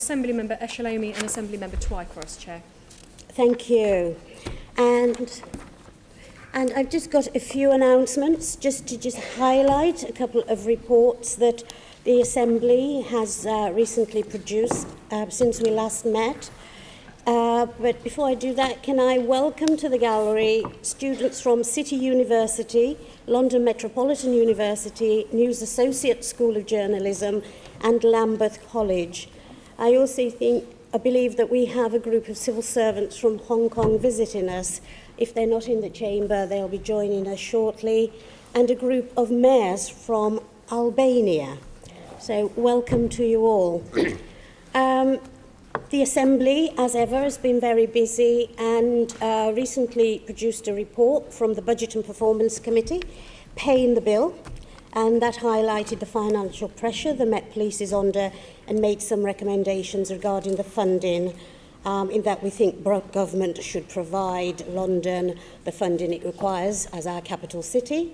Assembly Member Eshalomi and Assembly Member Twycross, Chair. Thank you. And I've just got a few announcements just to highlight a couple of reports that the Assembly has recently produced since we last met. But before I do that, can I welcome to the gallery students from City University, London Metropolitan University, News Associate School of Journalism and Lambeth College. I also believe that we have a group of civil servants from Hong Kong visiting us. If they're not in the chamber, they'll be joining us shortly. And a group of mayors from Albania. So welcome to you all. The Assembly, as ever, has been very busy and recently produced a report from the Budget and Performance Committee, paying the bill, and that highlighted the financial pressure the Met Police is under and made some recommendations regarding the funding, in that we think government should provide London the funding it requires as our capital city.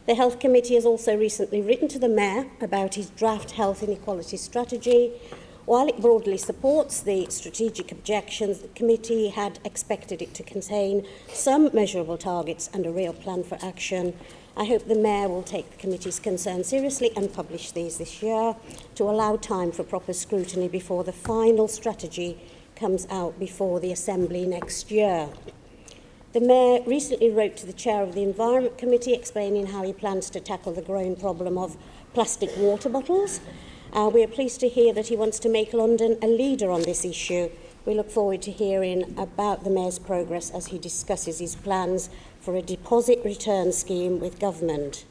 The Health Committee has also recently written to the Mayor about his draft health inequality strategy. While it broadly supports the strategic objections, the committee had expected it to contain some measurable targets and a real plan for action. I hope the Mayor will take the committee's concerns seriously and publish these this year to allow time for proper scrutiny before the final strategy comes out before the Assembly next year. The Mayor recently wrote to the Chair of the Environment Committee explaining how he plans to tackle the growing problem of plastic water bottles. We are pleased to hear that he wants to make London a leader on this issue. We look forward to hearing about the Mayor's progress as he discusses his plans for a deposit return scheme with government.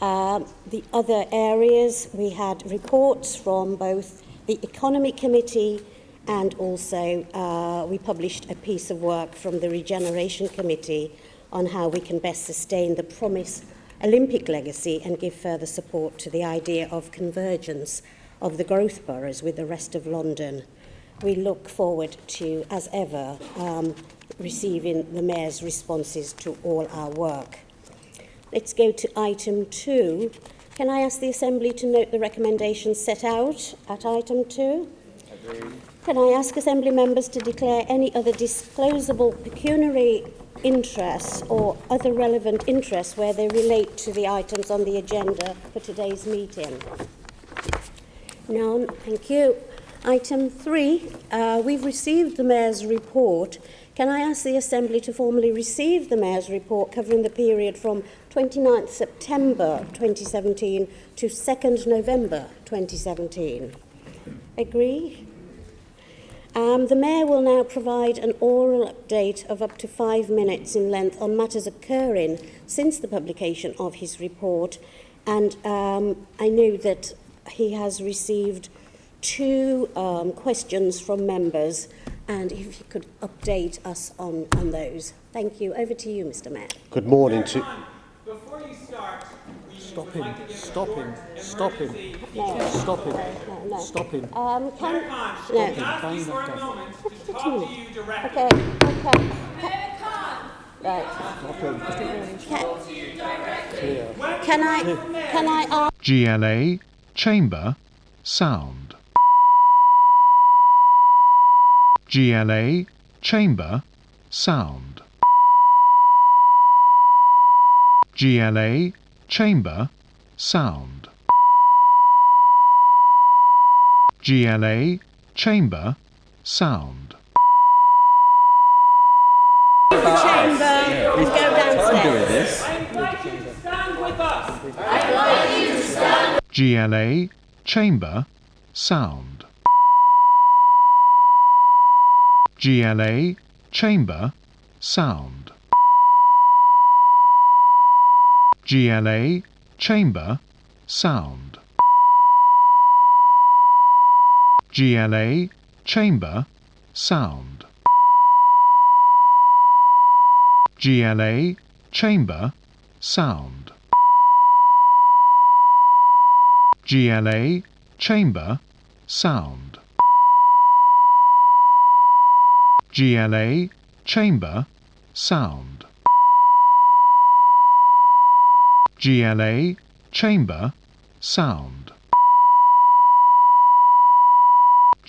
The other areas, we had reports from both the Economy Committee and also we published a piece of work from the Regeneration Committee on how we can best sustain the promised Olympic legacy and give further support to the idea of convergence of the growth boroughs with the rest of London. We look forward to, as ever, receiving the Mayor's responses to all our work. Let's go to item 2. Can I ask the Assembly to note the recommendations set out at item 2? Agreed. Can I ask Assembly members to declare any other disclosable pecuniary interests or other relevant interests where they relate to the items on the agenda for today's meeting? None, thank you. Item 3, we've received the Mayor's report. Can I ask the Assembly to formally receive the Mayor's report covering the period from 29th September 2017 to 2nd November 2017? Agree? The Mayor will now provide an oral update of up to 5 minutes in length on matters occurring since the publication of his report. And I know that he has received 2 questions from members, and if you could update us on those. Thank you. Over to you, Mr. Mayor. Good morning to... Before you start, Stop him. Stop him. Stop him. Stop him. No. Stop him. Mayor Khan, No. can I ask you for a moment to talk to you directly? Okay. Mayor Khan! Right. Stop him. Can I ask... GLA, chamber, sound. GLA, chamber, sound. GLA, chamber, sound. GLA, chamber, sound. Chamber, go downstairs. I invite you to stand with us. GLA, chamber, sound. GLA, chamber, sound. GLA, chamber, sound. GLA, chamber, sound. GLA, chamber, sound. GLA, chamber, sound. GLA, chamber, sound. GLA, chamber, sound.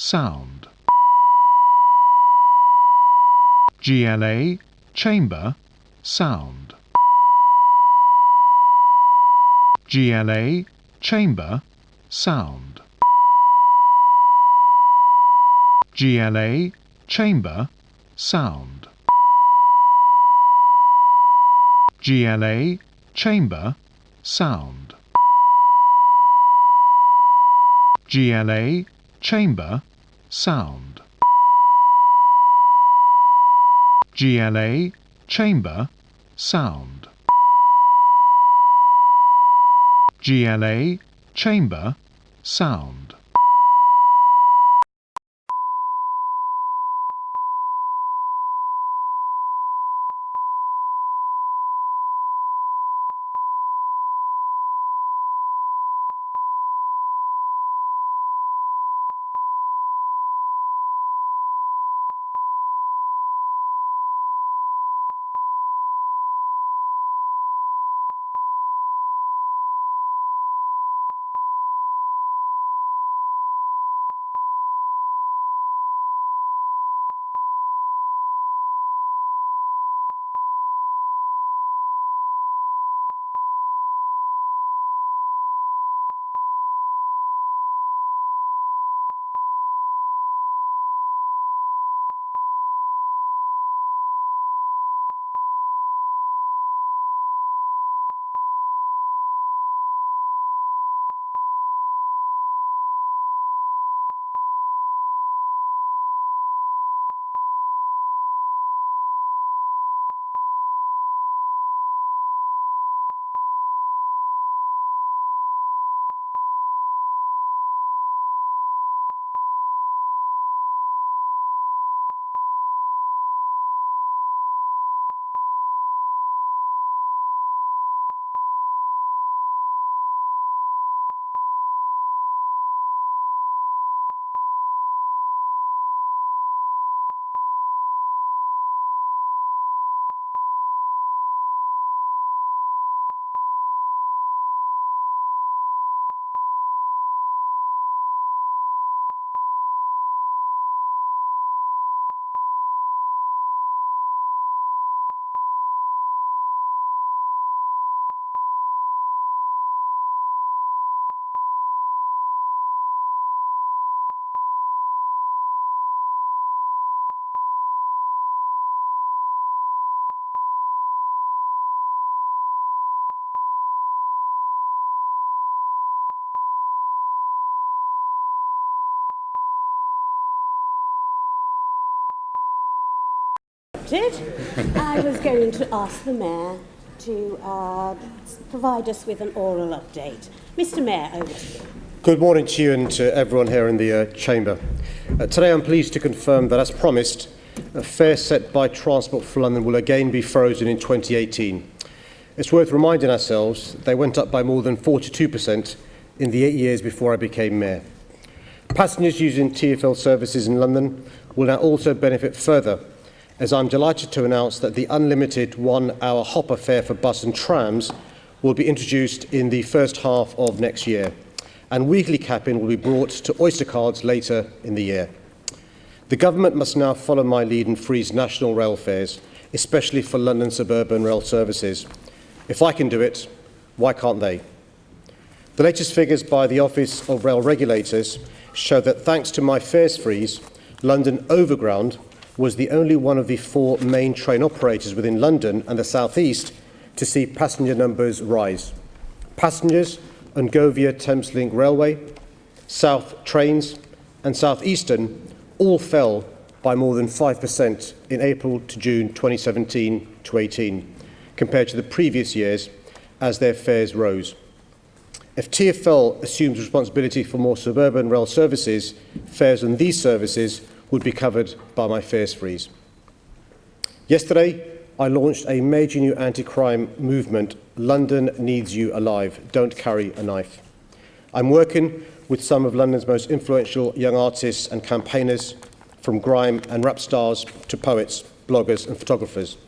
sound. GLA, chamber, sound. GLA, chamber, sound. GLA, chamber, sound. GLA, chamber, sound. GLA, chamber, sound. GLA, chamber, sound. GLA, chamber, sound. I was going to ask the Mayor to provide us with an oral update. Mr. Mayor, over to you. Good morning to you and to everyone here in the Chamber. Today I'm pleased to confirm that, as promised, fares set by Transport for London will again be frozen in 2018. It's worth reminding ourselves they went up by more than 42% in the 8 years before I became Mayor. Passengers using TfL services in London will now also benefit further, as I'm delighted to announce that the unlimited 1-hour hopper fare for bus and trams will be introduced in the first half of next year, and weekly capping will be brought to Oyster cards later in the year. The government must now follow my lead and freeze national rail fares, especially for London suburban rail services. If I can do it, why can't they? The latest figures by the Office of Rail Regulators show that thanks to my fares freeze, London Overground was the only one of the 4 main train operators within London and the South East to see passenger numbers rise. Passengers on Govia Thameslink Railway, South Trains and South Eastern all fell by more than 5% in April to June 2017 to 18, compared to the previous years as their fares rose. If TfL assumes responsibility for more suburban rail services, fares on these services would be covered by my fares freeze. Yesterday, I launched a major new anti-crime movement, London Needs You Alive, Don't Carry a Knife. I'm working with some of London's most influential young artists and campaigners, from grime and rap stars to poets, bloggers and photographers,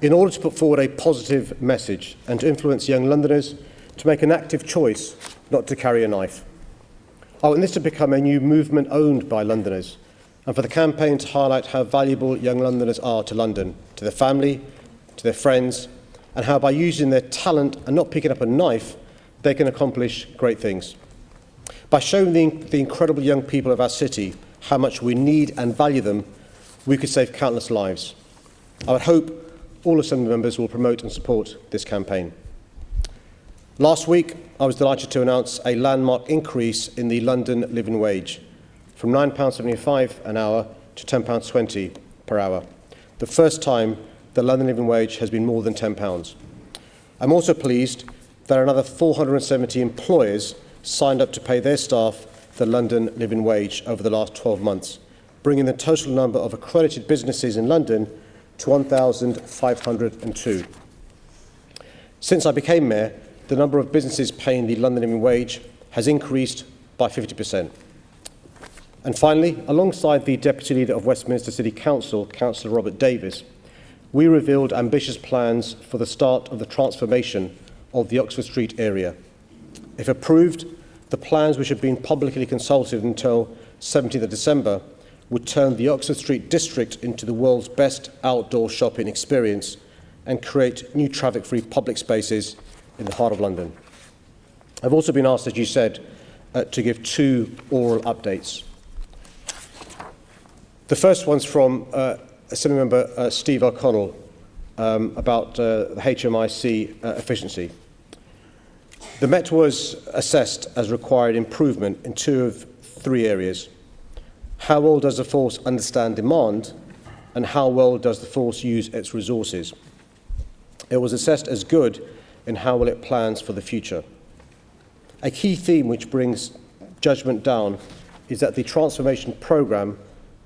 in order to put forward a positive message and to influence young Londoners to make an active choice not to carry a knife. I want this to become a new movement owned by Londoners, and for the campaign to highlight how valuable young Londoners are to London, to their family, to their friends, and how by using their talent and not picking up a knife, they can accomplish great things. By showing the incredible young people of our city how much we need and value them, we could save countless lives. I would hope all Assembly members will promote and support this campaign. Last week, I was delighted to announce a landmark increase in the London living wage from £9.75 an hour to £10.20 per hour, the first time the London living wage has been more than £10. I'm also pleased that another 470 employers signed up to pay their staff the London living wage over the last 12 months, bringing the total number of accredited businesses in London to 1,502. Since I became Mayor, the number of businesses paying the London living wage has increased by 50%. And finally, alongside the Deputy Leader of Westminster City Council, Councillor Robert Davis, we revealed ambitious plans for the start of the transformation of the Oxford Street area. If approved, the plans, which have been publicly consulted until 17th of December, would turn the Oxford Street district into the world's best outdoor shopping experience and create new traffic-free public spaces in the heart of London. I've also been asked, as you said, to give 2 oral updates. The first one's from Assembly Member Steve O'Connell about the HMIC efficiency. The Met was assessed as requiring improvement in 2 of 3 areas. How well does the force understand demand, and how well does the force use its resources? It was assessed as good in how well it plans for the future. A key theme which brings judgment down is that the transformation programme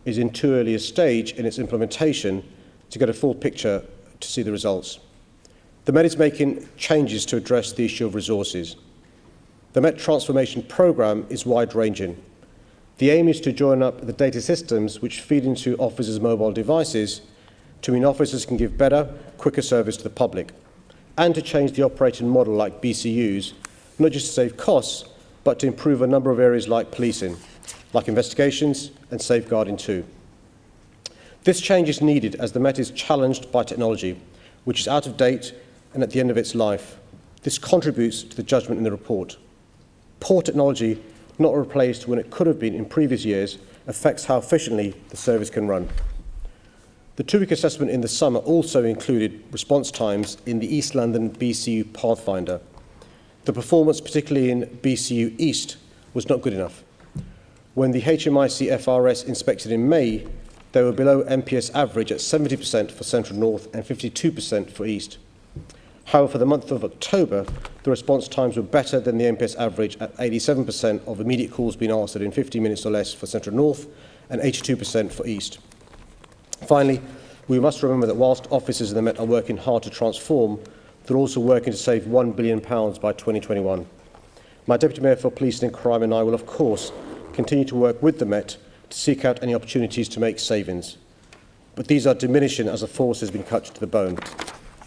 is in too early a stage in its implementation to get a full picture to see the results. The Met is making changes to address the issue of resources. The Met transformation programme is wide-ranging. The aim is to join up the data systems which feed into officers' mobile devices to mean officers can give better, quicker service to the public, and to change the operating model like BCUs, not just to save costs, but to improve a number of areas like policing, like investigations and safeguarding too. This change is needed as the Met is challenged by technology, which is out of date and at the end of its life. This contributes to the judgment in the report. Poor technology, not replaced when it could have been in previous years, affects how efficiently the service can run. The 2-week assessment in the summer also included response times in the East London BCU Pathfinder. The performance, particularly in BCU East, was not good enough. When the HMIC FRS inspected in May, they were below MPS average at 70% for Central North and 52% for East. However, for the month of October, the response times were better than the MPS average at 87% of immediate calls being answered in 50 minutes or less for Central North and 82% for East. Finally, we must remember that whilst officers in the Met are working hard to transform, they're also working to save £1 billion by 2021. My Deputy Mayor for Policing and Crime and I will, of course, continue to work with the Met to seek out any opportunities to make savings. But these are diminishing as the force has been cut to the bone.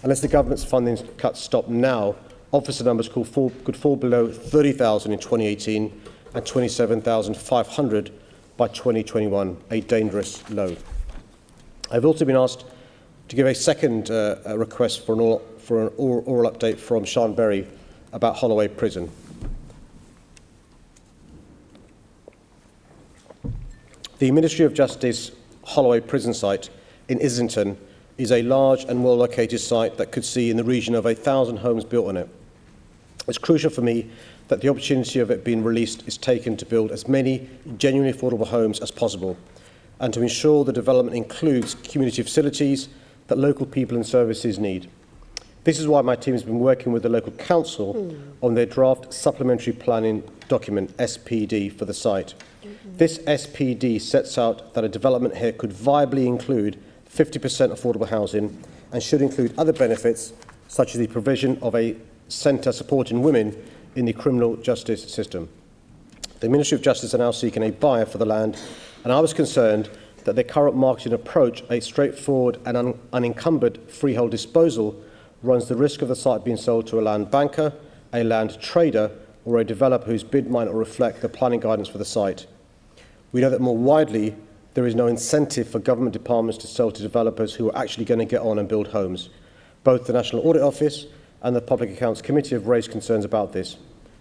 Unless the government's funding cuts stop now, officer numbers could fall below 30,000 in 2018 and 27,500 by 2021, a dangerous low. I've also been asked to give a second request for an oral update from Sean Berry about Holloway Prison. The Ministry of Justice Holloway Prison site in Islington is a large and well-located site that could see in the region of 1,000 homes built on it. It's crucial for me that the opportunity of it being released is taken to build as many genuinely affordable homes as possible, and to ensure the development includes community facilities that local people and services need. This is why my team has been working with the local council on their draft supplementary planning document, SPD, for the site. This SPD sets out that a development here could viably include 50% affordable housing and should include other benefits, such as the provision of a centre supporting women in the criminal justice system. The Ministry of Justice are now seeking a buyer for the land, and I was concerned that their current marketing approach, a straightforward and unencumbered freehold disposal, runs the risk of the site being sold to a land banker, a land trader, or a developer whose bid might not reflect the planning guidance for the site. We know that more widely, there is no incentive for government departments to sell to developers who are actually going to get on and build homes. Both the National Audit Office and the Public Accounts Committee have raised concerns about this.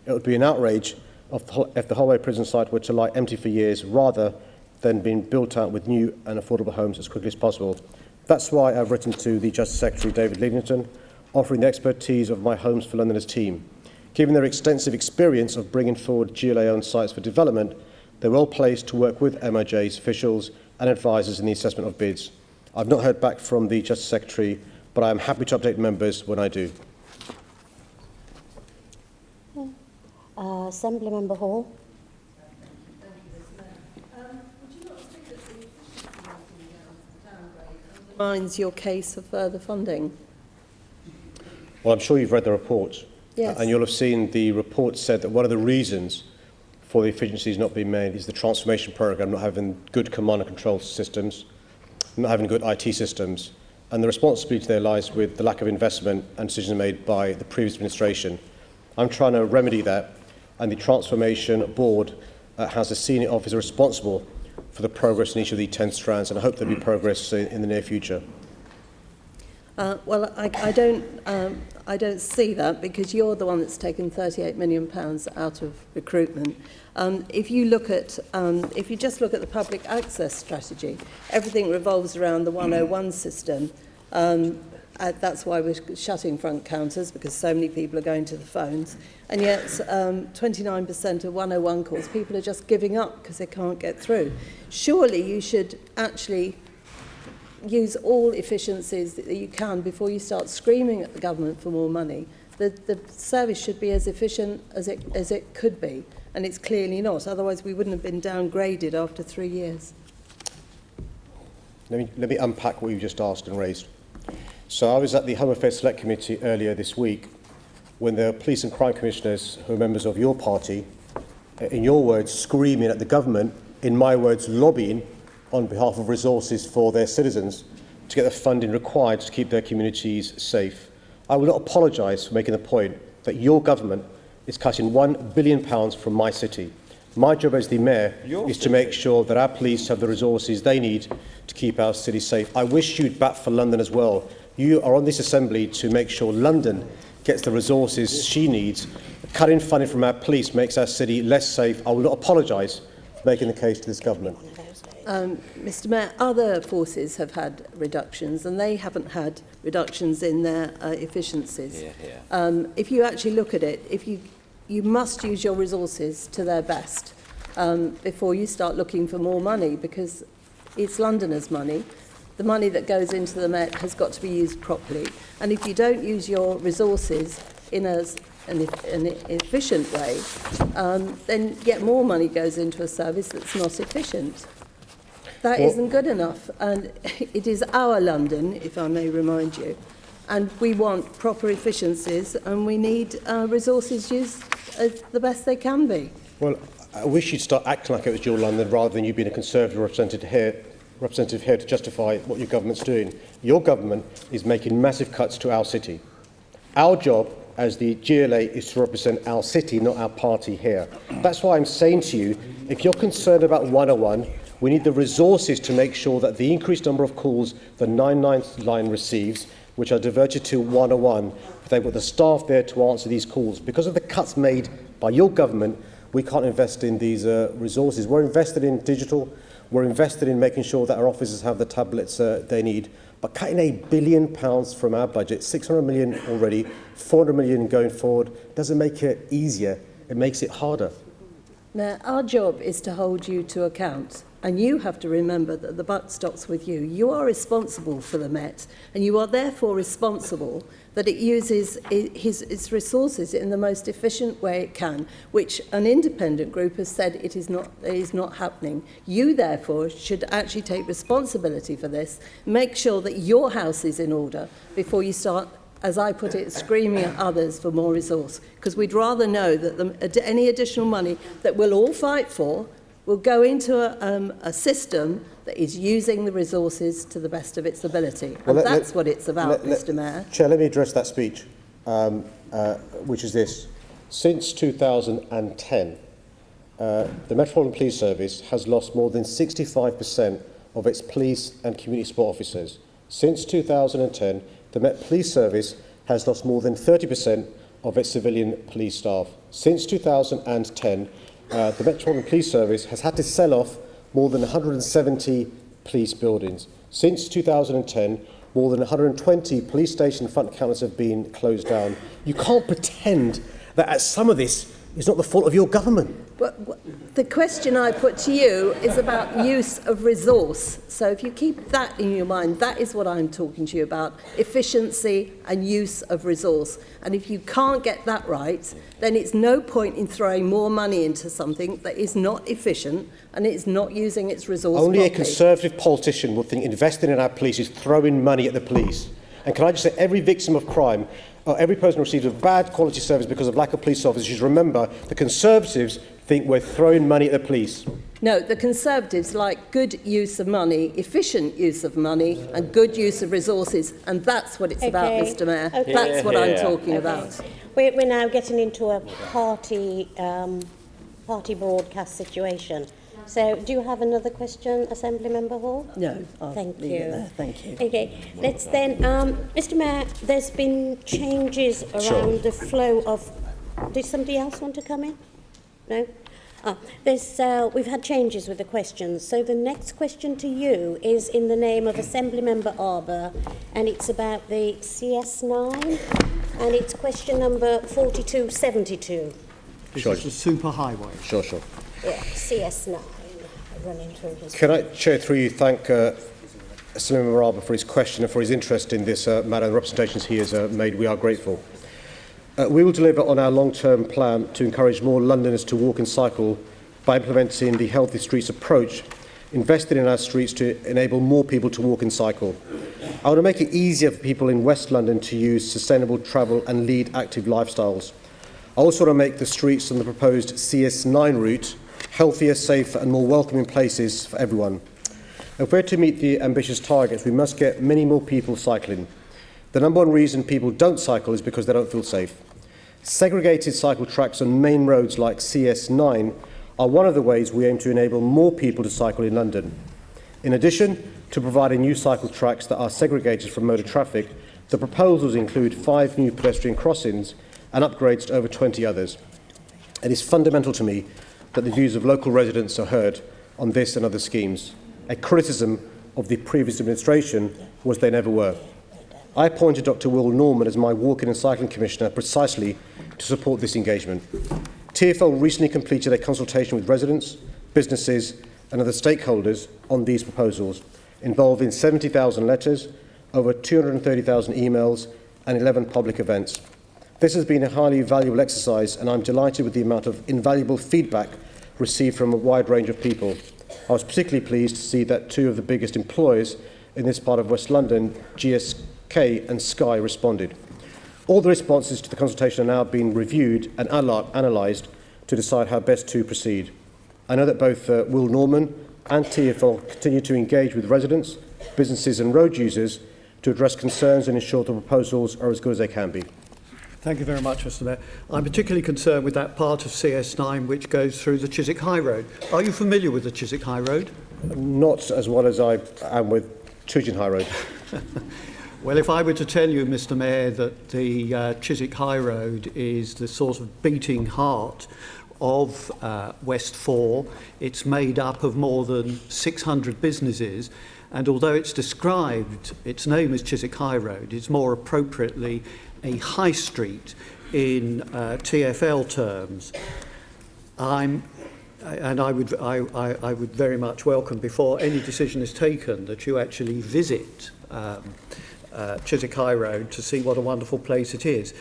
It would be an outrage if the Holloway prison site were to lie empty for years rather than being built out with new and affordable homes as quickly as possible. That's why I've written to the Justice Secretary, David Lidington, offering the expertise of my Homes for Londoners team. Given their extensive experience of bringing forward GLA-owned sites for development, they're well placed to work with MOJ's officials and advisors in the assessment of bids. I've not heard back from the Justice Secretary, but I am happy to update members when I do. Assembly Member Hall. Undermines your case of further funding? Well, I'm sure you've read the report. Yes. And you'll have seen the report said that one of the reasons for the efficiencies not being made is the transformation programme not having good command and control systems, not having good IT systems, and the responsibility there lies with the lack of investment and decisions made by the previous administration. I'm trying to remedy that, and the Transformation Board has a senior officer responsible for the progress in each of the 10 strands, and I hope there'll be progress in the near future. Well, I don't see that, because you're the one that's taken £38 million out of recruitment. If you just look at the public access strategy, everything revolves around the 101 system. That's why we're shutting front counters, because so many people are going to the phones. And yet 29% of 101 calls, people are just giving up because they can't get through. Surely you should actually use all efficiencies that you can before you start screaming at the government for more money. The service should be as efficient as it could be, and it's clearly not. Otherwise, we wouldn't have been downgraded after 3 years. Let me unpack what you've just asked and raised. So I was at the Home Affairs Select Committee earlier this week when the police and crime commissioners, who are members of your party, in your words, screaming at the government, in my words, lobbying on behalf of resources for their citizens to get the funding required to keep their communities safe. I will not apologise for making the point that your government is cutting £1 billion from my city. My job as the Mayor is to make sure that our police have the resources they need to keep our city safe. I wish you'd bat for London as well. You are on this Assembly to make sure London gets the resources she needs. Cutting funding from our police makes our city less safe. I will not apologise for making the case to this government. Mr Mayor, other forces have had reductions, and they haven't had reductions in their efficiencies. If you actually look at it, you must use your resources to their best before you start looking for more money, because it's Londoners' money. The money that goes into the Met has got to be used properly, and if you don't use your resources in an efficient way, then yet more money goes into a service that's not efficient. That isn't good enough, and it is our London, if I may remind you, and we want proper efficiencies, and we need resources used as the best they can be. Well, I wish you'd start acting like it was your London rather than you being a Conservative representative here to justify what your government's doing. Your government is making massive cuts to our city. Our job as the GLA is to represent our city, not our party here. That's why I'm saying to you, if you're concerned about 101, we need the resources to make sure that the increased number of calls the 99 line receives, which are diverted to 101, they've got the staff there to answer these calls. Because of the cuts made by your government, we can't invest in these resources. We're invested in digital. We're invested in making sure that our officers have the tablets they need. But cutting £1 billion from our budget, 600 million already, 400 million going forward, doesn't make it easier. It makes it harder. Now, our job is to hold you to account, and you have to remember that the buck stops with you. You are responsible for the Met, and you are therefore responsible that it uses its resources in the most efficient way it can, which an independent group has said it is not happening. You, therefore, should actually take responsibility for this, make sure that your house is in order before you start, as I put it, screaming at others for more resource, because we'd rather know that any additional money that we'll all fight for will go into a system that is using the resources to the best of its ability. And that's what it's about, Mr Mayor. Chair, let me address that speech, which is this. Since 2010, the Metropolitan Police Service has lost more than 65% of its police and community support officers. Since 2010, the Met Police Service has lost more than 30% of its civilian police staff. Since 2010, the Metropolitan Police Service has had to sell off more than 170 police buildings. Since 2010, more than 120 police station front counters have been closed down. You can't pretend that some of this is not the fault of your government. But the question I put to you is about use of resource. So if you keep that in your mind, that is what I'm talking to you about, efficiency and use of resource. And if you can't get that right, then it's no point in throwing more money into something that is not efficient and it's not using its resource Only properly. a Conservative politician will think investing in our police is throwing money at the police. And can I just say, every victim of crime, or every person who receives a bad quality service because of lack of police officers, you should remember the Conservatives think we're throwing money at the police. No, the Conservatives like good use of money, efficient use of money and good use of resources. And that's what it's about, Mr Mayor. Okay. That's what I'm talking about. We're now getting into a party broadcast situation. So, do you have another question, Assembly Member Hall? No, I'll Thank leave it you. there. Thank you. Okay, let's then, Mr Mayor, there's been changes around the flow of... Did somebody else want to come in? No? We've had changes with the questions. So the next question to you is in the name of Assembly Member Arbour, and it's about the CS9, and it's question number 4272. This Sure. is the superhighway. Sure. Yeah, CS9, running through his... Can I, Chair, through you, thank Assembly Member Arbour for his question and for his interest in this matter and the representations he has made. We are grateful. We will deliver on our long-term plan to encourage more Londoners to walk and cycle by implementing the Healthy Streets approach, investing in our streets to enable more people to walk and cycle. I want to make it easier for people in West London to use sustainable travel and lead active lifestyles. I also want to make the streets on the proposed CS9 route healthier, safer and more welcoming places for everyone. If we're to meet the ambitious targets, we must get many more people cycling. The number one reason people don't cycle is because they don't feel safe. Segregated cycle tracks on main roads like CS9 are one of the ways we aim to enable more people to cycle in London. In addition to providing new cycle tracks that are segregated from motor traffic, the proposals include 5 new pedestrian crossings and upgrades to over 20 others. It is fundamental to me that the views of local residents are heard on this and other schemes. A criticism of the previous administration was they never were. I appointed Dr Will Norman as my Walking and Cycling Commissioner precisely to support this engagement. TfL recently completed a consultation with residents, businesses and other stakeholders on these proposals, involving 70,000 letters, over 230,000 emails and 11 public events. This has been a highly valuable exercise and I'm delighted with the amount of invaluable feedback received from a wide range of people. I was particularly pleased to see that 2 of the biggest employers in this part of West London, GSK and Sky, responded. All the responses to the consultation are now being reviewed and analysed to decide how best to proceed. I know that both Will Norman and TfL continue to engage with residents, businesses and road users to address concerns and ensure the proposals are as good as they can be. Thank you very much, Mr Mayor. I'm particularly concerned with that part of CS9 which goes through the Chiswick High Road. Are you familiar with the Chiswick High Road? Not as well as I am with Tooting High Road. Well, if I were to tell you, Mr Mayor, that the Chiswick High Road is the sort of beating heart of West 4, it's made up of more than 600 businesses, and although it's described, its name is Chiswick High Road, it's more appropriately a high street in TfL terms. I would very much welcome, before any decision is taken, that you actually visit Chiswick High Road to see what a wonderful place it is.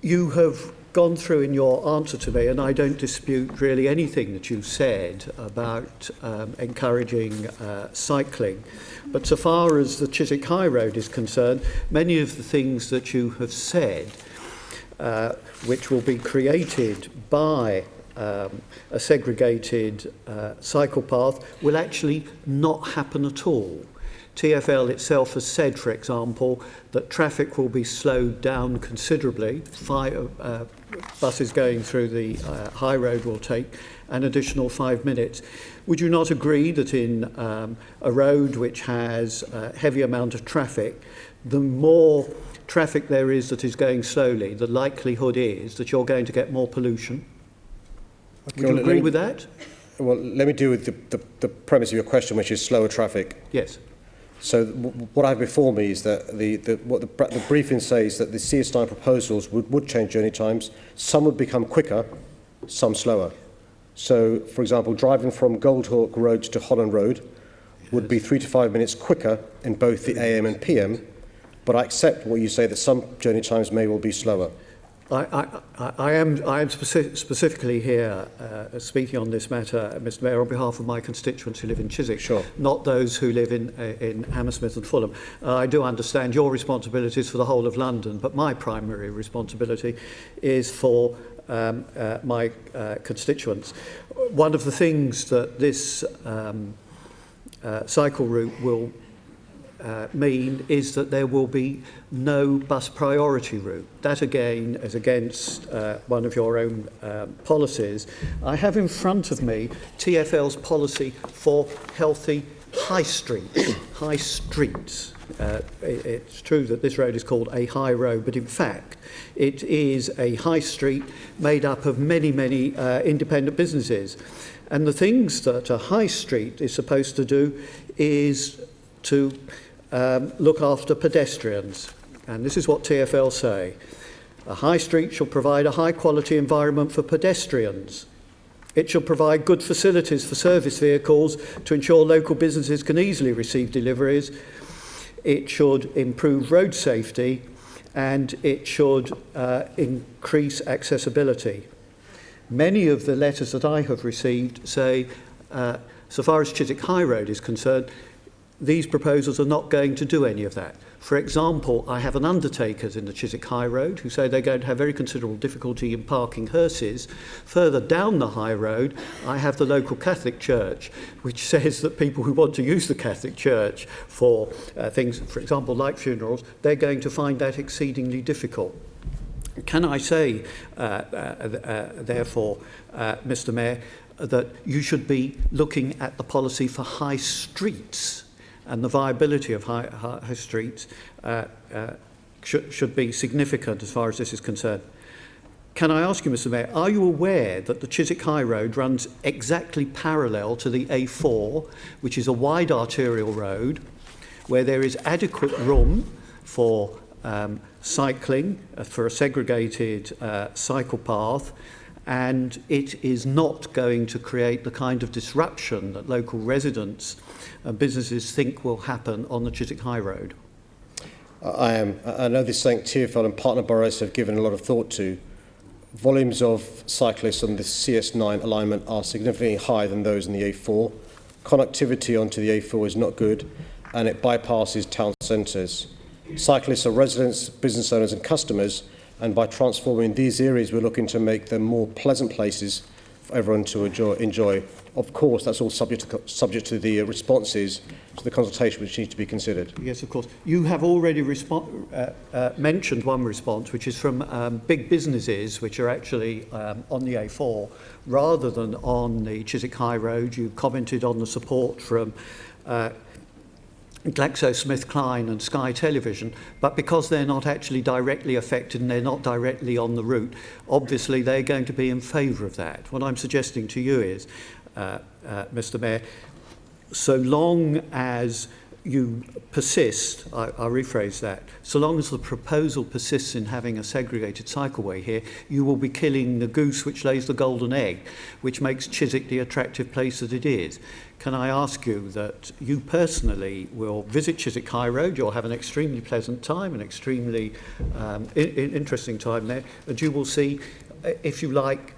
You have gone through in your answer to me, and I don't dispute really anything that you said about encouraging cycling. But so far as the Chiswick High Road is concerned, many of the things that you have said, which will be created by a segregated cycle path, will actually not happen at all. TfL itself has said, for example, that traffic will be slowed down considerably, buses going through the high road will take an additional 5 minutes. Would you not agree that in a road which has a heavy amount of traffic, the more traffic there is that is going slowly, the likelihood is that you're going to get more pollution? Okay, Would you agree with that? Well, let me deal with the premise of your question, which is slower traffic. Yes. So what I have before me is that what the briefing says that the CS9 proposals would change journey times. Some would become quicker, some slower. So, for example, driving from Goldhawk Road to Holland Road would be 3 to 5 minutes quicker in both the AM and PM, but I accept what you say that some journey times may well be slower. I am specifically here speaking on this matter, Mr. Mayor, on behalf of my constituents who live in Chiswick, Sure. not those who live in Hammersmith and Fulham. I do understand your responsibilities for the whole of London, but my primary responsibility is for my constituents. One of the things that this cycle route will mean is that there will be no bus priority route. That again is against one of your own policies. I have in front of me TfL's policy for healthy high streets. High streets. It's true that this road is called a high road, but in fact it is a high street made up of many independent businesses. And the things that a high street is supposed to do is to look after pedestrians. And this is what TfL say. A high street shall provide a high quality environment for pedestrians. It shall provide good facilities for service vehicles to ensure local businesses can easily receive deliveries. It should improve road safety, and it should increase accessibility. Many of the letters that I have received say, so far as Chiswick High Road is concerned, these proposals are not going to do any of that. For example, I have an undertakers in the Chiswick High Road who say they're going to have very considerable difficulty in parking hearses. Further down the high road, I have the local Catholic Church, which says that people who want to use the Catholic Church for things, for example, like funerals, they're going to find that exceedingly difficult. Can I say, therefore, Mr. Mayor, that you should be looking at the policy for high streets, and the viability of high streets should be significant as far as this is concerned. Can I ask you, Mr. Mayor, are you aware that the Chiswick High Road runs exactly parallel to the A4, which is a wide arterial road, where there is adequate room for cycling, for a segregated cycle path, and it is not going to create the kind of disruption that local residents and businesses think will happen on the Chiswick High Road? I am. I know this is something TfL and partner boroughs have given a lot of thought to. Volumes of cyclists on the CS9 alignment are significantly higher than those in the A4. Connectivity onto the A4 is not good, and it bypasses town centres. Cyclists are residents, business owners and customers, and by transforming these areas, we're looking to make them more pleasant places for everyone to enjoy. Of course, that's all subject to the responses to the consultation, which needs to be considered. Yes, of course. You have already mentioned one response, which is from big businesses, which are actually on the A4, rather than on the Chiswick High Road. You commented on the support from GlaxoSmithKline and Sky Television, but because they're not actually directly affected and they're not directly on the route, obviously they're going to be in favour of that. What I'm suggesting to you is, Mr. Mayor, so long as you persist, I'll rephrase that, so long as the proposal persists in having a segregated cycleway here, you will be killing the goose which lays the golden egg, which makes Chiswick the attractive place that it is. Can I ask you that you personally will visit Chiswick High Road, you'll have an extremely pleasant time, an extremely interesting time there, and you will see, if you like,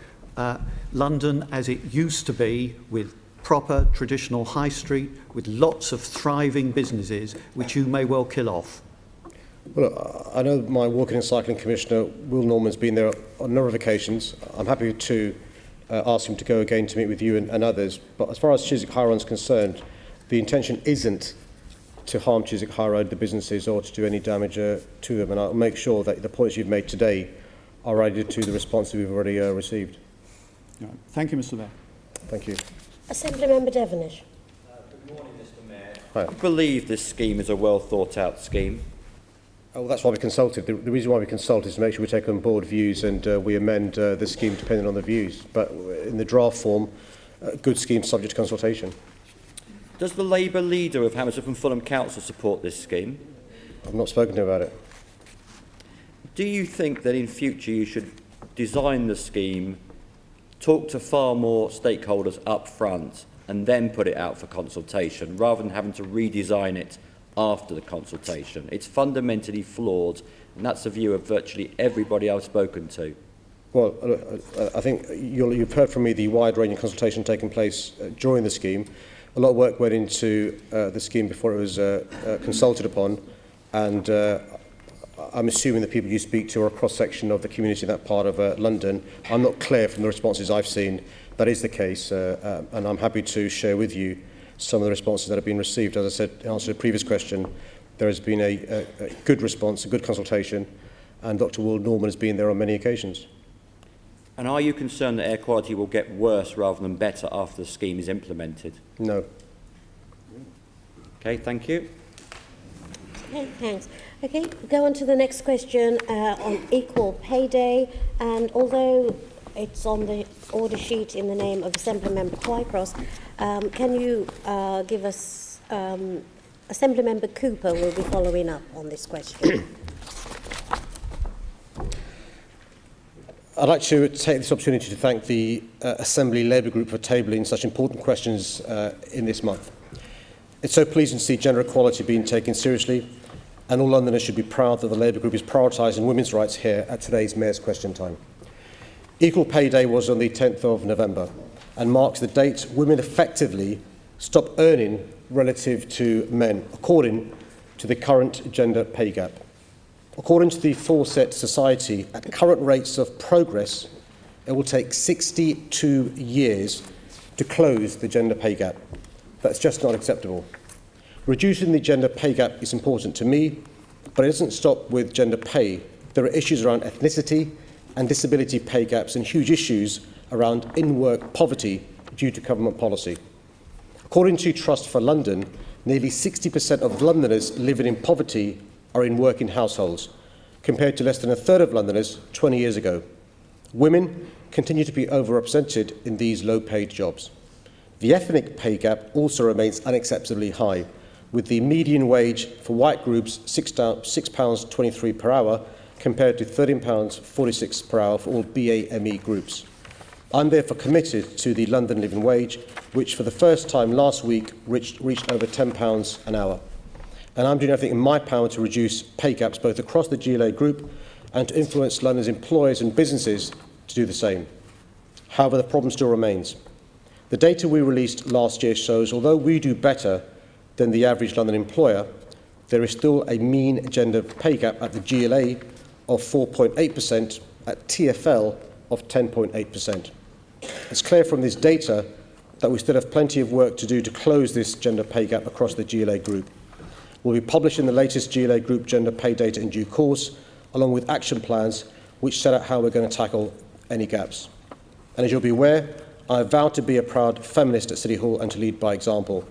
London as it used to be, with proper traditional high street, with lots of thriving businesses, which you may well kill off. Well, I know my Walking and Cycling Commissioner, Will Norman's been there on a number of occasions. I'm happy to ask him to go again to meet with you and others. But as far as Chiswick High Road is concerned, the intention isn't to harm Chiswick High Road, the businesses, or to do any damage to them. And I'll make sure that the points you've made today are added to the response that we've already received. Right. Thank you, Mr. Mayor. Thank you. Assemblymember Devonish. Good morning, Mr. Mayor. Hi. I believe this scheme is a well thought out scheme. Oh, that's why we consulted. The reason why we consult is to make sure we take on board views and we amend the scheme depending on the views. But in the draft form, good scheme subject to consultation. Does the Labour leader of Hammersmith and Fulham Council support this scheme? I've not spoken to him about it. Do you think that in future you should design the scheme, talk to far more stakeholders up front and then put it out for consultation rather than having to redesign it after the consultation? It's fundamentally flawed, and that's the view of virtually everybody I've spoken to. Well, I think you've heard from me the wide-ranging consultation taking place during the scheme. A lot of work went into the scheme before it was consulted upon, and I'm assuming the people you speak to are a cross-section of the community in that part of London. I'm not clear from the responses I've seen that is the case, and I'm happy to share with you some of the responses that have been received. As I said in answer to the previous question, there has been a good response, a good consultation, and Dr. Will Norman has been there on many occasions. And are you concerned that air quality will get worse rather than better after the scheme is implemented? No. Okay, thank you. Okay, thanks. Okay, we'll go on to the next question on equal pay day. And although it's on the order sheet in the name of Assemblymember Twycross, can you give us, Assemblymember Cooper will be following up on this question. I'd like to take this opportunity to thank the Assembly Labour Group for tabling such important questions in this month. It's so pleasing to see gender equality being taken seriously, and all Londoners should be proud that the Labour Group is prioritising women's rights here at today's Mayor's Question Time. Equal Pay Day was on the 10th of November and marks the date women effectively stop earning relative to men, according to the current gender pay gap. According to the Fawcett Society, at current rates of progress, it will take 62 years to close the gender pay gap. That's just not acceptable. Reducing the gender pay gap is important to me, but it doesn't stop with gender pay. There are issues around ethnicity and disability pay gaps and huge issues around in-work poverty due to government policy. According to Trust for London, nearly 60% of Londoners living in poverty are in working households, compared to less than a third of Londoners 20 years ago. Women continue to be overrepresented in these low-paid jobs. The ethnic pay gap also remains unacceptably high, with the median wage for white groups £6.23 per hour compared to £13.46 per hour for all BAME groups. I'm therefore committed to the London living wage, which for the first time last week reached over £10 an hour. And I'm doing everything in my power to reduce pay gaps both across the GLA group and to influence London's employers and businesses to do the same. However, the problem still remains. The data we released last year shows although we do better than the average London employer, there is still a mean gender pay gap at the GLA of 4.8%, at TfL of 10.8%. It's clear from this data that we still have plenty of work to do to close this gender pay gap across the GLA group. We'll be publishing the latest GLA group gender pay data in due course, along with action plans which set out how we're going to tackle any gaps. And as you'll be aware, I vow to be a proud feminist at City Hall and to lead by example.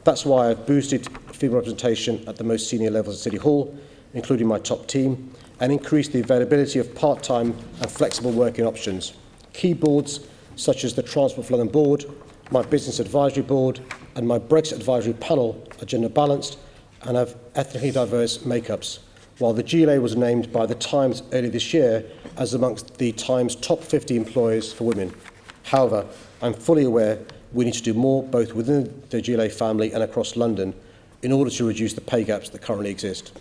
That's why I've boosted female representation at the most senior levels at City Hall, including my top team, and increased the availability of part-time and flexible working options. Key boards such as the Transport for London Board, my Business Advisory Board, and my Brexit Advisory Panel are gender balanced and have ethnically diverse makeups, while the GLA was named by The Times earlier this year as amongst the Times top 50 employers for women. However, I'm fully aware we need to do more both within the GLA family and across London in order to reduce the pay gaps that currently exist.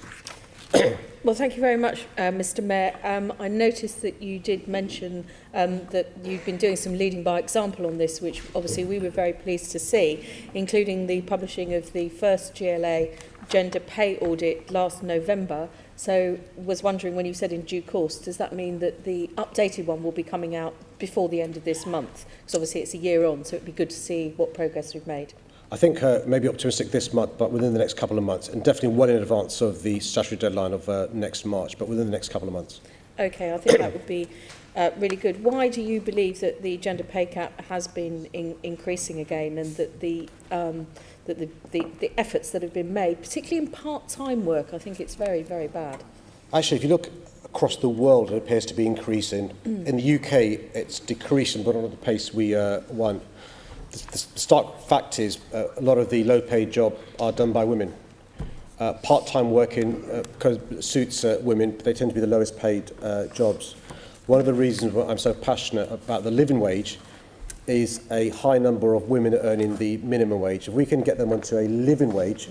Well, thank you very much, Mr. Mayor. I noticed that you did mention that you've been doing some leading by example on this, which obviously we were very pleased to see, including the publishing of the first GLA gender pay audit last November. So was wondering, when you said in due course, does that mean that the updated one will be coming out before the end of this month? Because obviously it's a year on, so it'd be good to see what progress we've made. I think maybe optimistic this month, but within the next couple of months, and definitely well in advance of the statutory deadline of next March, but within the next couple of months. Okay, I think that would be really good. Why do you believe that the gender pay gap has been increasing again, and that the efforts that have been made, particularly in part-time work, I think it's very, very bad? Actually, if you look across the world, it appears to be increasing. In the UK, it's decreasing, but not at the pace we want. The stark fact is a lot of the low-paid jobs are done by women. Part-time working suits women, but they tend to be the lowest paid jobs. One of the reasons why I'm so passionate about the living wage is a high number of women earning the minimum wage. If we can get them onto a living wage,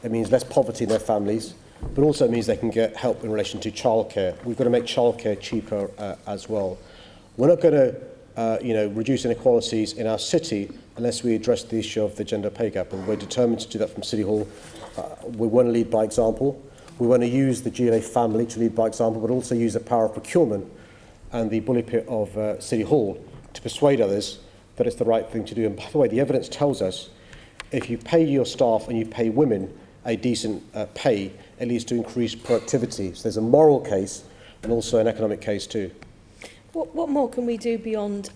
it means less poverty in their families, but also it means they can get help in relation to childcare. We've got to make childcare cheaper as well. We're not going to reduce inequalities in our city unless we address the issue of the gender pay gap, and we're determined to do that from City Hall. We want to lead by example. We want to use the GLA family to lead by example, but also use the power of procurement and the bully pit of City Hall to persuade others that it's the right thing to do. And by the way, the evidence tells us if you pay your staff and you pay women a decent pay, it leads to increased productivity. So there's a moral case and also an economic case too. What more can we do beyond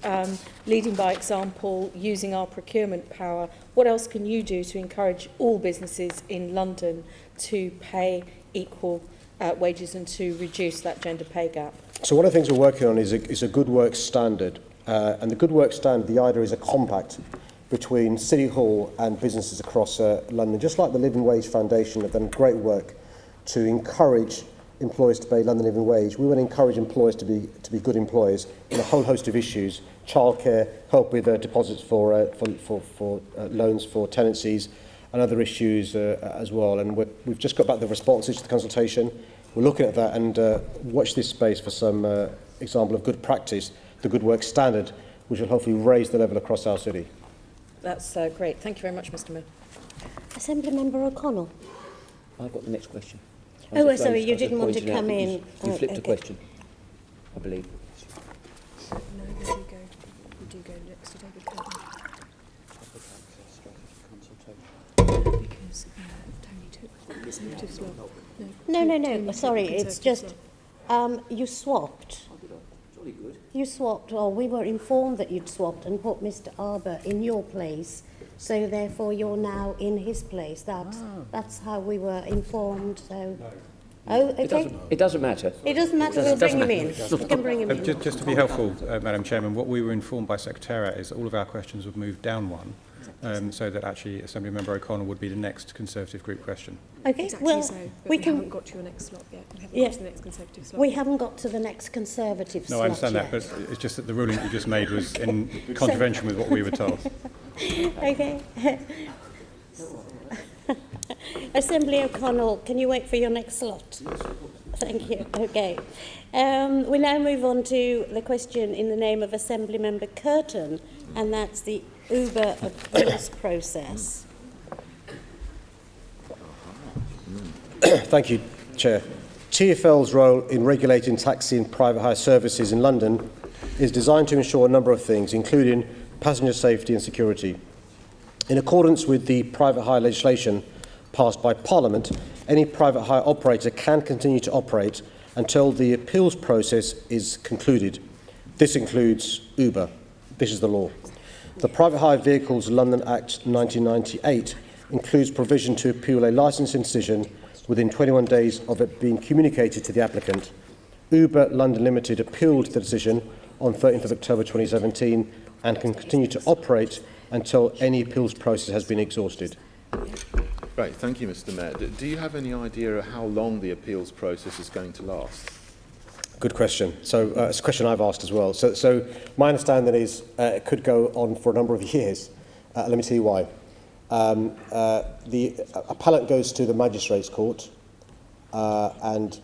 leading by example, using our procurement power? What else can you do to encourage all businesses in London to pay equal wages and to reduce that gender pay gap? So one of the things we're working on is a good work standard. And the good work standard, the idea is a compact between City Hall and businesses across London. Just like the Living Wage Foundation have done great work to encourage employers to pay London Living Wage, we want to encourage employers to be good employers in a whole host of issues: childcare, help with deposits for loans for tenancies, and other issues as well. And we've just got back the responses to the consultation. We're looking at that, and watch this space for some example of good practice, the good work standard, which will hopefully raise the level across our city. That's great. Thank you very much, Mr. Mayor. Assembly Member O'Connell. I've got the next question. Oh, sorry, you didn't want to come in. You flipped a question, I believe. No, we do go next to David Coburn. Because Tony took the Conservative slot. No, sorry, it's just you swapped. You swapped, or we were informed that you'd swapped and put Mr. Arbour in your place, so therefore you're now in his place. That's how we were informed. So, oh, okay. It doesn't matter. It doesn't matter. We'll bring him in. We can bring him in. Just to be helpful, Madam Chairman, what we were informed by Secretariat is that all of our questions would move down one, so that actually Assembly Member O'Connell would be the next Conservative group question. Okay, exactly, well, so, we haven't got to your next slot yet. We haven't got to the next Conservative slot. We haven't got to the next Conservative slot. No, I understand yet. that, but it's just that the ruling you just made was in contravention with what we were told. Okay. Assembly O'Connell, can you wait for your next slot? Thank you. Okay. We now move on to the question in the name of Assembly Member Curtin, and that's the Uber appeals process. Thank you, Chair. TfL's role in regulating taxi and private hire services in London is designed to ensure a number of things, including passenger safety and security. In accordance with the private hire legislation passed by Parliament, any private hire operator can continue to operate until the appeals process is concluded. This includes Uber. This is the law. The Private Hire Vehicles London Act 1998 includes provision to appeal a licensing decision within 21 days of it being communicated to the applicant. Uber London Limited appealed the decision on 13th of October 2017 and can continue to operate until any appeals process has been exhausted. Right, thank you, Mr. Mayor. Do you have any idea of how long the appeals process is going to last? Good question. So it's a question I've asked as well. So my understanding is it could go on for a number of years. Let me tell you why. The appellant goes to the Magistrates' Court, and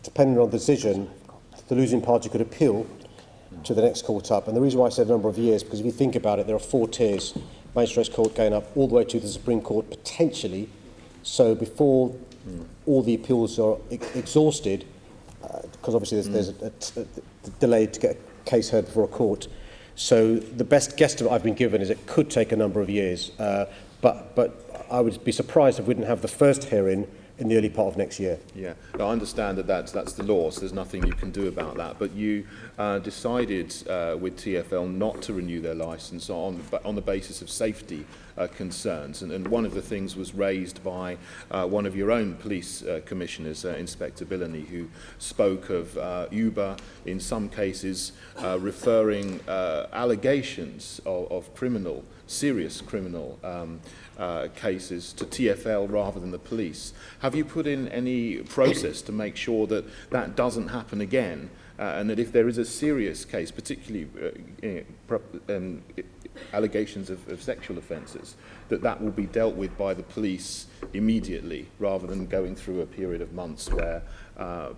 depending on the decision, the losing party could appeal to the next court up. And the reason why I said a number of years, because if you think about it, there are 4 tiers. Magistrates' Court going up all the way to the Supreme Court, potentially. So before all the appeals are exhausted, because obviously there's a delay to get a case heard before a court. So the best guesstimate I've been given is it could take a number of years. But I would be surprised if we didn't have the first hearing in the early part of next year. Yeah, now, I understand that that's the law, so there's nothing you can do about that. But you decided with TfL not to renew their licence on the basis of safety concerns, and one of the things was raised by one of your own police commissioners, Inspector Billany, who spoke of Uber in some cases referring allegations of serious criminal cases to TfL rather than the police. Have you put in any process to make sure that that doesn't happen again, and that if there is a serious case, particularly allegations of sexual offences, that will be dealt with by the police immediately rather than going through a period of months where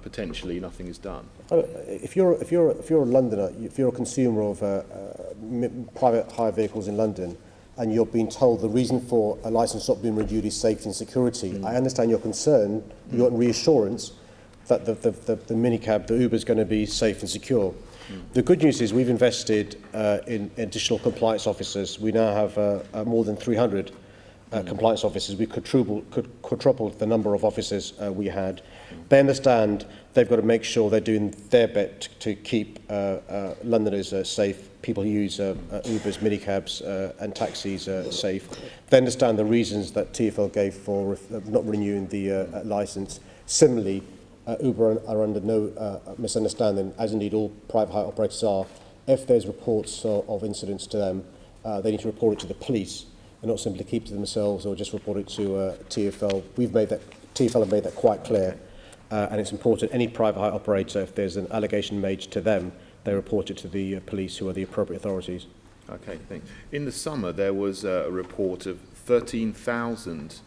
potentially nothing is done? If you're a Londoner, if you're a consumer of private hire vehicles in London, and you're being told the reason for a licence not being renewed is safety and security, I understand your concern. You want reassurance that the minicab, the Uber, is going to be safe and secure. The good news is we've invested in additional compliance officers. We now have more than 300 compliance officers. We quadrupled the number of officers we had. They understand they've got to make sure they're doing their bit to keep Londoners safe, people who use Ubers, minicabs and taxis safe. They understand the reasons that TfL gave for not renewing the licence. Similarly, Uber are under no misunderstanding, as indeed all private hire operators are. If there's reports of incidents to them, they need to report it to the police and not simply keep it to themselves or just report it to TfL. TfL have made that quite clear, and it's important any private hire operator, if there's an allegation made to them, they report it to the police, who are the appropriate authorities. Okay, thanks. In the summer, there was a report of 13,000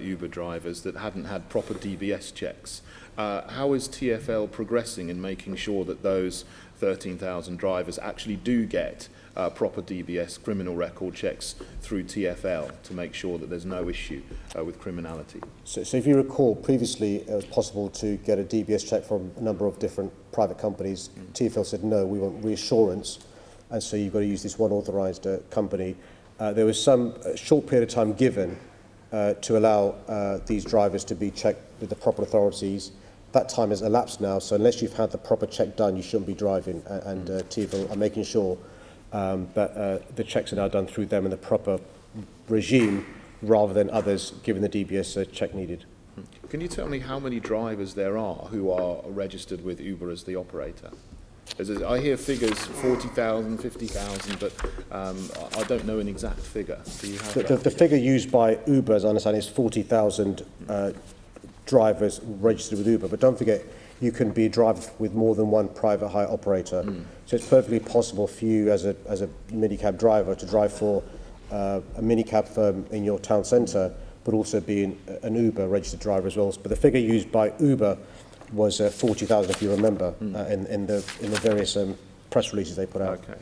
Uber drivers that hadn't had proper DBS checks. How is TfL progressing in making sure that those 13,000 drivers actually do get proper DBS criminal record checks through TfL to make sure that there's no issue with criminality? So if you recall, previously it was possible to get a DBS check from a number of different private companies. TfL said, no, we want reassurance, and so you've got to use this one authorised company. There was some short period of time given to allow these drivers to be checked with the proper authorities. That time has elapsed now, so unless you've had the proper check done, you shouldn't be driving, and TfL are making sure that the checks are now done through them in the proper regime, rather than others giving the DBS check needed. Can you tell me how many drivers there are who are registered with Uber as the operator? I hear figures 40,000, 50,000, but I don't know an exact figure. Do you have the figure used by Uber, as I understand, is 40,000 drivers registered with Uber. But don't forget, you can be a driver with more than one private hire operator. So it's perfectly possible for you as a minicab driver to drive for a minicab firm in your town centre, but also be an Uber registered driver as well. But the figure used by Uber was 40,000, if you remember, in the various press releases they put out. Okay.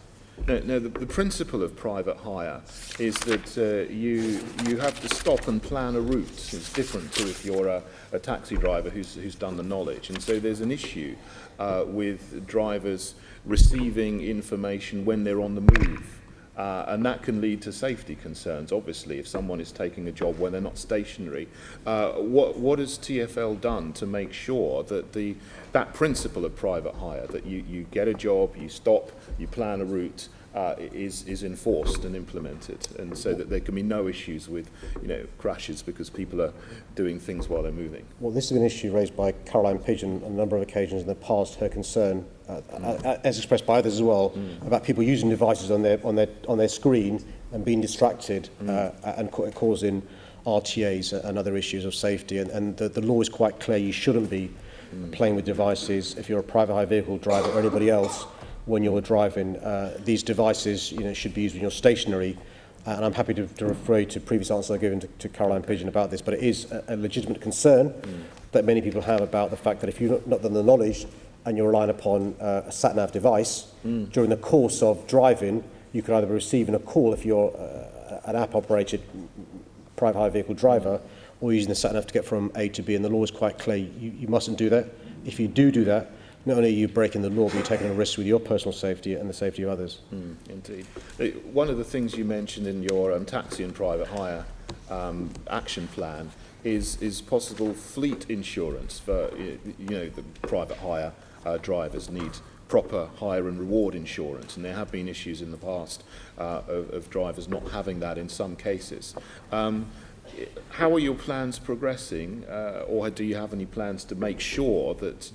Now, the principle of private hire is that you have to stop and plan a route. It's different to if you're a taxi driver who's done the knowledge. And so there's an issue with drivers receiving information when they're on the move. And that can lead to safety concerns, obviously, if someone is taking a job when they're not stationary. What has TfL done to make sure that that principle of private hire, that you get a job, you stop, you plan a route, is enforced and implemented, and so that there can be no issues with crashes because people are doing things while they're moving? Well, this has been an issue raised by Caroline Pigeon on a number of occasions in the past. Her concern, as expressed by others as well, about people using devices on their screen and being distracted and causing RTAs and other issues of safety. And the law is quite clear: you shouldn't be playing with devices if you're a private hire vehicle driver or anybody else. When you're driving, these devices, should be used when you're stationary. And I'm happy to refer you to previous answers I've given to Caroline Pigeon about this. But it is a legitimate concern that many people have about the fact that if you're not done the knowledge and you're relying upon a sat-nav device during the course of driving, you could either be receiving a call if you're an app-operated private hire vehicle driver, or using the sat-nav to get from A to B. And the law is quite clear: you mustn't do that. If you do that, not only are you breaking the law, but you're taking a risk with your personal safety and the safety of others. Indeed. One of the things you mentioned in your taxi and private hire action plan is possible fleet insurance for, the private hire drivers need proper hire and reward insurance, and there have been issues in the past of drivers not having that in some cases. How are your plans progressing, or do you have any plans to make sure that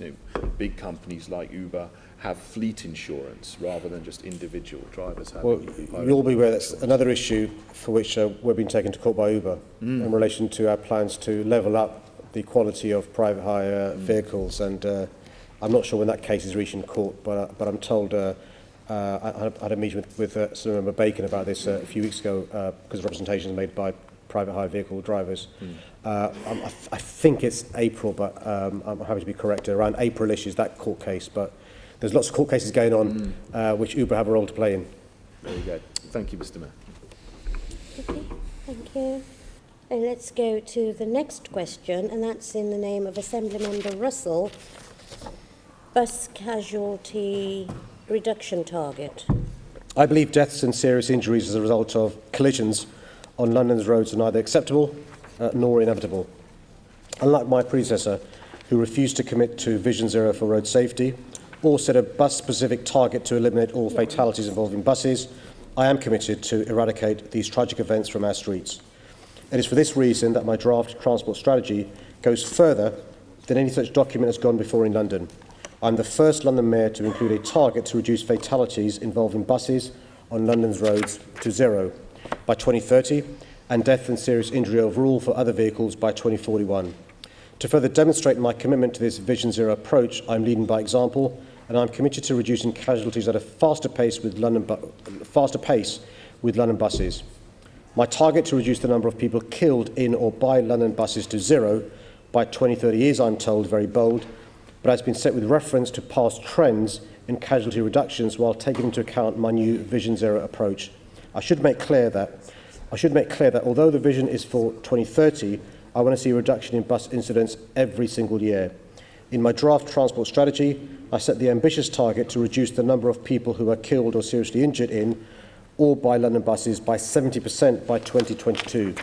big companies like Uber have fleet insurance rather than just individual drivers having? Well, you'll be aware that's another issue for which we're being taken to court by Uber in relation to our plans to level up the quality of private hire vehicles, and I'm not sure when that case is reaching court, but I'm told I had a meeting with Senator Member Bacon about this a few weeks ago because of representations made by private hire vehicle drivers. I think it's April, but I'm happy to be corrected. Around April-ish is that court case, but there's lots of court cases going on which Uber have a role to play in. Very good. Thank you, Mr. Mayor. Okay, thank you. And let's go to the next question, and that's in the name of Assembly Member Russell. Bus casualty reduction target. I believe deaths and serious injuries as a result of collisions on London's roads are neither acceptable nor inevitable. Unlike my predecessor, who refused to commit to Vision Zero for road safety or set a bus-specific target to eliminate all fatalities involving buses, I am committed to eradicate these tragic events from our streets. It is for this reason that my draft transport strategy goes further than any such document has gone before in London. I'm the first London Mayor to include a target to reduce fatalities involving buses on London's roads to zero by 2030 and death and serious injury overall for other vehicles by 2041. To further demonstrate my commitment to this Vision Zero approach, I'm leading by example, and I'm committed to reducing casualties at a faster pace with London buses. My target to reduce the number of people killed in or by London buses to zero by 2030 is, I'm told, very bold, but has been set with reference to past trends in casualty reductions while taking into account my new Vision Zero approach. I should make clear that although the vision is for 2030, I want to see a reduction in bus incidents every single year. In my draft transport strategy, I set the ambitious target to reduce the number of people who are killed or seriously injured in or by London buses by 70% by 2022.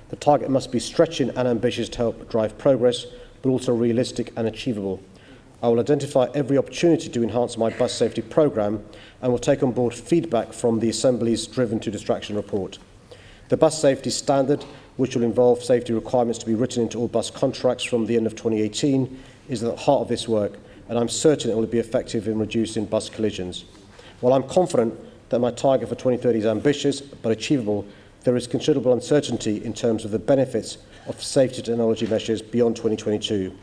The target must be stretching and ambitious to help drive progress, but also realistic and achievable. I will identify every opportunity to enhance my bus safety programme and will take on board feedback from the Assembly's Driven to Distraction report. The bus safety standard, which will involve safety requirements to be written into all bus contracts from the end of 2018, is at the heart of this work, and I'm certain it will be effective in reducing bus collisions. While I'm confident that my target for 2030 is ambitious but achievable, there is considerable uncertainty in terms of the benefits of safety technology measures beyond 2022.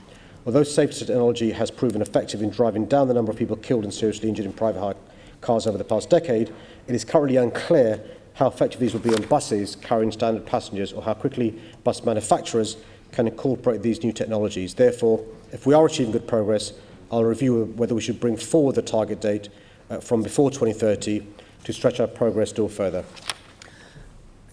Although safety technology has proven effective in driving down the number of people killed and seriously injured in private hire cars over the past decade, it is currently unclear how effective these will be on buses carrying standard passengers or how quickly bus manufacturers can incorporate these new technologies. Therefore, if we are achieving good progress, I'll review whether we should bring forward the target date from before 2030 to stretch our progress still further.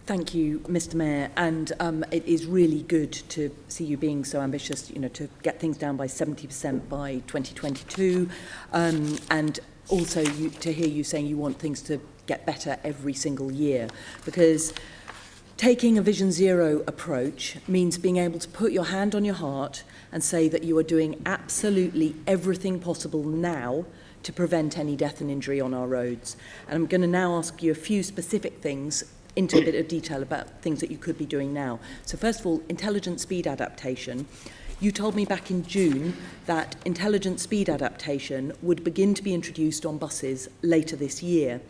Thank you, Mr. Mayor, and it is really good to see you being so ambitious, to get things down by 70% by 2022, and also to hear you saying you want things to get better every single year, because taking a Vision Zero approach means being able to put your hand on your heart and say that you are doing absolutely everything possible now to prevent any death and injury on our roads. And I'm going to now ask you a few specific things into a bit of detail about things that you could be doing now. So first of all, intelligent speed adaptation. You told me back in June that intelligent speed adaptation would begin to be introduced on buses later this year.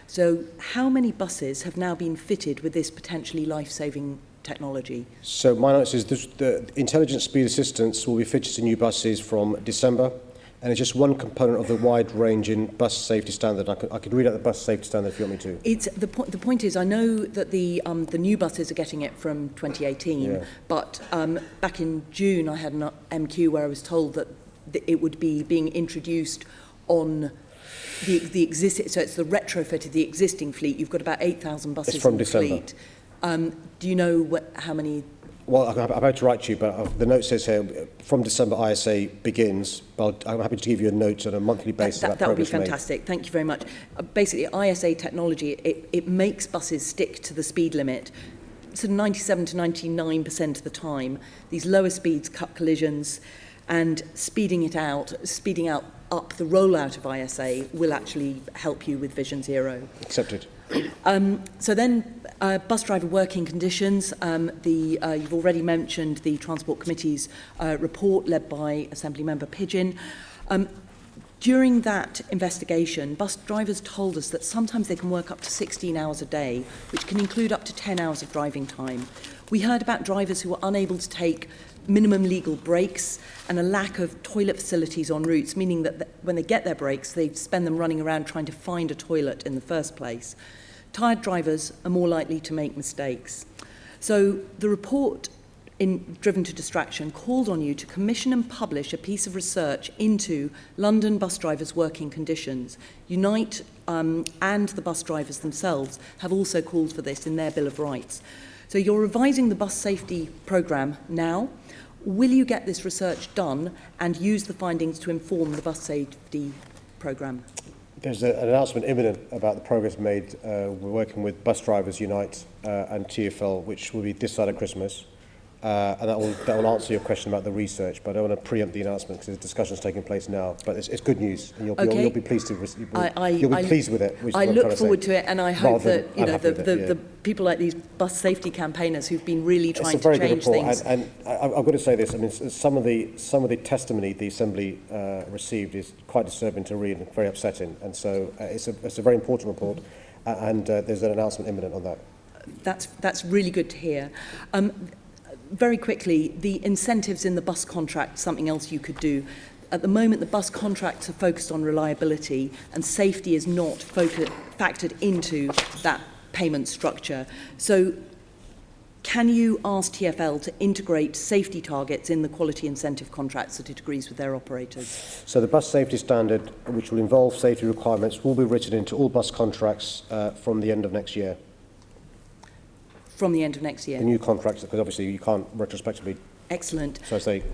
So how many buses have now been fitted with this potentially life-saving technology? So my answer is the intelligent speed assistance will be fitted to new buses from December. And it's just one component of the wide-ranging bus safety standard. I could read out the bus safety standard if you want me to. It's the point is, I know that the new buses are getting it from 2018, but back in June I had an MQ where I was told that it would be being introduced on the existing. So it's the retrofit of the existing fleet. You've got about 8,000 buses it's from in the December. fleet. Do you know how many? Well, I'm about to write to you, but the note says here, from December ISA begins, but I'm happy to give you a note on a monthly basis about that would be progress fantastic. made. Thank you very much. Basically, ISA technology, it makes buses stick to the speed limit sort of 97 to 99% of the time, these lower speeds cut collisions, and speeding up the rollout of ISA will actually help you with Vision Zero. Accepted. So then, bus driver working conditions. You've already mentioned the Transport Committee's report led by Assembly Member Pidgeon. During that investigation, bus drivers told us that sometimes they can work up to 16 hours a day, which can include up to 10 hours of driving time. We heard about drivers who were unable to take minimum legal breaks and a lack of toilet facilities on routes, meaning that when they get their breaks, they spend them running around trying to find a toilet in the first place. Tired drivers are more likely to make mistakes. So the report in Driven to Distraction called on you to commission and publish a piece of research into London bus drivers' working conditions. Unite and the bus drivers themselves have also called for this in their Bill of Rights. So you're revising the bus safety programme now. Will you get this research done and use the findings to inform the bus safety programme? There's an announcement imminent about the progress made. We're working with Bus Drivers Unite and TfL, which will be this side of Christmas. And that will answer your question about the research, but I don't want to preempt the announcement because the discussion's taking place now. But it's good news, and you'll be pleased to you'll be pleased with it. Which I is what I'm look trying forward to to it, and I hope that the people like these bus safety campaigners who've been really trying to change things. And I've got to say this. I mean, some of the testimony the Assembly received is quite disturbing to read and very upsetting. And so it's a very important report, and there's an announcement imminent on that. That's really good to hear. Very quickly, the incentives in the bus contract, something else you could do. At the moment, the bus contracts are focused on reliability, and safety is not factored into that payment structure. So can you ask TfL to integrate safety targets in the quality incentive contracts that it agrees with their operators? So the bus safety standard, which will involve safety requirements, will be written into all bus contracts from the end of next year. From the end of next year? The new contracts, because obviously you can't retrospectively. Excellent. So I say.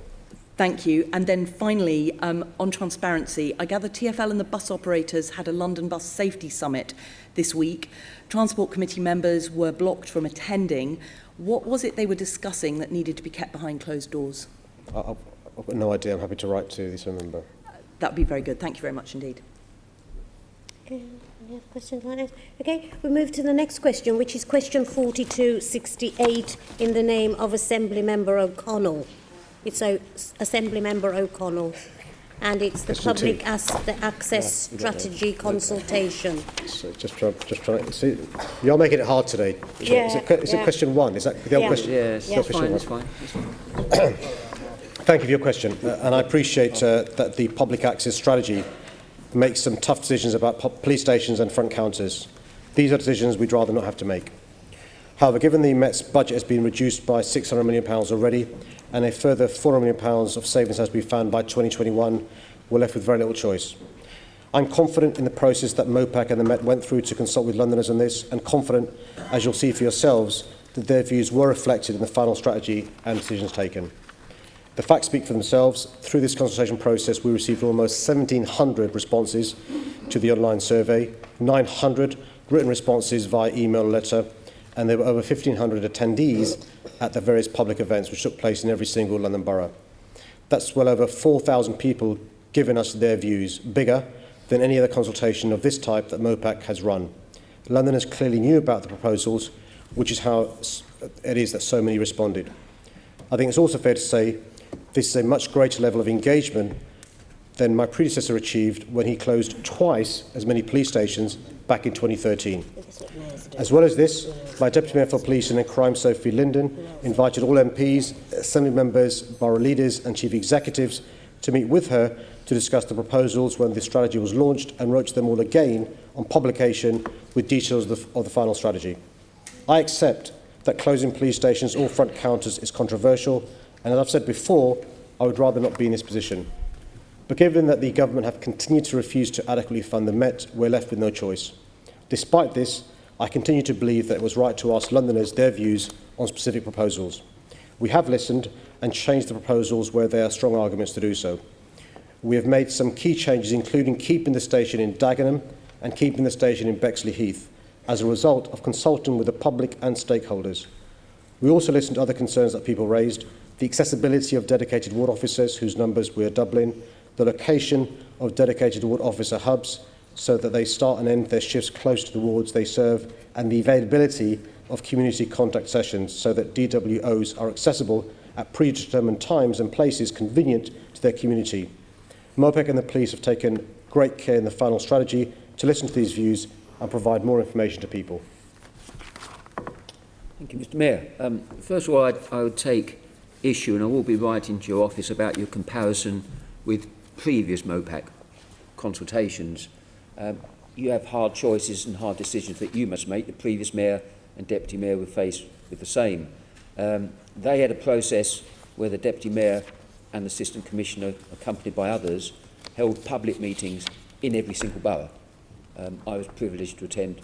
Thank you. And then finally, on transparency, I gather TfL and the bus operators had a London Bus Safety Summit this week. Transport Committee members were blocked from attending. What was it they were discussing that needed to be kept behind closed doors? I've got no idea. I'm happy to write to this member. That would be very good. Thank you very much indeed. Okay. Any other questions like that? Okay, we move to the next question, which is question 4268 in the name of Assembly Member O'Connell. It's Assembly Member O'Connell, and it's the public access strategy consultation. So just trying. See, you're making it hard today. Is it question one? Is that the other question? Yes, that's fine. That's fine. Thank you for your question, and I appreciate that the public access strategy makes some tough decisions about police stations and front counters. These are decisions we'd rather not have to make. However, given the Met's budget has been reduced by £600 million already, and a further £400 million of savings has been found by 2021, we're left with very little choice. I'm confident in the process that MOPAC and the Met went through to consult with Londoners on this, and confident, as you'll see for yourselves, that their views were reflected in the final strategy and decisions taken. The facts speak for themselves. Through this consultation process, we received almost 1,700 responses to the online survey, 900 written responses via email or letter, and there were over 1,500 attendees at the various public events which took place in every single London borough. That's well over 4,000 people giving us their views, bigger than any other consultation of this type that MOPAC has run. Londoners clearly knew about the proposals, which is how it is that so many responded. I think it's also fair to say this is a much greater level of engagement than my predecessor achieved when he closed twice as many police stations back in 2013. As well as this, my Deputy Mayor for Police and Crime, Sophie Linden, invited all MPs, Assembly members, borough leaders and chief executives to meet with her to discuss the proposals when the strategy was launched, and wrote to them all again on publication with details of the final strategy. I accept that closing police stations or front counters is controversial, and as I've said before, I would rather not be in this position. But given that the government have continued to refuse to adequately fund the Met, we're left with no choice. Despite this, I continue to believe that it was right to ask Londoners their views on specific proposals. We have listened and changed the proposals where there are strong arguments to do so. We have made some key changes, including keeping the station in Dagenham and keeping the station in Bexley Heath, as a result of consulting with the public and stakeholders. We also listened to other concerns that people raised: the accessibility of dedicated ward officers, whose numbers we're doubling, the location of dedicated ward officer hubs so that they start and end their shifts close to the wards they serve, and the availability of community contact sessions so that DWOs are accessible at predetermined times and places convenient to their community. MOPEC and the police have taken great care in the final strategy to listen to these views and provide more information to people. Thank you, Mr. Mayor. First of all, I would take issue, and I will be writing to your office about your comparison with previous MOPAC consultations. You have hard choices and hard decisions that you must make. The previous mayor and deputy mayor were faced with the same. They had a process where the deputy mayor and the assistant commissioner, accompanied by others, held public meetings in every single borough. I was privileged to attend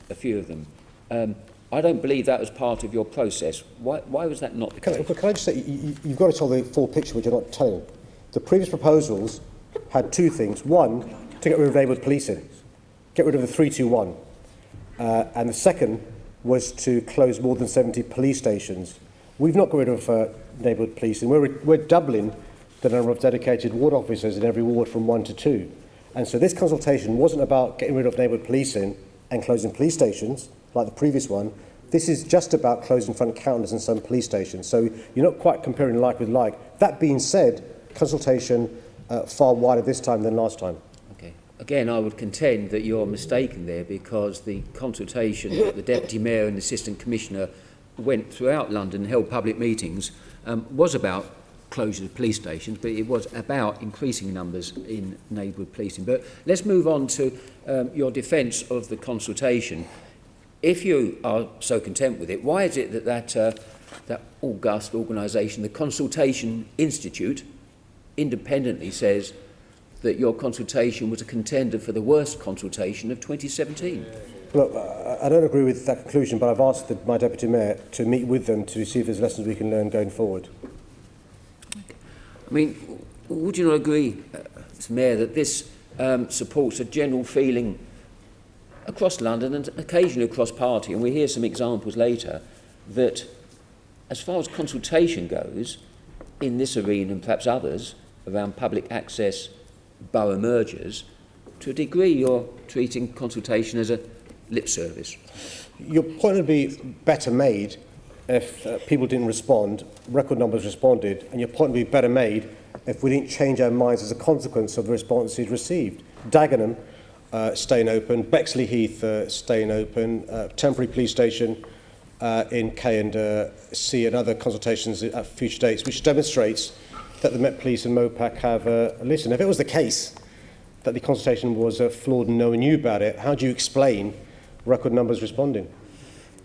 a few of them. I don't believe that was part of your process. Why was that not the case? Can I just say, you've got to tell the full picture, which you're not telling. The previous proposals had two things. One, to get rid of neighbourhood policing, get rid of the 321. And the second was to close more than 70 police stations. We've not got rid of neighbourhood policing. We're doubling the number of dedicated ward officers in every ward from 1 to 2. And so this consultation wasn't about getting rid of neighbourhood policing and closing police stations, like the previous one. This is just about closing front counters in some police stations. So you're not quite comparing like with like. That being said, consultation far wider this time than last time. Okay. Again, I would contend that you're mistaken there, because the consultation that the deputy mayor and assistant commissioner went throughout London and held public meetings was about closure of police stations, but it was about increasing numbers in neighbourhood policing. But let's move on to your defence of the consultation. If you are so content with it, why is it that august organisation, the Consultation Institute, independently says that your consultation was a contender for the worst consultation of 2017? Look, I don't agree with that conclusion, but I've asked my deputy mayor to meet with them to see if there's lessons we can learn going forward. I mean, would you not agree, Mr. Mayor, that this supports a general feeling across London and occasionally across party, and we hear some examples later, that as far as consultation goes, in this arena and perhaps others, around public access borough mergers, to a degree you're treating consultation as a lip service? Your point would be better made if people didn't respond, record numbers responded, and your point would be better made if we didn't change our minds as a consequence of the responses received. Dagenham staying open, Bexley Heath staying open, temporary police station in K and C, and other consultations at future dates, which demonstrates that the Met Police and MOPAC have listened. If it was the case that the consultation was flawed and no one knew about it, how do you explain record numbers responding?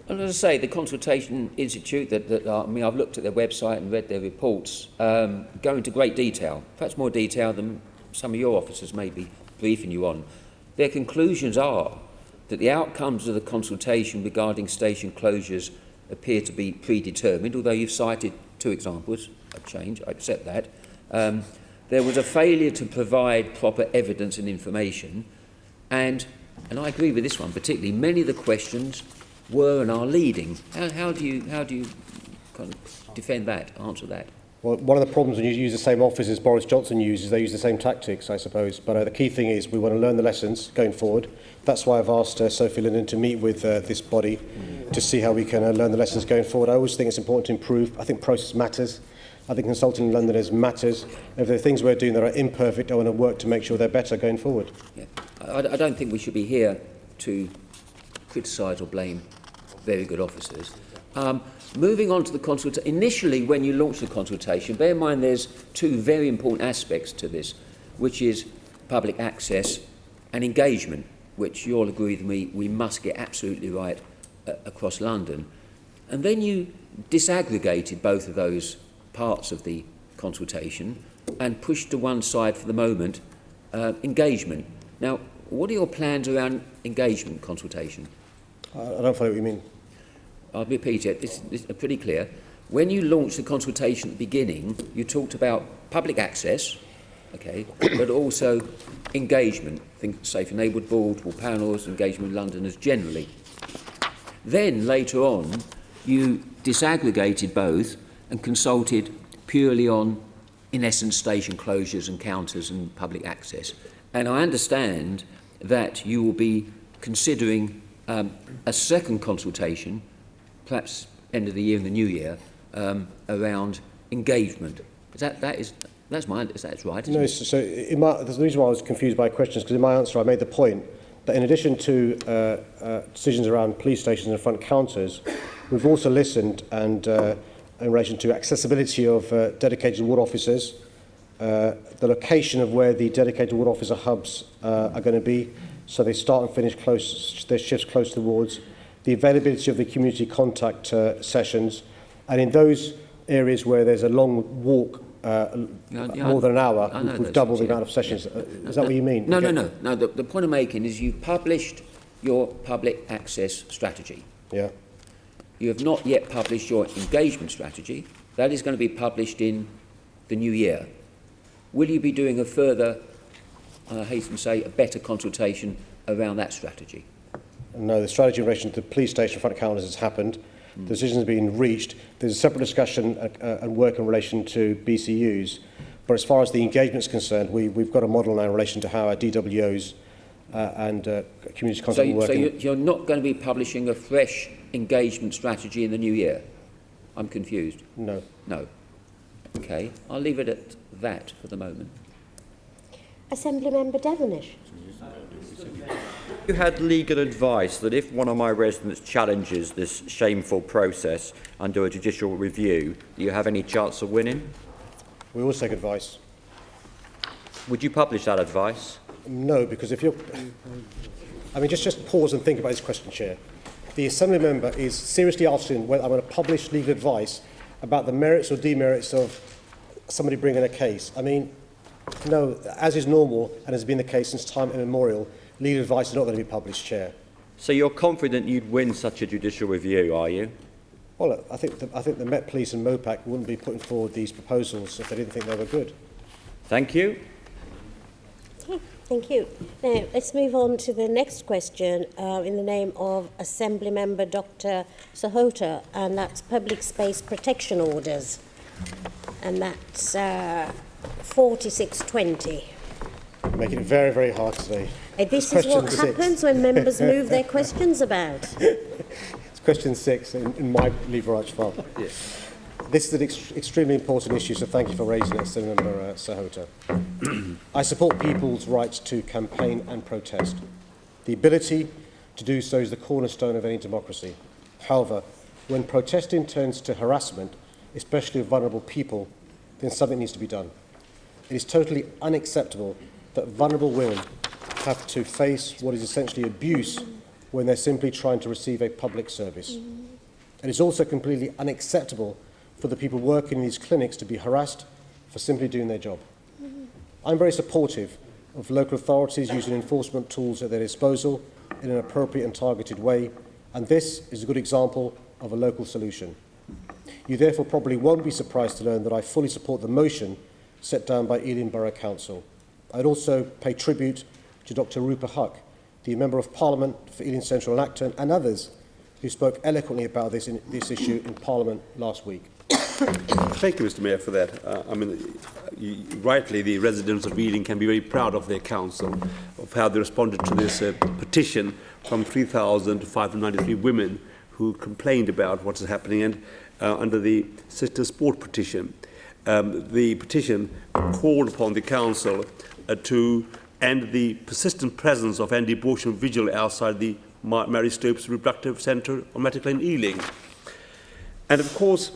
And as I say, the Consultation Institute, I mean, I've looked at their website and read their reports, go into great detail, perhaps more detail than some of your officers may be briefing you on. Their conclusions are that the outcomes of the consultation regarding station closures appear to be predetermined, although you've cited two examples of change, I accept that. There was a failure to provide proper evidence and information, and I agree with this one particularly, many of the questions were and are leading. How do you kind of defend that, answer that? Well, one of the problems when you use the same office as Boris Johnson uses, they use the same tactics, I suppose. But the key thing is we want to learn the lessons going forward. That's why I've asked Sophie Linden to meet with this body to see how we can learn the lessons going forward. I always think it's important to improve. I think process matters. I think consulting in London matters. If there are things we're doing that are imperfect, I want to work to make sure they're better going forward. Yeah. I don't think we should be here to criticise or blame very good officers. Moving on to the consultation, initially when you launch the consultation, bear in mind there's two very important aspects to this, which is public access and engagement, which you'll agree with me we must get absolutely right across London. And then you disaggregated both of those parts of the consultation and pushed to one side for the moment engagement. Now, what are your plans around engagement consultation? I don't follow what you mean. I'll repeat it, this is pretty clear. When you launched the consultation at the beginning, you talked about public access, okay, but also engagement, think safe enabled board or panels, engagement with Londoners generally. Then, later on, you disaggregated both and consulted purely on, in essence, station closures and counters and public access. And I understand that you will be considering a second consultation, perhaps end of the year and the new year, around engagement. That's right. No, so there's a reason why I was confused by questions, because in my answer I made the point that in addition to decisions around police stations and front counters, we've also listened and in relation to accessibility of dedicated ward officers, the location of where the dedicated ward officer hubs are going to be, so they start and finish close, their shifts close to the wards, the availability of the community contact sessions, and in those areas where there's a long walk, more than an hour, we've doubled the amount of sessions. Is that what you mean? No. The point I'm making is you've published your public access strategy. Yeah. You have not yet published your engagement strategy. That is going to be published in the new year. Will you be doing a further, I hasten to say, a better consultation around that strategy? No, the strategy in relation to the police station front counters has happened. The decision has been reached. There's a separate discussion and work in relation to BCUs. But as far as the engagement is concerned, we've got a model now in relation to how our DWOs and community contact will work. So you're not going to be publishing a fresh engagement strategy in the new year? I'm confused. No. No. Okay, I'll leave it at that for the moment. Assembly Member Devonish. You had legal advice that if one of my residents challenges this shameful process under a judicial review, do you have any chance of winning? We always take advice. Would you publish that advice? No, because if you're... I mean, just pause and think about this question, Chair. The Assembly Member is seriously asking whether I'm going to publish legal advice about the merits or demerits of somebody bringing a case. I mean, no, as is normal and has been the case since time immemorial, legal advice is not going to be published, Chair. So you're confident you'd win such a judicial review, are you? Well, I think the Met Police and MOPAC wouldn't be putting forward these proposals if they didn't think they were good. Thank you. Okay, thank you. Now, let's move on to the next question in the name of Assembly Member Dr. Sahota, and that's public space protection orders. And that's 4620. Making it very, very hard today. This is what happens when members move their questions about. It's question 6 in my Lever Arch file. Yes. This is an extremely important issue, so thank you for raising it, Senator Member Sahota. I support people's rights to campaign and protest. The ability to do so is the cornerstone of any democracy. However, when protesting turns to harassment, especially of vulnerable people, then something needs to be done. It is totally unacceptable that vulnerable women have to face what is essentially abuse when they're simply trying to receive a public service. It is also completely unacceptable for the people working in these clinics to be harassed for simply doing their job. I'm very supportive of local authorities using enforcement tools at their disposal in an appropriate and targeted way, and this is a good example of a local solution. You therefore probably won't be surprised to learn that I fully support the motion set down by Ealing Borough Council. I'd also pay tribute to Dr. Rupa Huck, the Member of Parliament for Ealing Central and Acton, and others who spoke eloquently about this issue in Parliament last week. Thank you, Mr. Mayor, for that. Rightly, the residents of Ealing can be very proud of their council, of how they responded to this petition from 3,593 women who complained about what is happening, and under the Sister Sport petition. The petition called upon the council to end the persistent presence of anti-abortion vigil outside the Mary Stopes Reproductive Centre on Maternity in Ealing. And of course,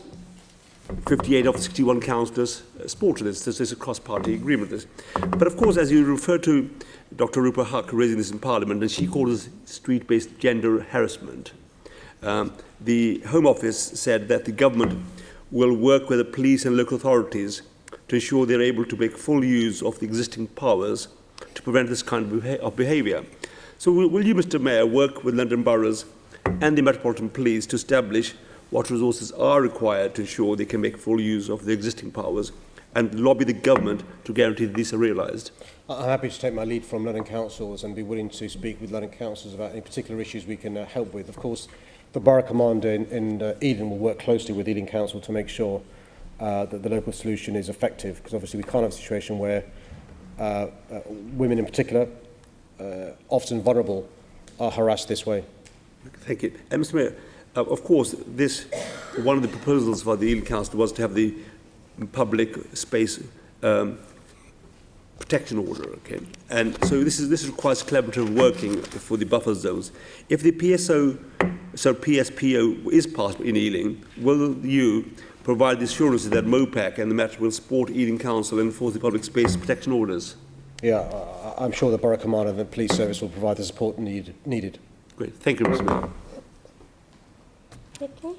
58 of 61 councillors supported this. This is a cross-party agreement. But of course, as you refer to Dr. Rupa Huck raising this in Parliament, and she called this street-based gender harassment. The Home Office said that the government will work with the police and local authorities to ensure they're able to make full use of the existing powers to prevent this kind of behaviour. So will you, Mr. Mayor, work with London boroughs and the Metropolitan Police to establish what resources are required to ensure they can make full use of the existing powers and lobby the government to guarantee that these are realised? I'm happy to take my lead from London councils and be willing to speak with London councils about any particular issues we can help with. Of course, the Borough Commander in Eden will work closely with Eden Council to make sure that the local solution is effective, because obviously we can't have a situation where women in particular, often vulnerable, are harassed this way. Thank you. Mr. Mayor, of course, one of the proposals for the Eden Council was to have the public space protection order, okay? And so this requires collaborative working for the buffer zones. If the PSPO is passed in Ealing, will you provide the assurances that MOPAC and the matter will support Ealing Council and enforce the public space protection orders? Yeah, I'm sure the Borough Commander and the Police Service will provide the support needed. Great. Thank you, Mr. Mayor. Okay,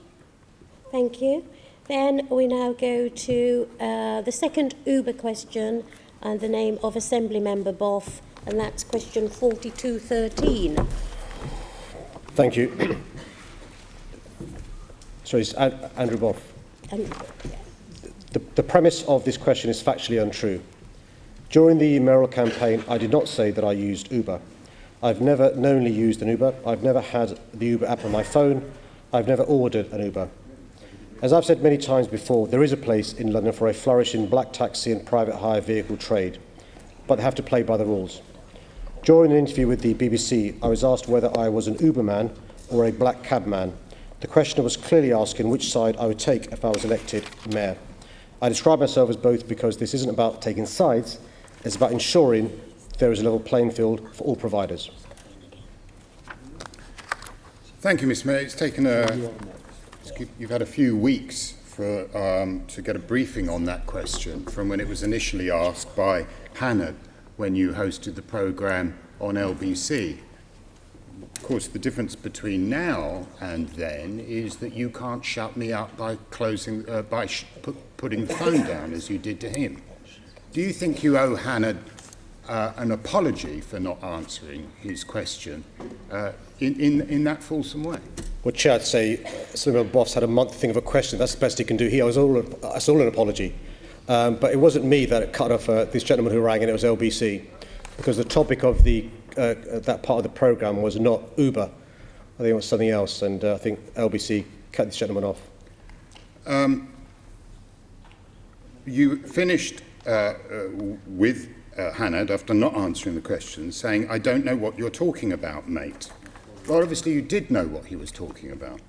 thank you. Then we now go to the second Uber question and the name of Assembly Member Boff, and that's question 4213. Thank you. Sorry, it's Andrew Boff. The premise of this question is factually untrue. During the mayoral campaign, I did not say that I used Uber. I've never knowingly used an Uber. I've never had the Uber app on my phone. I've never ordered an Uber. As I've said many times before, there is a place in London for a flourishing black taxi and private hire vehicle trade, but they have to play by the rules. During an interview with the BBC, I was asked whether I was an Uberman or a black cab man. The questioner was clearly asking which side I would take if I was elected mayor. I describe myself as both because this isn't about taking sides, it's about ensuring there is a level playing field for all providers. Thank you, Mr. Mayor. It's taken you've had a few weeks to get a briefing on that question from when it was initially asked by Hannah when you hosted the programme on LBC. Of course, the difference between now and then is that you can't shut me up by putting the phone down as you did to him. Do you think you owe Hannah an apology for not answering his question in that fulsome way? Well, Chair, I'd say Senator Boff's had a month to think of a question. That's the best he can do here. It's all an apology. But it wasn't me that cut off this gentleman who rang, and it was LBC, because the topic of that part of the programme was not Uber. I think it was something else, and I think LBC cut this gentleman off. You finished with Hannah, after not answering the question, saying, "I don't know what you're talking about, mate." Well, obviously you did know what he was talking about.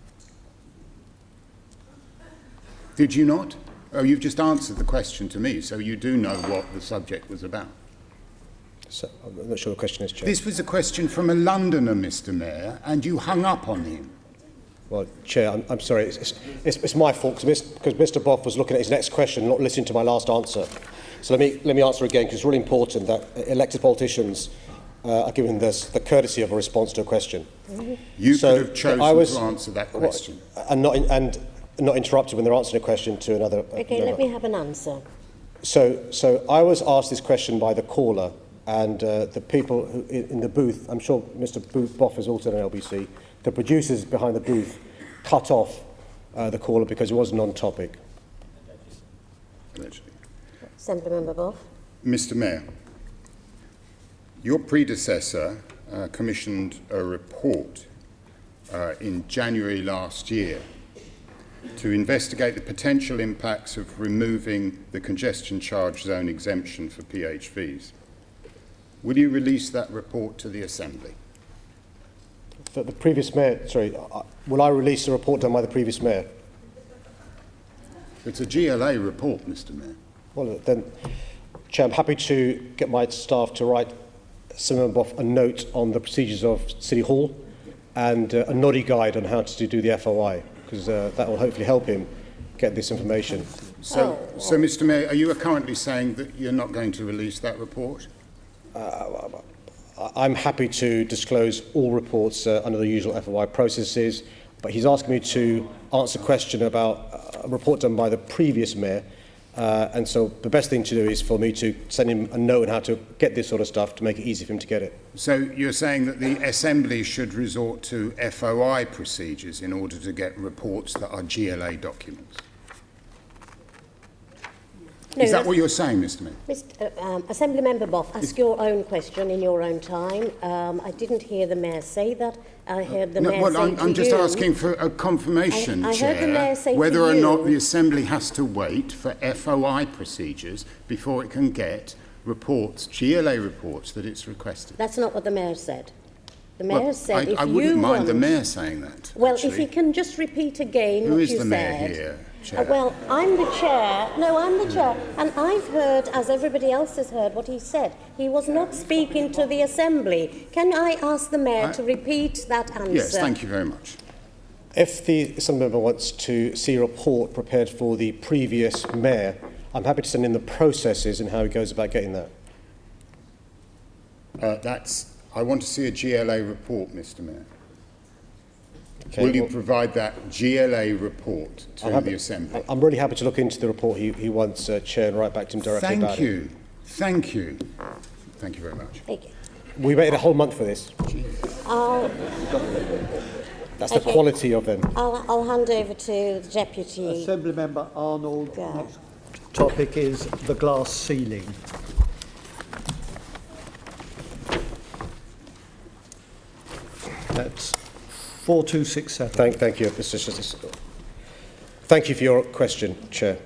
Did you not? Oh, you've just answered the question to me, so you do know what the subject was about. So, I'm not sure the question is, Chair. This was a question from a Londoner, Mr. Mayor, and you hung up on him. Well, Chair, I'm sorry. It's my fault because Mr. Boff was looking at his next question, not listening to my last answer. So let me answer again, because it's really important that elected politicians are given the courtesy of a response to a question. You could have chosen to answer that question. And not interrupted when they're answering a question to another. Okay, let me have an answer. So I was asked this question by the caller, and the people who, in the booth, I'm sure Mr. Boff is also on LBC, the producers behind the booth cut off the caller because it wasn't on topic. Allegedly. Assembly Member Boff. Mr. Mayor, your predecessor commissioned a report in January last year to investigate the potential impacts of removing the congestion charge zone exemption for PHVs. Will you release that report to the Assembly? The previous mayor, sorry, will I release the report done by the previous mayor? It's a GLA report, Mr. Mayor. Well, then, Chair, I'm happy to get my staff to write Senator Boff a note on the procedures of City Hall and a noddy guide on how to do the FOI, because that will hopefully help him get this information. So, Mr. Mayor, are you currently saying that you're not going to release that report? I'm happy to disclose all reports under the usual FOI processes, but he's asking me to answer a question about a report done by the previous mayor, and so the best thing to do is for me to send him a note on how to get this sort of stuff to make it easy for him to get it. So you're saying that the Assembly should resort to FOI procedures in order to get reports that are GLA documents? No, Is that what you're saying, Mr Mayor? Assembly Member Boff, ask your own question in your own time. I didn't hear the Mayor say that. I heard the Mayor say I'm just asking for a confirmation, I Chair, heard the Mayor say whether to or you, not the Assembly has to wait for FOI procedures before it can get reports, GLA reports, that it's requested. That's not what the Mayor said. The Mayor said I if wouldn't you mind want... the Mayor saying that. Well, actually. if he can just repeat again Who what is you the said. Mayor here, Chair? Well, I'm the Chair. No, I'm the Chair. And I've heard, as everybody else has heard, what he said. He was not speaking to the Assembly. Can I ask the Mayor to repeat that answer? Yes, thank you very much. If the Assembly member wants to see a report prepared for the previous Mayor, I'm happy to send in the processes and how he goes about getting that. I want to see a GLA report, Mr Mayor. Okay, Will you provide that GLA report to the Assembly? I'm really happy to look into the report he wants, Chair, and write back to him directly about it. Thank you. Thank you very much. Thank you. We waited a whole month for this. That's the quality of them. I'll hand over to the Deputy. Assembly Member Arnold. Next topic is the glass ceiling. That's 4267. Thank you, Mr. Justice. Thank you for your question, Chair.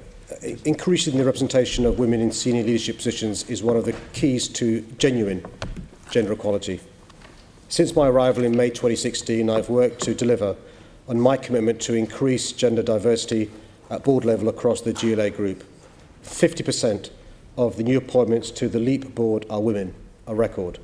Increasing the representation of women in senior leadership positions is one of the keys to genuine gender equality. Since my arrival in May 2016, I've worked to deliver on my commitment to increase gender diversity at board level across the GLA group. 50% of the new appointments to the LEAP board are women, a record.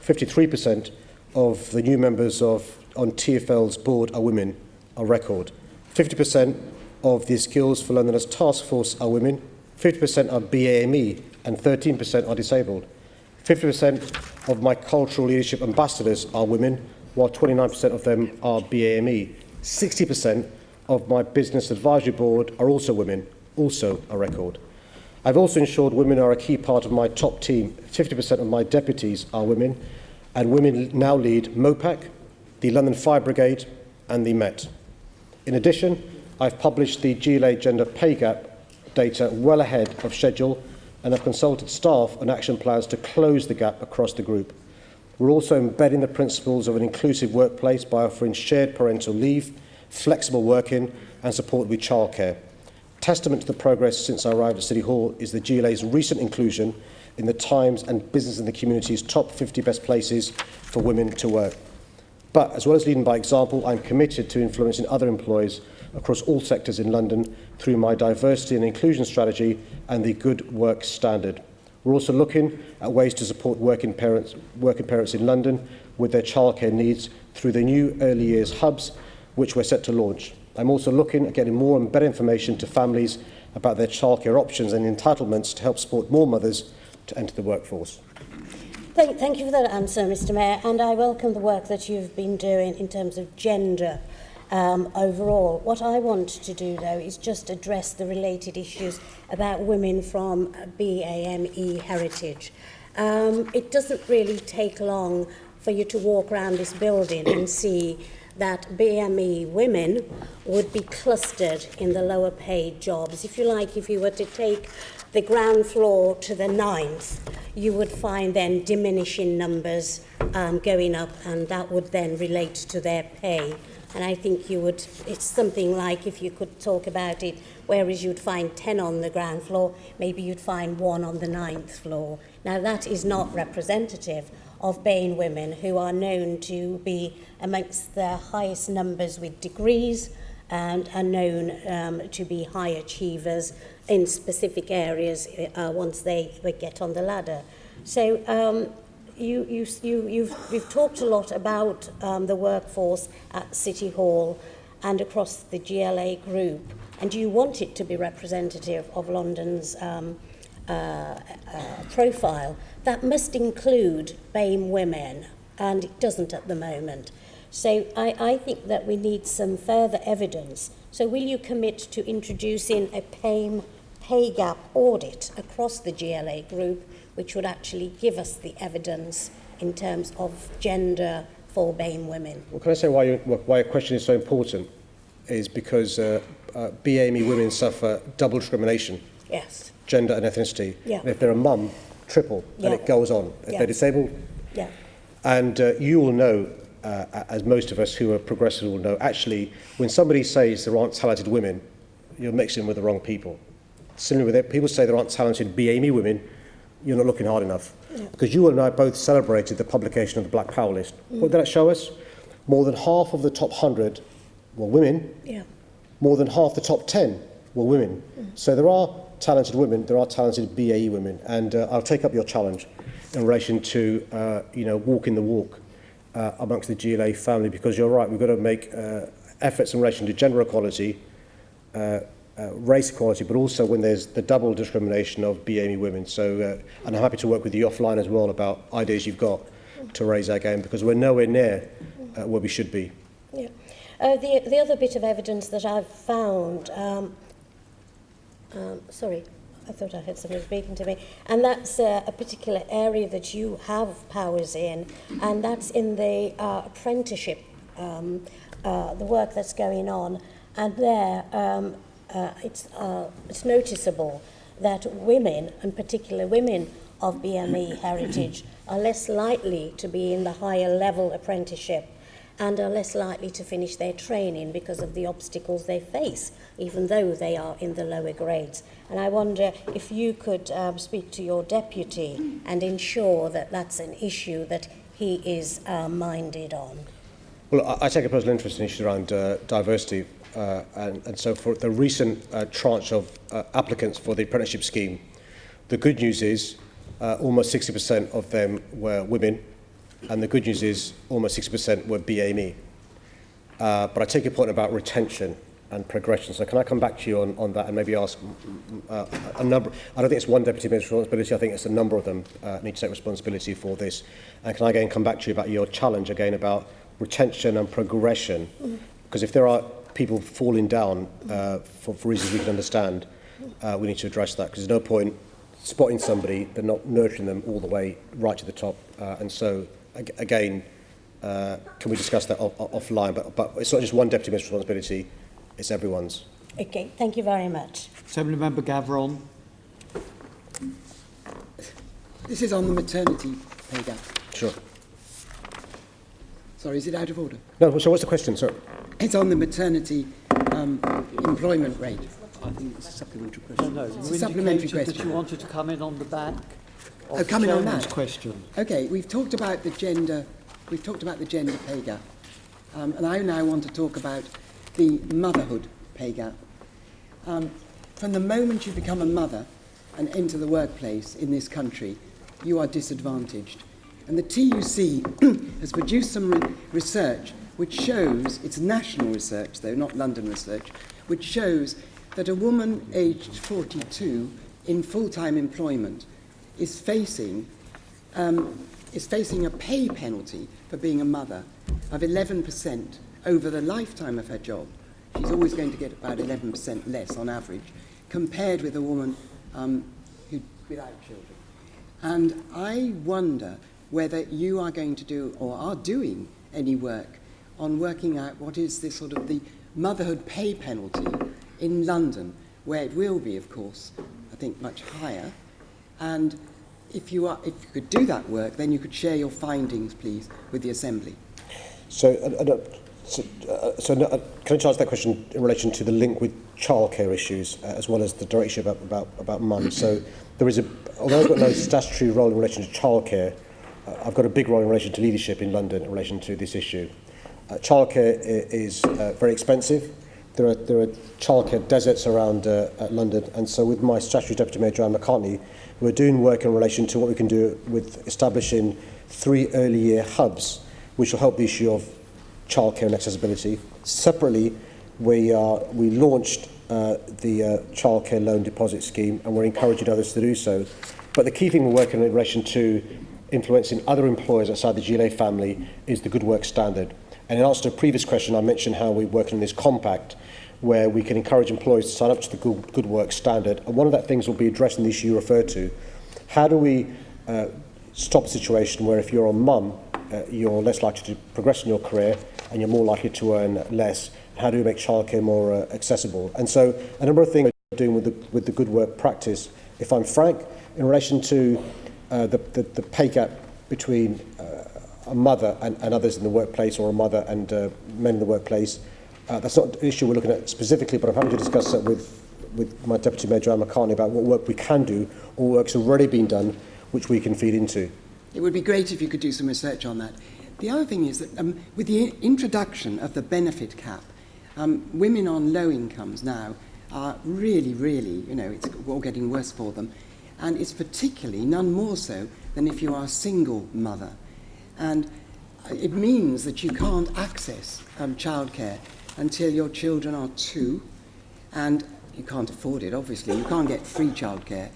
53% of the new members on TfL's board are women, a record. 50% of the Skills for Londoners Task Force are women, 50% are BAME, and 13% are disabled. 50% of my cultural leadership ambassadors are women, while 29% of them are BAME. 60% of my business advisory board are also women, also a record. I've also ensured women are a key part of my top team. 50% of my deputies are women, and women now lead MOPAC, the London Fire Brigade, and the Met. In addition, I've published the GLA gender pay gap data well ahead of schedule and have consulted staff on action plans to close the gap across the group. We're also embedding the principles of an inclusive workplace by offering shared parental leave, flexible working, and support with childcare. Testament to the progress since I arrived at City Hall is the GLA's recent inclusion in the Times and Business in the Community's top 50 best places for women to work. But as well as leading by example, I'm committed to influencing other employers across all sectors in London through my diversity and inclusion strategy and the Good Work Standard. We're also looking at ways to support working parents in London with their childcare needs through the new early years hubs, which we're set to launch. I'm also looking at getting more and better information to families about their childcare options and entitlements to help support more mothers to enter the workforce. Thank you for that answer, Mr Mayor, and I welcome the work that you've been doing in terms of gender overall. What I want to do, though, is just address the related issues about women from BAME heritage. It doesn't really take long for you to walk around this building and see that BME women would be clustered in the lower paid jobs. If you like, if you were to take the ground floor to the 9th, you would find then diminishing numbers going up, and that would then relate to their pay. And I think it's something like, if you could talk about it, whereas you'd find 10 on the ground floor, maybe you'd find 1 on the 9th floor. Now, that is not representative of BAME women, who are known to be amongst the highest numbers with degrees and are known to be high achievers in specific areas once they get on the ladder. So you've talked a lot about the workforce at City Hall and across the GLA group, and you want it to be representative of London's profile. That must include BAME women, and it doesn't at the moment. So I think that we need some further evidence. So will you commit to introducing a pay gap audit across the GLA group, which would actually give us the evidence in terms of gender for BAME women? Well, can I say why your question is so important is because BAME women suffer double discrimination Yes. gender and ethnicity. Yeah. And if they're a mum, triple, Yeah. and it goes on. If Yeah. they're disabled, Yeah. and you will know, as most of us who are progressive will know, actually, when somebody says there aren't talented women, you're mixing with the wrong people. Similarly, with it, people say there aren't talented BAME women, you're not looking hard enough. Yeah. Because you and I both celebrated the publication of the Black Power list. What did that show us? More than half of the top 100 were women. Yeah. More than half the top 10 were women. So there are talented women, there are talented BAE women, and I'll take up your challenge in relation to, walking the walk amongst the GLA family, because you're right, we've got to make efforts in relation to gender equality, race equality, but also when there's the double discrimination of BAME women. So, and I'm happy to work with you offline as well about ideas you've got to raise our game, because we're nowhere near where we should be. Yeah. The other bit of evidence that I've found, sorry, I thought I had somebody speaking to me, and that's a particular area that you have powers in, and that's in the apprenticeship, the work that's going on, and there it's noticeable that women, and particularly women of BME heritage, are less likely to be in the higher level apprenticeship and are less likely to finish their training because of the obstacles they face, even though they are in the lower grades. And I wonder if you could speak to your deputy and ensure that that's an issue that he is minded on. Well, I take a personal interest in issues around diversity, and so for the recent tranche of applicants for the apprenticeship scheme, the good news is almost 60% of them were women, and the good news is almost 60% were BAME. But I take your point about retention and progression. So can I come back to you on that and maybe ask a number? I don't think it's one deputy minister's responsibility. I think it's a number of them need to take responsibility for this. And can I again come back to you about your challenge again about retention and progression? Because if there are people falling down for reasons we can understand, we need to address that. Because there's no point spotting somebody but not nurturing them all the way right to the top. And so again, can we discuss that offline? But it's not just one deputy minister's responsibility, it's everyone's. Okay, thank you very much. Assembly Member Gavron. This is on the maternity pay gap. Sure. Sorry, is it out of order? No, so what's the question, sir? It's on the maternity employment rate. I think it's a supplementary question. No, it's a supplementary question. That you wanted to come in on the back of Oh, coming on that question. Okay, we've talked about the gender pay gap, and I now want to talk about the motherhood pay gap. From the moment you become a mother and enter the workplace in this country, you are disadvantaged. And the TUC has produced some research which shows, it's national research though, not London research, which shows that a woman aged 42 in full-time employment is facing a pay penalty for being a mother of 11% over the lifetime of her job. She's always going to get about 11% less on average compared with a woman who without children. And I wonder whether you are going to do or are doing any work on working out what is this sort of the motherhood pay penalty in London, where it will be, of course, I think much higher. And if you could do that work, then you could share your findings, please, with the Assembly. So, can I charge that question in relation to the link with childcare issues, as well as the direction about mums? So, there is although I've got no statutory role in relation to childcare, I've got a big role in relation to leadership in London in relation to this issue. Childcare is very expensive. There are childcare deserts around London, and so with my statutory deputy mayor, Joanne McCartney, we're doing work in relation to what we can do with establishing 3 early year hubs, which will help the issue of childcare and accessibility. Separately, we launched the childcare loan deposit scheme, and we're encouraging others to do so. But the key thing we're working in relation to influencing other employers outside the GLA family is the Good Work Standard. And in answer to a previous question, I mentioned how we're working on this compact where we can encourage employers to sign up to the Good Work Standard. And one of that things will be addressing the issue you referred to. How do we stop a situation where if you're a mum, you're less likely to progress in your career and you're more likely to earn less? How do we make childcare more accessible? And so a number of things doing with the good work practice. If I'm frank, in relation to the pay gap between a mother and others in the workplace, or a mother and men in the workplace, that's not an issue we're looking at specifically, but I'm happy to discuss that with my Deputy Mayor Joanne McCartney about what work we can do, or work's already been done, which we can feed into. It would be great if you could do some research on that. The other thing is that with the introduction of the benefit cap, women on low incomes now are really, it's all getting worse for them. And it's particularly none more so than if you are a single mother. And it means that you can't access childcare until your children are 2, and you can't afford it, obviously. You can't get free childcare.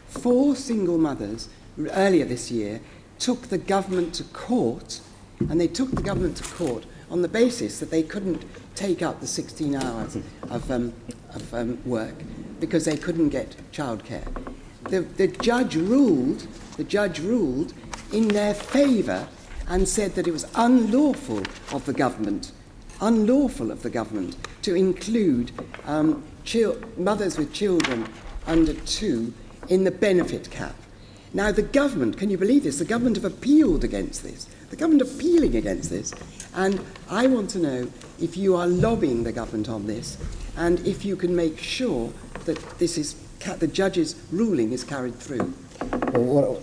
4 single mothers earlier this year took the government to court, and they took the government to court on the basis that they couldn't take up the 16 hours of work because they couldn't get childcare. The judge ruled in their favour and said that it was unlawful of the government to include mothers with children under 2 in the benefit cap. Now the government, can you believe this? The government have appealed against this. The government are appealing against this. And I want to know if you are lobbying the government on this, and if you can make sure that the judge's ruling is carried through. Well,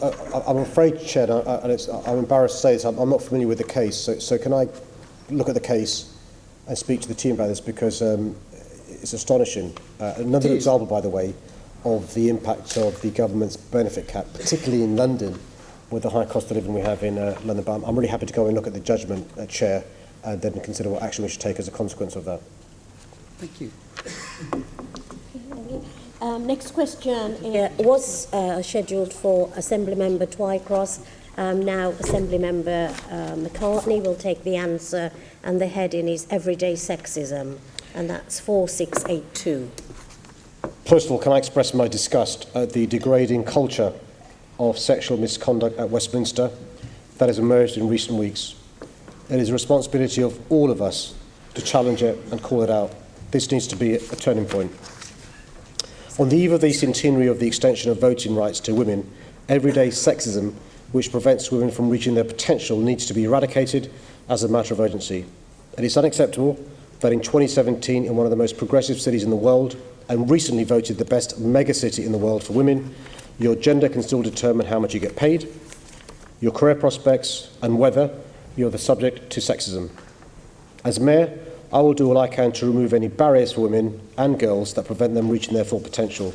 I'm afraid, Chair, and I'm embarrassed to say this, I'm not familiar with the case, so can I look at the case and speak to the team about this, because it's astonishing. Another example, by the way, of the impact of the government's benefit cap, particularly in London, with the high cost of living we have in London. But I'm really happy to go and look at the judgment, Chair, and then consider what action we should take as a consequence of that. Thank you. Next question was scheduled for Assemblymember Twycross. Now Assemblymember McCartney will take the answer, and the heading is Everyday Sexism, and that's 4682. First of all, can I express my disgust at the degrading culture of sexual misconduct at Westminster that has emerged in recent weeks. It is the responsibility of all of us to challenge it and call it out. This needs to be a turning point. On the eve of the centenary of the extension of voting rights to women, everyday sexism, which prevents women from reaching their potential, needs to be eradicated as a matter of urgency. It is unacceptable that in 2017, in one of the most progressive cities in the world, and recently voted the best megacity in the world for women, your gender can still determine how much you get paid, your career prospects, and whether you're the subject to sexism. As Mayor, I will do all I can to remove any barriers for women and girls that prevent them reaching their full potential.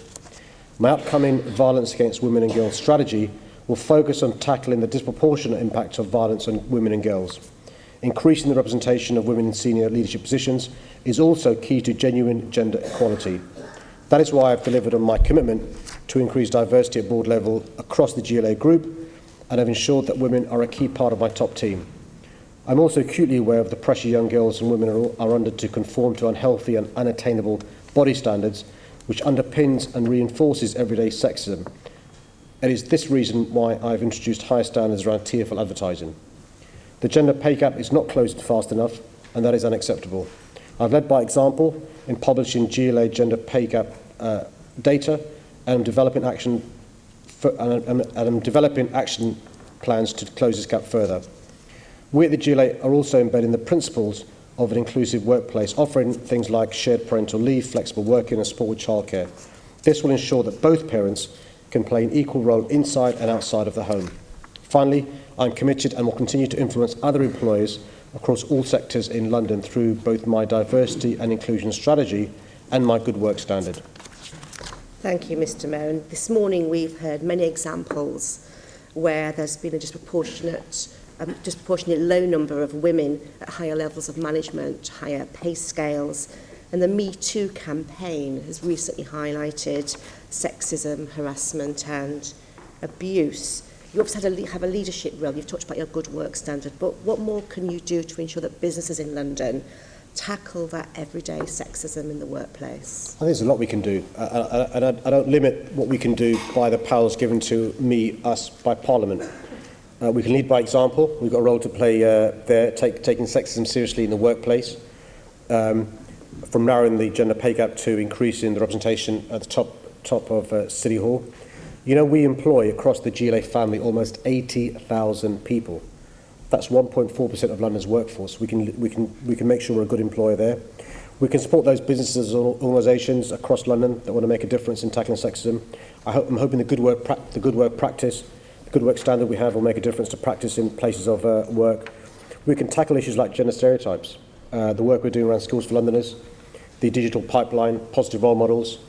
My upcoming Violence Against Women and Girls strategy will focus on tackling the disproportionate impact of violence on women and girls. Increasing the representation of women in senior leadership positions is also key to genuine gender equality. That is why I've delivered on my commitment to increase diversity at board level across the GLA group, and have ensured that women are a key part of my top team. I'm also acutely aware of the pressure young girls and women are under to conform to unhealthy and unattainable body standards, which underpins and reinforces everyday sexism. It is this reason why I've introduced higher standards around tearful advertising. The gender pay gap is not closed fast enough, and that is unacceptable. I've led by example in publishing GLA gender pay gap data, and I'm developing action plans to close this gap further. We at the GLA are also embedding the principles of an inclusive workplace, offering things like shared parental leave, flexible working, and support with childcare. This will ensure that both parents can play an equal role inside and outside of the home. Finally, I'm committed and will continue to influence other employers across all sectors in London through both my diversity and inclusion strategy and my good work standard. Thank you, Mr. Mayor. And this morning we've heard many examples where there's been a disproportionate low number of women at higher levels of management, higher pay scales, and the Me Too campaign has recently highlighted sexism, harassment and abuse. You obviously have a leadership role. You've talked about your good work standard, but what more can you do to ensure that businesses in London tackle that everyday sexism in the workplace? I think there's a lot we can do, and I don't limit what we can do by the powers given to us by Parliament. We can lead by example. We've got a role to play there, taking sexism seriously in the workplace. from narrowing the gender pay gap to increasing the representation at the top of City Hall. You know, we employ across the GLA family almost 80,000 people. That's 1.4% of London's workforce. We can make sure we're a good employer there. We can support those businesses and organisations across London that want to make a difference in tackling sexism. I'm hoping the good work practice, the good work standard we have will make a difference to practice in places of work. We can tackle issues like gender stereotypes, the work we're doing around Schools for Londoners, the digital pipeline, positive role models.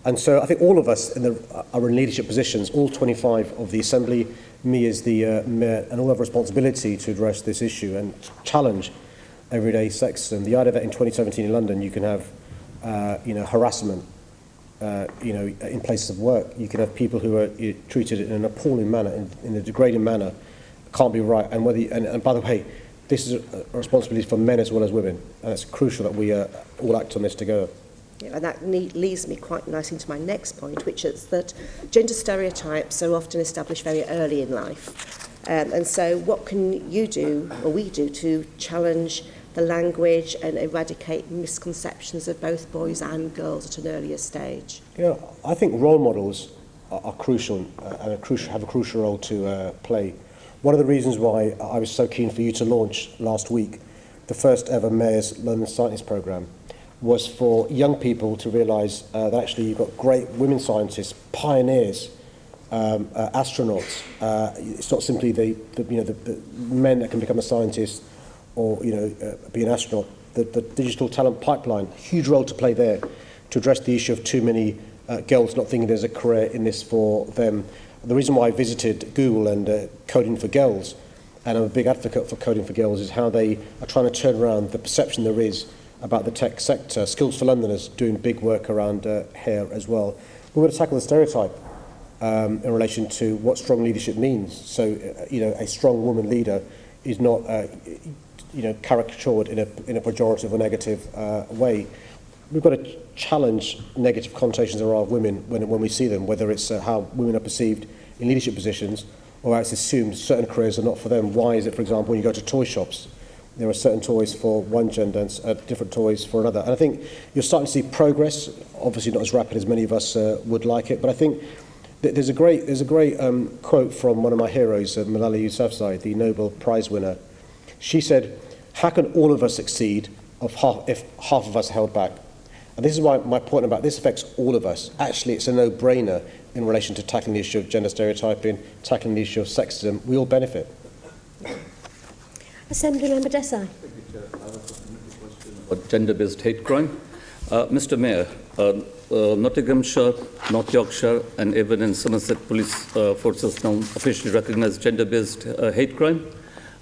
And so I think all of us are in leadership positions, all 25 of the Assembly, me as the Mayor, and all have a responsibility to address this issue and challenge everyday sexism. The idea that in 2017 in London you can have harassment in places of work, you can have people who are treated in an appalling manner, in a degrading manner, can't be right. And by the way, this is a responsibility for men as well as women, and it's crucial that we all act on this together. Yeah, and that leads me quite nicely into my next point, which is that gender stereotypes are often established very early in life. And so what can you do, or we do, to challenge the language and eradicate misconceptions of both boys and girls at an earlier stage? I think role models are crucial and have a crucial role to play. One of the reasons why I was so keen for you to launch last week the first ever Mayor's London Scientist programme was for young people to realise that actually you've got great women scientists, pioneers, astronauts. It's not simply the men that can become a scientist or be an astronaut. The digital talent pipeline, huge role to play there to address the issue of too many girls not thinking there's a career in this for them. The reason why I visited Google and Coding for Girls, and I'm a big advocate for Coding for Girls, is how they are trying to turn around the perception there is about the tech sector. Skills for Londoners doing big work around here as well. We're going to tackle the stereotype in relation to what strong leadership means. So, a strong woman leader is not, caricatured in a pejorative or negative way. We've got to challenge negative connotations around women when we see them, whether it's how women are perceived in leadership positions or how it's assumed certain careers are not for them. Why is it, for example, when you go to toy shops, there are certain toys for one gender and different toys for another? And I think you're starting to see progress, obviously not as rapid as many of us would like it, but I think there's a great quote from one of my heroes, Malala Yousafzai, the Nobel Prize winner. She said, "How can all of us succeed if half of us are held back?" And this is why my point about this affects all of us. Actually, it's a no-brainer in relation to tackling the issue of gender stereotyping, tackling the issue of sexism. We all benefit. Assembly Member Desai. Gender-based hate crime. Mr. Mayor, Nottinghamshire, North Yorkshire and Avon and Somerset police forces now officially recognize gender-based hate crime.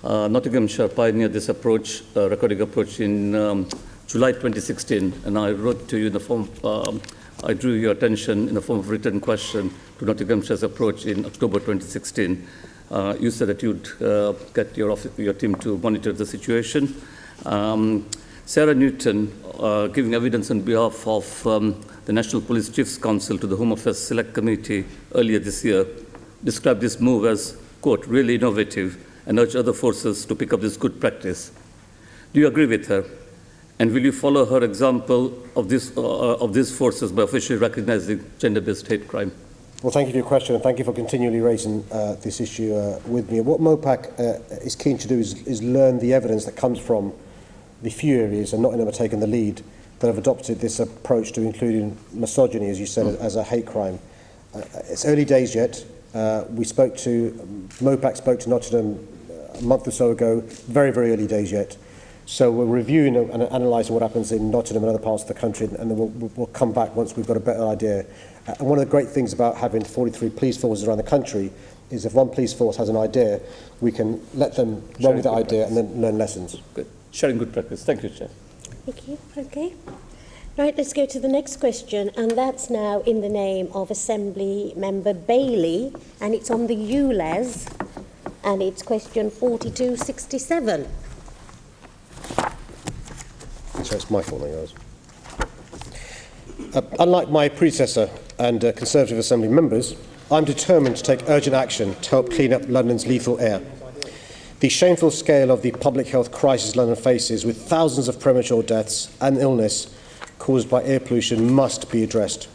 Nottinghamshire pioneered this approach, recording approach in July 2016, and I wrote to you in the form, I drew your attention in the form of written question to Nottinghamshire's approach in October 2016. You said that you'd get your team to monitor the situation. Sarah Newton, giving evidence on behalf of the National Police Chiefs Council to the Home Affairs Select Committee earlier this year, described this move as, quote, really innovative and urged other forces to pick up this good practice. Do you agree with her? And will you follow her example of these forces by officially recognizing gender-based hate crime? Well, thank you for your question, and thank you for continually raising this issue with me. What MOPAC is keen to do is learn the evidence that comes from the few areas, and Nottingham have taken the lead, that have adopted this approach to including misogyny, as you said, as a hate crime. It's early days yet. MOPAC spoke to Nottingham a month or so ago, very, very early days yet. So we're reviewing and analysing what happens in Nottingham and other parts of the country, and then we'll come back once we've got a better idea. And one of the great things about having 43 police forces around the country is if one police force has an idea, we can let them run with that idea and then learn lessons. Good. Sharing good practice. Thank you, Chair. Thank you. Okay. Right, let's go to the next question, and that's now in the name of Assembly Member Bailey, and it's on the ULEZ, and it's question 4267. So it's my fault, not yours. Unlike my predecessor and Conservative Assembly members, I'm determined to take urgent action to help clean up London's lethal air. The shameful scale of the public health crisis London faces, with thousands of premature deaths and illness, caused by air pollution must be addressed.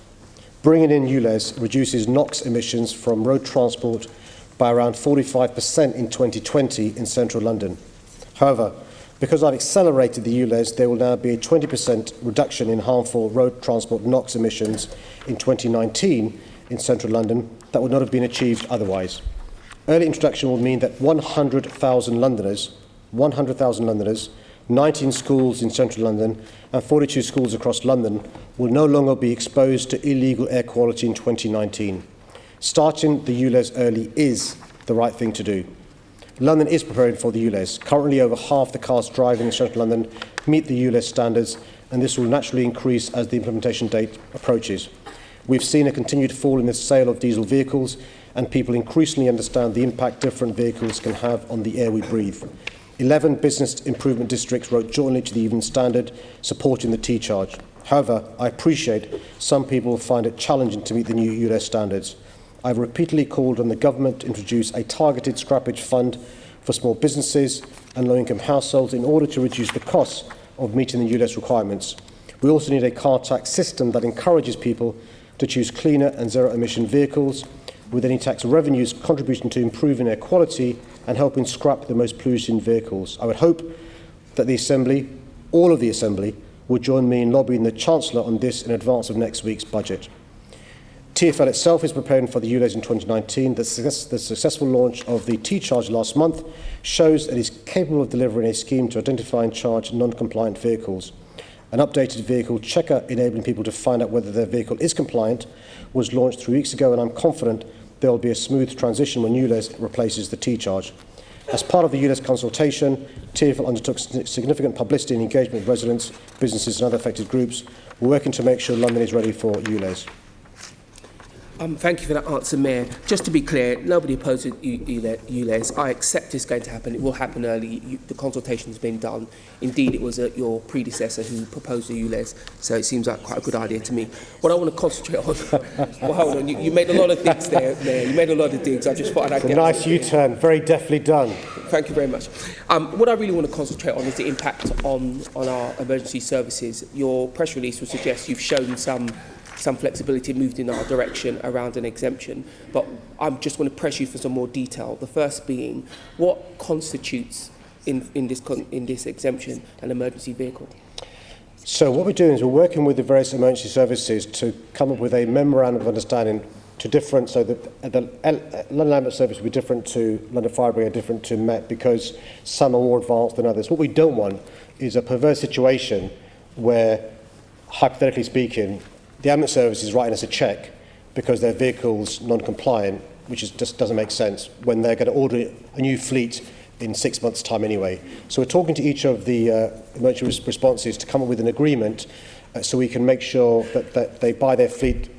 Bringing in ULEZ reduces NOx emissions from road transport by around 45% in 2020 in central London. However, because I've accelerated the ULEZ, there will now be a 20% reduction in harmful road transport NOx emissions in 2019 in central London that would not have been achieved otherwise. Early introduction will mean that 100,000 Londoners, 19 schools in central London and 42 schools across London will no longer be exposed to illegal air quality in 2019. Starting the ULEZ early is the right thing to do. London is preparing for the ULEZ. Currently, over half the cars driving in central London meet the ULEZ standards, and this will naturally increase as the implementation date approaches. We've seen a continued fall in the sale of diesel vehicles, and people increasingly understand the impact different vehicles can have on the air we breathe. 11 business improvement districts wrote jointly to the Evening Standard supporting the T-charge. However, I appreciate some people will find it challenging to meet the new ULEZ standards. I've repeatedly called on the government to introduce a targeted scrappage fund for small businesses and low-income households in order to reduce the costs of meeting the ULEZ requirements. We also need a car tax system that encourages people to choose cleaner and zero-emission vehicles, with any tax revenues contributing to improving air quality and helping scrap the most polluting vehicles. I would hope that the Assembly, all of the Assembly, would join me in lobbying the Chancellor on this in advance of next week's budget. TfL itself is preparing for the ULEZ in 2019. The successful launch of the T-charge last month shows it is capable of delivering a scheme to identify and charge non-compliant vehicles. An updated vehicle checker enabling people to find out whether their vehicle is compliant was launched 3 weeks ago, and I'm confident there will be a smooth transition when ULEZ replaces the T-charge. As part of the ULEZ consultation, TfL undertook significant publicity and engagement with residents, businesses and other affected groups. We're working to make sure London is ready for ULEZ. Thank you for that answer, Mayor. Just to be clear, nobody opposes ULEZ. I accept it's going to happen. It will happen early. The consultation has been done. Indeed, it was your predecessor who proposed the ULEZ, so it seems like quite a good idea to me. What I want to concentrate on... well, hold on. You made a lot of digs there, Mayor. You made a lot of digs. I just thought I'd get... A nice U-turn. Very deftly done. Thank you very much. What I really want to concentrate on is the impact on our emergency services. Your press release would suggest you've shown some flexibility moved in our direction around an exemption, but I'm just going to press you for some more detail. The first being, what constitutes in this exemption an emergency vehicle? So what we're doing is we're working with the various emergency services to come up with a memorandum of understanding to different, so that the London Ambulance Service will be different to London Fire Brigade, different to Met, because some are more advanced than others. What we don't want is a perverse situation where, hypothetically speaking, the ambulance service is writing us a cheque because their vehicle's non-compliant, which just doesn't make sense, when they're going to order a new fleet in 6 months' time anyway. So we're talking to each of the emergency responses to come up with an agreement so we can make sure that they buy their fleet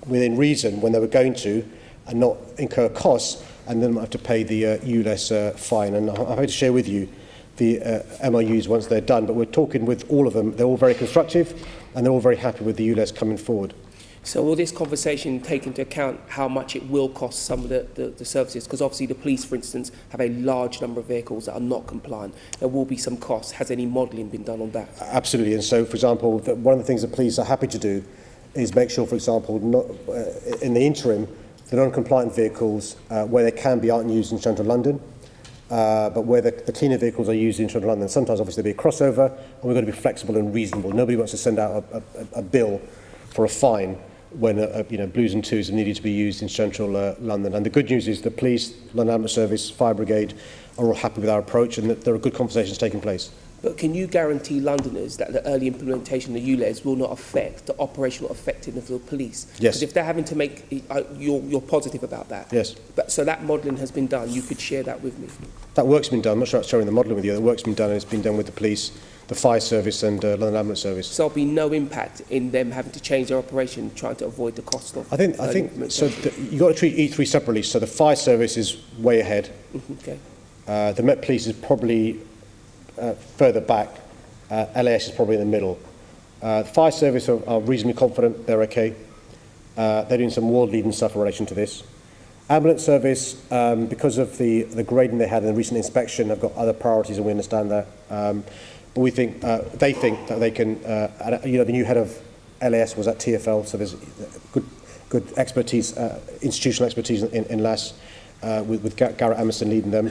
within reason when they were going to and not incur costs and then have to pay the ULEZ fine. And I'm happy to share with you the MOUs once they're done, but we're talking with all of them. They're all very constructive and they're all very happy with the ULEZ coming forward. So will this conversation take into account how much it will cost some of the services? Because obviously the police, for instance, have a large number of vehicles that are not compliant. There will be some costs. Has any modelling been done on that? Absolutely. And so, for example, one of the things the police are happy to do is make sure, for example, in the interim, the non-compliant vehicles, where they can be, aren't used in central London. But where the cleaner vehicles are used in central London, sometimes obviously there'll be a crossover, and we've got to be flexible and reasonable. Nobody wants to send out a bill for a fine when blues and twos are needed to be used in central London. And the good news is the police, London Ambulance Service, Fire Brigade are all happy with our approach, and that there are good conversations taking place. But can you guarantee Londoners that the early implementation of ULEZ will not affect the operational effectiveness of the police? Yes. Because if they're having to make... you're positive about that? Yes. But, so that modelling has been done. You could share that with me. That work's been done. I'm not sure I'm sharing the modelling with you. The work's been done, and it's been done with the police, the fire service and London Ambulance Service. So there'll be no impact in them having to change their operation, trying to avoid the cost of... I think so. You've got to treat E3 separately. So the fire service is way ahead. Okay. The Met Police is probably further back. LAS is probably in the middle. The fire service are reasonably confident they're okay. They're doing some world-leading stuff in relation to this. Ambulance service, because of the grading they had in the recent inspection, have got other priorities, and we understand that. but we think, they think that they can, the new head of LAS was at TFL, so there's good expertise, institutional expertise in LAS, with Garrett Emerson leading them.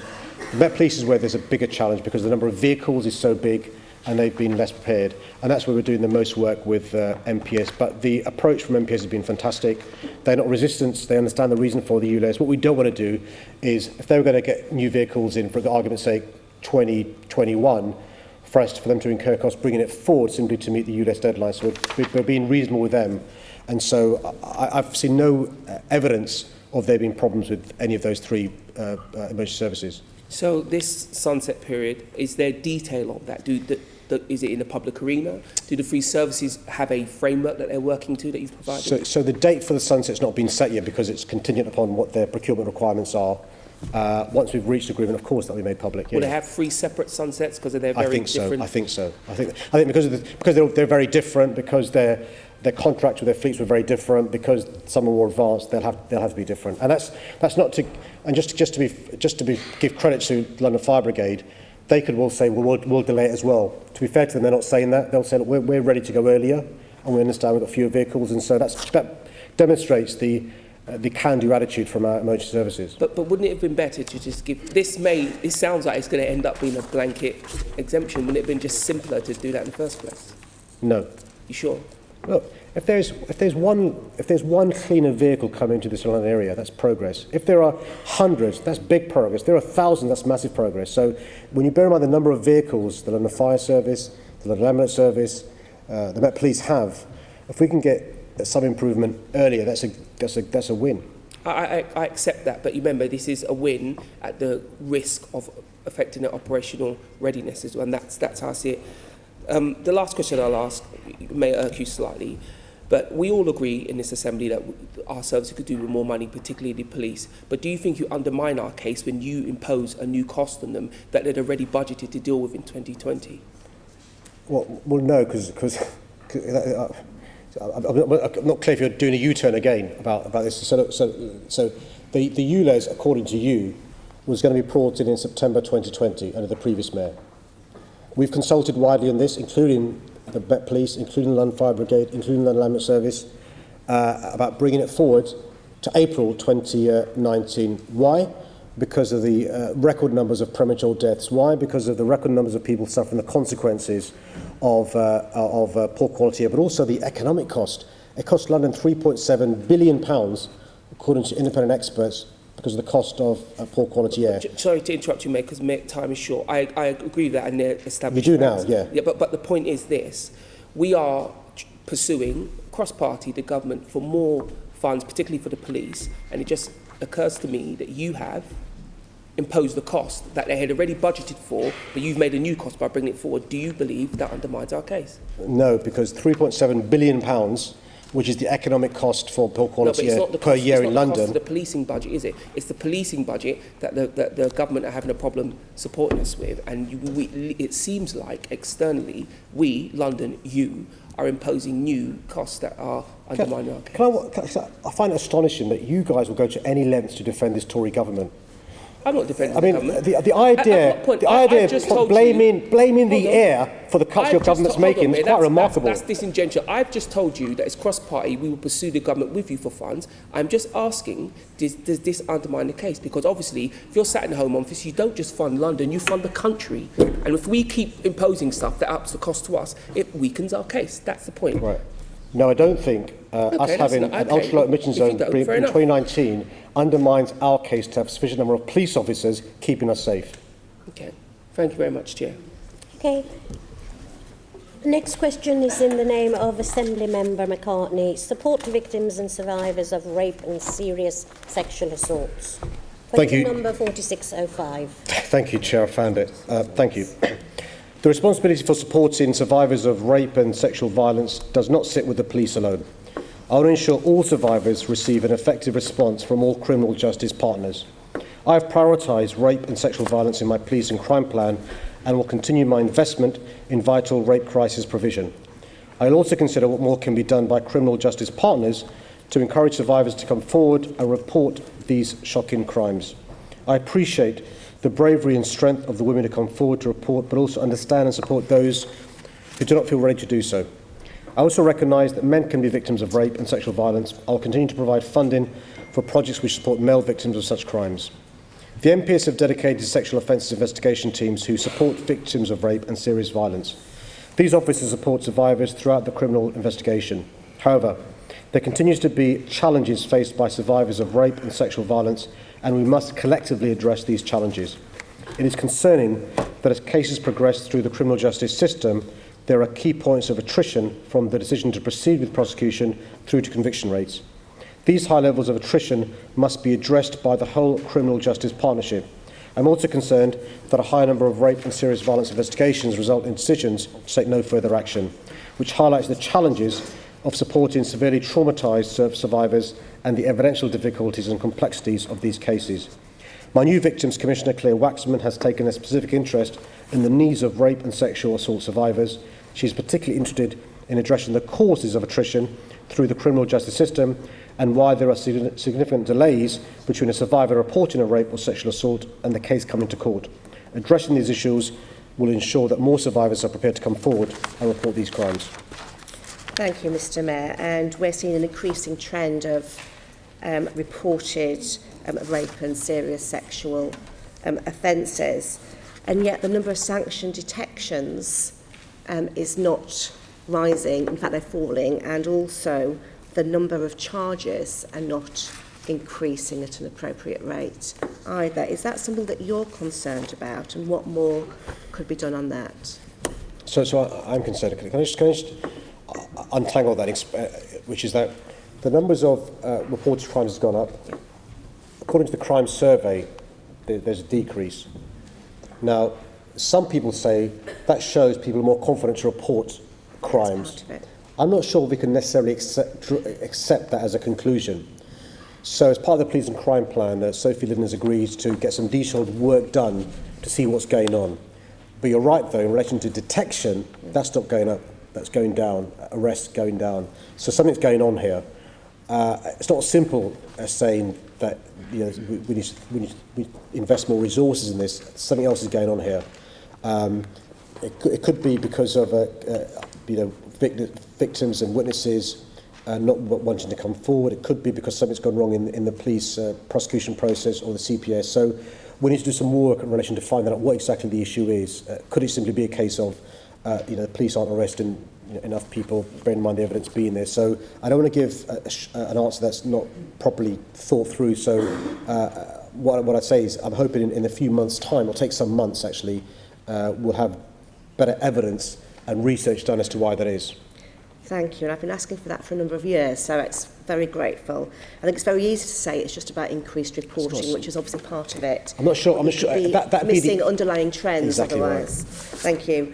The Met Police is where there's a bigger challenge because the number of vehicles is so big and they've been less prepared. And that's where we're doing the most work with MPS. But the approach from MPS has been fantastic. They're not resistant. They understand the reason for the ULEZ. What we don't want to do is, if they were going to get new vehicles in, for argument's sake, 2021, for them to incur costs, bringing it forward simply to meet the ULEZ deadline. So we're being reasonable with them. And so I've seen no evidence of there being problems with any of those three emergency services. So this sunset period, is there detail of that? Is it in the public arena? Do the three services have a framework that they're working to that you've provided? So the date for the sunset's not been set yet because it's contingent upon what their procurement requirements are. Once we've reached agreement, of course, that will be made public. Will they have three separate sunsets because they're very different? I think so. I think because they're very different, because their contracts with their fleets were very different, because some are more advanced, they'll have to be different. And that's not to, and just to give credit to London Fire Brigade, they could well say, well, we'll delay it as well. To be fair to them, they're not saying that. They'll say, look, we're ready to go earlier, and we understand we've got fewer vehicles, and so that demonstrates the can-do attitude from our emergency services. But wouldn't it have been better to just give this sounds like it's going to end up being a blanket exemption. Wouldn't it have been just simpler to do that in the first place? No. You sure? Look, if there's one cleaner vehicle coming into this London area, that's progress. If there are hundreds, that's big progress. There are thousands, that's massive progress. So when you bear in mind the number of vehicles the London Fire Service, the London Ambulance Service, the Met Police have, if we can get some improvement earlier, that's a win. I accept that, but remember, this is a win at the risk of affecting their operational readiness as well, and that's how I see it. The last question I'll ask may irk you slightly, but we all agree in this assembly that our services could do with more money, particularly the police. But do you think you undermine our case when you impose a new cost on them that they'd already budgeted to deal with in 2020? Well no, because I'm not clear if you're doing a U-turn again about this. So the ULEZ, according to you, was going to be brought in September 2020 under the previous mayor. We've consulted widely on this, including the Met Police, including the London Fire Brigade, including the London Ambulance Service, about bringing it forward to April 2019. Why? Because of the record numbers of premature deaths. Why? Because of the record numbers of people suffering the consequences of poor quality air, but also the economic cost. It cost London £3.7 billion, according to independent experts, because of the cost of poor quality air. Sorry to interrupt you, mate, because time is short. I agree with that, and they're established. You do now, yeah. Yeah, but the point is this. We are pursuing, cross-party, the government for more funds, particularly for the police, and it just occurs to me that you have imposed the cost that they had already budgeted for, but you've made a new cost by bringing it forward. Do you believe that undermines our case? No, because £3.7 billion, which is the economic cost for poor quality air per year in London. It's not the policing budget, is it? It's the policing budget that the government are having a problem supporting us with, and it seems like externally, we, London, you, are imposing new costs that are undermining our case. I find it astonishing that you guys will go to any lengths to defend this Tory government. I'm not defending the government. The idea of blaming the air for the cuts your government's making is quite remarkable. That's disingenuous. I've just told you that it's cross-party. We will pursue the government with you for funds. I'm just asking, does this undermine the case? Because obviously, if you're sat in the Home Office, you don't just fund London, you fund the country. And if we keep imposing stuff that ups the cost to us, it weakens our case. That's the point. Right. No, I don't think us having an ultra-low emission zone in 2019 undermines our case to have a sufficient number of police officers keeping us safe. Okay. Thank you very much, Chair. Okay. The next question is in the name of Assembly Member McCartney. Support to victims and survivors of rape and serious sexual assaults. Thank you. Number 4605. Thank you, Chair. I found it. Thank you. The responsibility for supporting survivors of rape and sexual violence does not sit with the police alone. I want to ensure all survivors receive an effective response from all criminal justice partners. I have prioritised rape and sexual violence in my police and crime plan and will continue my investment in vital rape crisis provision. I will also consider what more can be done by criminal justice partners to encourage survivors to come forward and report these shocking crimes. I appreciate the the bravery and strength of the women who come forward to report, but also understand and support those who do not feel ready to do so. I also recognise that men can be victims of rape and sexual violence. I will continue to provide funding for projects which support male victims of such crimes. The MPs have dedicated sexual offences investigation teams who support victims of rape and serious violence. These officers support survivors throughout the criminal investigation. However, there continues to be challenges faced by survivors of rape and sexual violence, and we must collectively address these challenges. It is concerning that as cases progress through the criminal justice system, there are key points of attrition from the decision to proceed with prosecution through to conviction rates. These high levels of attrition must be addressed by the whole criminal justice partnership. I'm also concerned that a high number of rape and serious violence investigations result in decisions to take no further action, which highlights the challenges of supporting severely traumatised survivors and the evidential difficulties and complexities of these cases. My new Victims Commissioner, Claire Waxman, has taken a specific interest in the needs of rape and sexual assault survivors. She is particularly interested in addressing the causes of attrition through the criminal justice system and why there are significant delays between a survivor reporting a rape or sexual assault and the case coming to court. Addressing these issues will ensure that more survivors are prepared to come forward and report these crimes. Thank you, Mr. Mayor. And we're seeing an increasing trend of reported rape and serious sexual offences, and yet the number of sanction detections is not rising. In fact, they're falling, and also the number of charges are not increasing at an appropriate rate either. Is that something that you're concerned about, and what more could be done on that? So I'm concerned. Can I just untangle that, which is that the numbers of reported crimes has gone up. According to the crime survey, there's a decrease. Now, some people say that shows people are more confident to report crimes. I'm not sure we can necessarily accept that as a conclusion. So as part of the Police and Crime Plan, Sophie Linden has agreed to get some detailed work done to see what's going on. But you're right, though, in relation to detection, that's not going up, that's going down, arrests going down. So something's going on here. It's not as simple as saying that we need to invest more resources in this. Something else is going on here. It could be because of victims and witnesses not wanting to come forward. It could be because something's gone wrong in the police prosecution process or the CPS. So we need to do some work in relation to finding out what exactly the issue is. Could it simply be a case of the police aren't arresting enough people, bearing in mind the evidence being there? So I don't want to give an answer that's not properly thought through. So what I'd say is I'm hoping in a few months' time, it'll take some months actually, we'll have better evidence and research done as to why that is. Thank you, and I've been asking for that for a number of years, so it's very grateful. I think it's very easy to say it's just about increased reporting, which is obviously part of it. I'm not sure That'd be missing underlying trends exactly otherwise. Right. Thank you.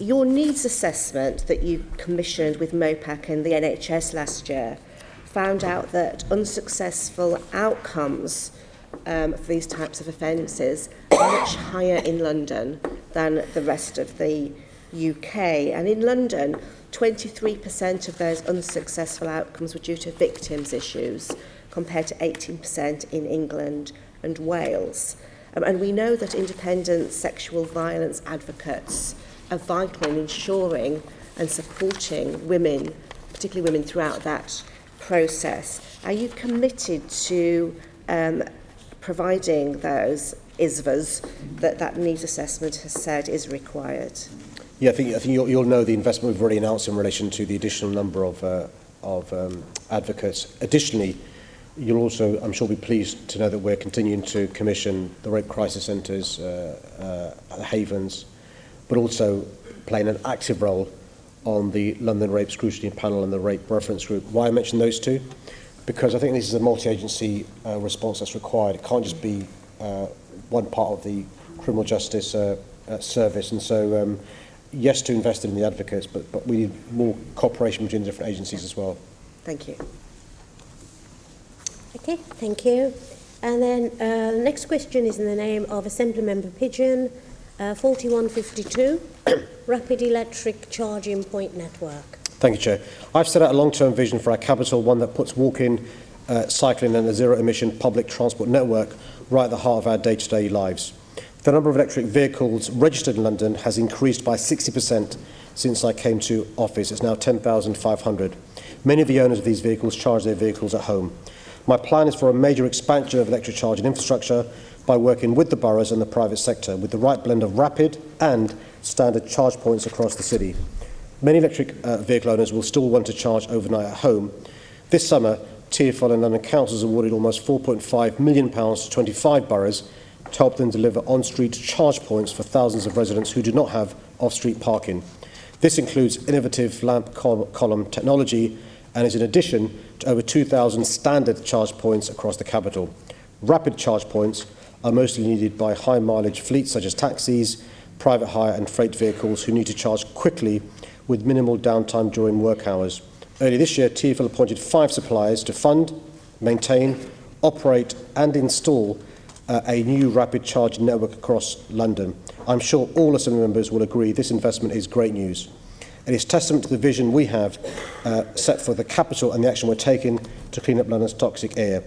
Your needs assessment that you commissioned with MOPAC and the NHS last year found out that unsuccessful outcomes for these types of offences are much higher in London than the rest of the UK. And in London, 23% of those unsuccessful outcomes were due to victims' issues, compared to 18% in England and Wales. And we know that independent sexual violence advocates are vital in ensuring and supporting women, particularly women throughout that process. Are you committed to providing those ISVAs that needs assessment has said is required? Yeah, I think you'll know the investment we've already announced in relation to the additional number of advocates. Additionally, you'll also, I'm sure, be pleased to know that we're continuing to commission the rape crisis centres, the havens, but also playing an active role on the London Rape Scrutiny Panel and the Rape Reference Group. Why I mention those two? Because I think this is a multi-agency response that's required. It can't just be one part of the criminal justice service. And so, yes, to invest in the advocates, but we need more cooperation between the different agencies as well. Thank you. Okay, thank you. And then the next question is in the name of Assembly Member Pigeon, 4152, Rapid Electric Charging Point Network. Thank you, Chair. I've set out a long-term vision for our capital, one that puts walking, cycling and a zero-emission public transport network right at the heart of our day-to-day lives. The number of electric vehicles registered in London has increased by 60% since I came to office. It's now 10,500. Many of the owners of these vehicles charge their vehicles at home. My plan is for a major expansion of electric charging infrastructure by working with the boroughs and the private sector, with the right blend of rapid and standard charge points across the city. Many electric vehicle owners will still want to charge overnight at home. This summer, TfL and London Councils awarded almost £4.5 million to 25 boroughs to help them deliver on-street charge points for thousands of residents who do not have off-street parking. This includes innovative lamp column technology and is in addition to over 2,000 standard charge points across the capital. Rapid charge points are mostly needed by high-mileage fleets such as taxis, private hire and freight vehicles who need to charge quickly with minimal downtime during work hours. Earlier this year, TfL appointed 5 suppliers to fund, maintain, operate and install a new rapid charging network across London. I'm sure all Assembly members will agree this investment is great news. It is testament to the vision we have set for the capital and the action we're taking to clean up London's toxic air.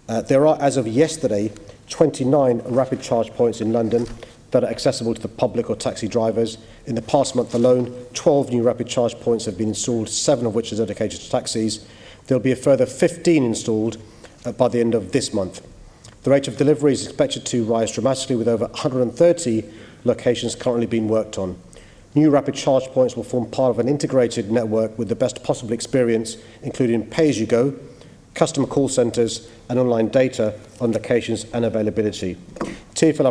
There are, as of yesterday, 29 rapid charge points in London that are accessible to the public or taxi drivers. In the past month alone, 12 new rapid charge points have been installed, 7 of which are dedicated to taxis. There will be a further 15 installed by the end of this month. The rate of delivery is expected to rise dramatically, with over 130 locations currently being worked on. New rapid charge points will form part of an integrated network with the best possible experience, including pay-as-you-go, customer call centres and online data on locations and availability. TfL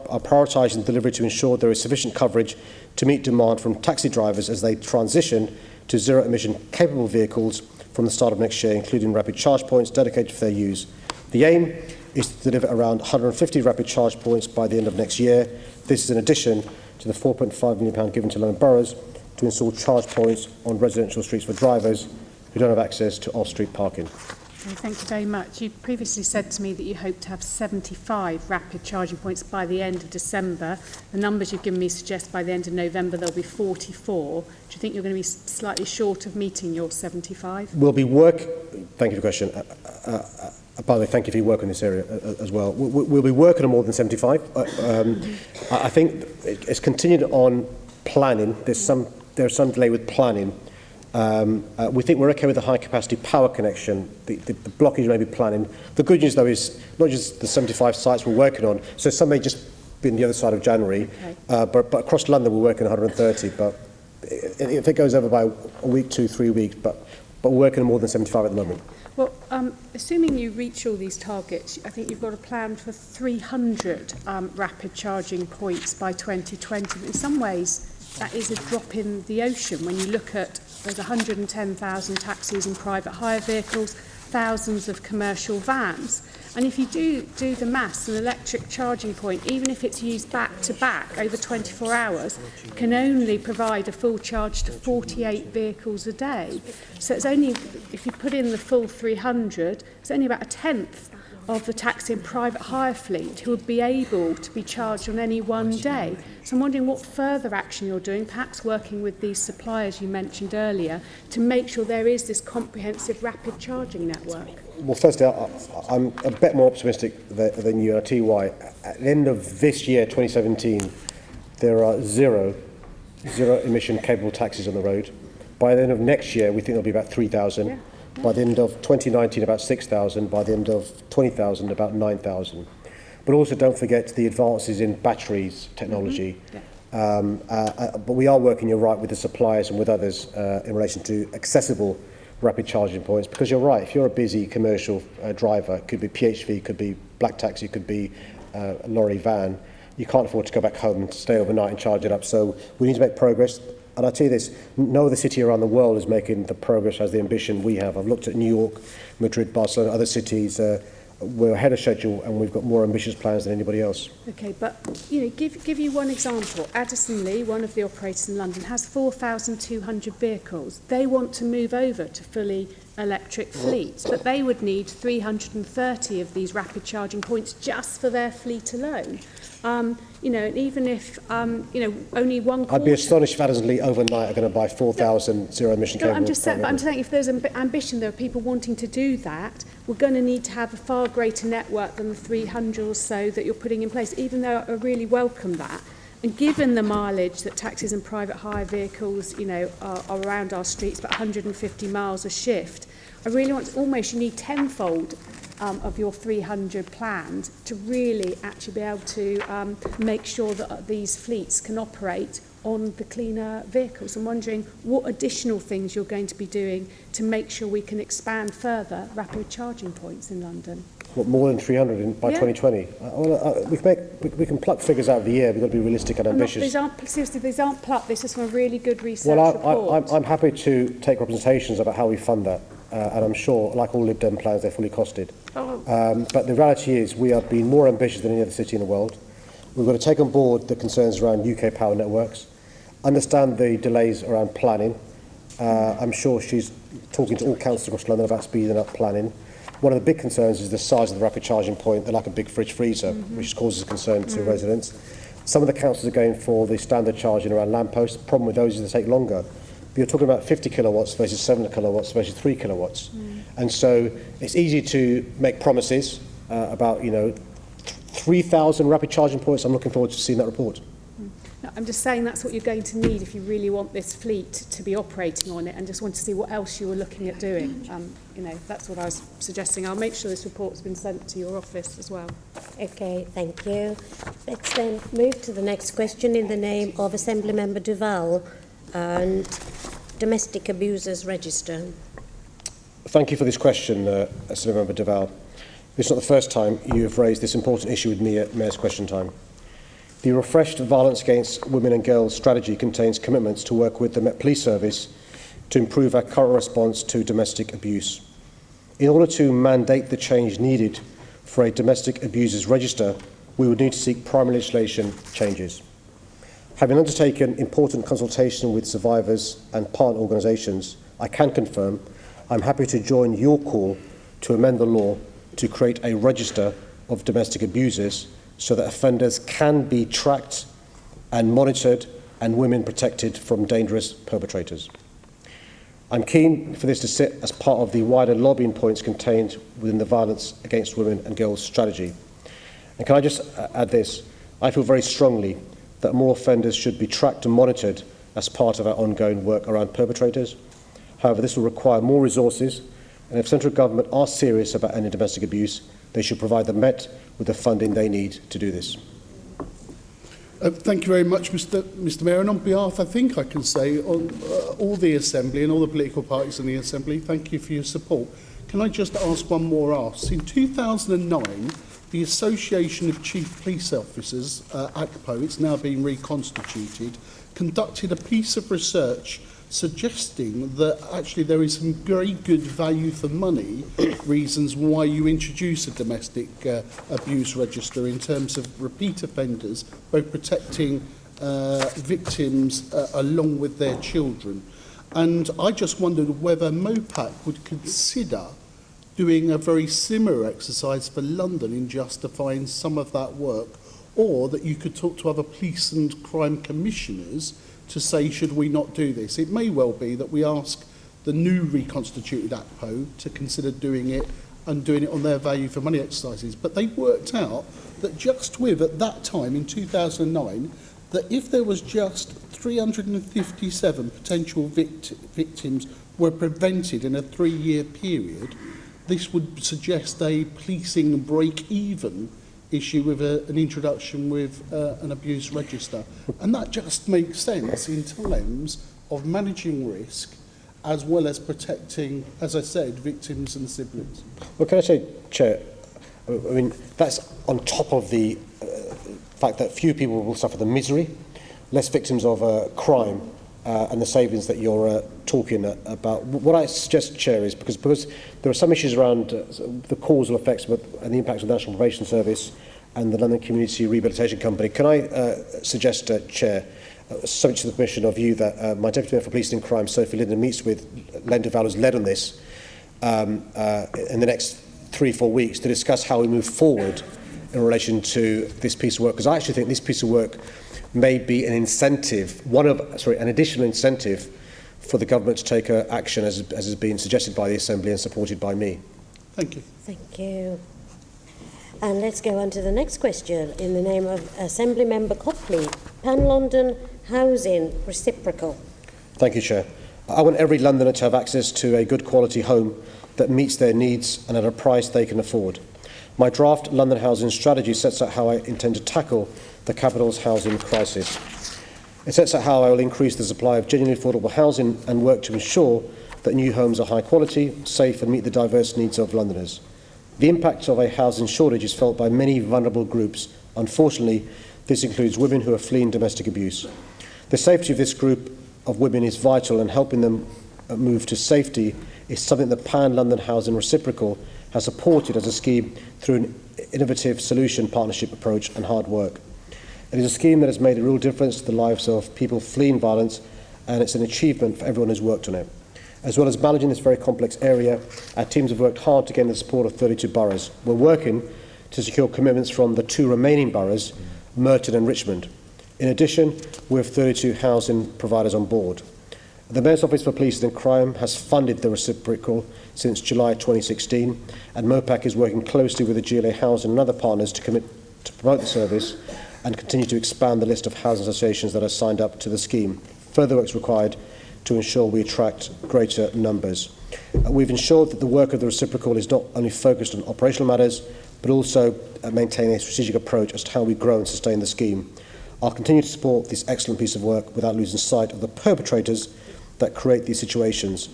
are prioritising delivery to ensure there is sufficient coverage to meet demand from taxi drivers as they transition to zero-emission capable vehicles from the start of next year, including rapid charge points dedicated for their use. The aim is to deliver around 150 rapid charge points by the end of next year. This is in addition to the £4.5 million given to London boroughs to install charge points on residential streets for drivers who don't have access to off-street parking. Thank you very much. You previously said to me that you hope to have 75 rapid charging points by the end of December. The numbers you've given me suggest by the end of November there'll be 44. Do you think you're going to be slightly short of meeting your 75? Thank you for the question. By the way, thank you for your work in this area as well. We'll be working on more than 75. I think it's continued on planning. There's some delay with planning. We think we're okay with the high-capacity power connection. The blockage may be planning. The good news, though, is not just the 75 sites we're working on, so some may just be on the other side of January, but across London we're working on 130. But if it goes over by a week, 2-3 weeks, but we're working on more than 75 at the moment. Well, assuming you reach all these targets, I think you've got a plan for 300 rapid charging points by 2020. But in some ways, that is a drop in the ocean when you look at there's 110,000 taxis and private hire vehicles, thousands of commercial vans. And if you do the maths, an electric charging point, even if it's used back to back over 24 hours, can only provide a full charge to 48 vehicles a day. So it's only, if you put in the full 300, it's only about a tenth of the taxi and private hire fleet who would be able to be charged on any one day. So I'm wondering what further action you're doing, perhaps working with these suppliers you mentioned earlier, to make sure there is this comprehensive rapid charging network. Well, firstly, I'm a bit more optimistic than you. I'll tell you why. At the end of this year, 2017, there are zero emission capable taxis on the road. By the end of next year, we think there'll be about 3,000. Yeah. By the end of 2019, about 6,000. By the end of 20,000, about 9,000. But also don't forget the advances in batteries technology. But we are working, you're right, with the suppliers and with others in relation to accessible rapid charging points, because you're right, if you're a busy commercial driver, it could be PHV, could be black taxi, could be a lorry van, you can't afford to go back home and stay overnight and charge it up. So we need to make progress. And I'll tell you this, no other city around the world is making the progress as the ambition we have. I've looked at New York, Madrid, Barcelona, other cities. We're ahead of schedule and we've got more ambitious plans than anybody else. Okay, but give you one example. Addison Lee, one of the operators in London, has 4,200 vehicles. They want to move over to fully electric fleet, but they would need 330 of these rapid charging points just for their fleet alone. You know, and even if, you know, only one quarter... I'd be astonished if Addersley overnight are going to buy 4,000 zero-emission No, cable. I'm just saying if there's ambition, there are people wanting to do that, we're going to need to have a far greater network than the 300 or so that you're putting in place, even though I really welcome that. And given the mileage that taxis and private hire vehicles, you know, are around our streets, about 150 miles a shift, I really want to, almost you need tenfold of your 300 planned to really actually be able to make sure that these fleets can operate on the cleaner vehicles. I'm wondering what additional things you're going to be doing to make sure we can expand further rapid charging points in London. What, more than 300 by 2020? We can pluck figures out of the air. We've got to be realistic and ambitious. These aren't plucked. This is from a really good research report. I'm happy to take representations about how we fund that. And I'm sure, like all Lib Dem plans, they're fully costed. But the reality is we are being more ambitious than any other city in the world. We've got to take on board the concerns around UK power networks, understand the delays around planning. I'm sure she's talking to all councils across London about speeding up planning. One of the big concerns is the size of the rapid charging point. They're like a big fridge freezer, which causes concern to residents. Some of the councils are going for the standard charging around lampposts. The problem with those is they take longer. But you're talking about 50 kilowatts versus 7 kilowatts versus 3 kilowatts. And so it's easy to make promises about, you know, 3,000 rapid charging points. I'm looking forward to seeing that report. No, I'm just saying that's what you're going to need if you really want this fleet to be operating on it, and just want to see what else you were looking at doing. You know, that's what I was suggesting. I'll make sure this report's been sent to your office as well. Okay, thank you. Let's then move to the next question in the name of Assembly Member Duval and Domestic Abusers Register. Thank you for this question, Assembly Member Duval. This is not the first time you have raised this important issue with me at Mayor's Question Time. The refreshed Violence Against Women and Girls strategy contains commitments to work with the Met Police Service to improve our current response to domestic abuse. In order to mandate the change needed for a domestic abusers register, we would need to seek primary legislation changes. Having undertaken important consultation with survivors and partner organisations, I can confirm I'm happy to join your call to amend the law to create a register of domestic abusers so that offenders can be tracked and monitored and women protected from dangerous perpetrators. I'm keen for this to sit as part of the wider lobbying points contained within the Violence Against Women and Girls strategy. And can I just add this? I feel very strongly that more offenders should be tracked and monitored as part of our ongoing work around perpetrators. However, this will require more resources, and if central government are serious about ending domestic abuse, they should provide the Met with the funding they need to do this. Thank you very much, Mr Mayor. And on behalf, I think I can say, on all the Assembly and all the political parties in the Assembly, thank you for your support. Can I just ask one more ask? In 2009, the Association of Chief Police Officers, ACPO, it's now been reconstituted, conducted a piece of research suggesting that actually there is some very good value for money reasons why you introduce a domestic abuse register in terms of repeat offenders, both protecting victims along with their children. And I just wondered whether MOPAC would consider doing a very similar exercise for London in justifying some of that work, or that you could talk to other police and crime commissioners to say, should we not do this? It may well be that we ask the new reconstituted ACPO to consider doing it and doing it on their value for money exercises. But they worked out that just with, at that time in 2009, that if there was just 357 potential victims were prevented in a 3-year period, this would suggest a policing break-even issue with an introduction with an abuse register. And that just makes sense in terms of managing risk as well as protecting, as I said, victims and siblings. Well, can I say, Chair, I mean, that's on top of the fact that few people will suffer the misery, less victims of crime, and the savings that you're talking about. What I suggest, Chair, is because there are some issues around the causal effects and the impacts of the National Probation Service and the London Community Rehabilitation Company. Can I suggest, Chair, subject to the permission of you, that my Deputy Mayor for Policing and Crime, Sophie Linden, meets with Len Duval, who's led on this, in the next 3-4 weeks to discuss how we move forward in relation to this piece of work, because I actually think this piece of work may be an incentive, an additional incentive for the government to take action as has been suggested by the Assembly and supported by me. Thank you. Thank you. And let's go on to the next question in the name of Assembly Member Copley. Pan London Housing Reciprocal. Thank you, Chair. I want every Londoner to have access to a good quality home that meets their needs and at a price they can afford. My draft London housing strategy sets out how I intend to tackle the capital's housing crisis. It sets out how I will increase the supply of genuinely affordable housing and work to ensure that new homes are high quality, safe and meet the diverse needs of Londoners. The impact of a housing shortage is felt by many vulnerable groups. Unfortunately, this includes women who are fleeing domestic abuse. The safety of this group of women is vital, and helping them move to safety is something that Pan London Housing Reciprocal has supported as a scheme through an innovative solution partnership approach and hard work. It is a scheme that has made a real difference to the lives of people fleeing violence, and it's an achievement for everyone who's worked on it. As well as managing this very complex area, our teams have worked hard to gain the support of 32 boroughs. We're working to secure commitments from the 2 remaining boroughs, Merton and Richmond. In addition, we have 32 housing providers on board. The Mayor's Office for Policing and Crime has funded the reciprocal since July 2016, and MOPAC is working closely with the GLA Housing and other partners to commit to promote the service and continue to expand the list of housing associations that are signed up to the scheme. Further work is required to ensure we attract greater numbers. We've ensured that the work of the reciprocal is not only focused on operational matters, but also maintaining a strategic approach as to how we grow and sustain the scheme. I'll continue to support this excellent piece of work without losing sight of the perpetrators that create these situations.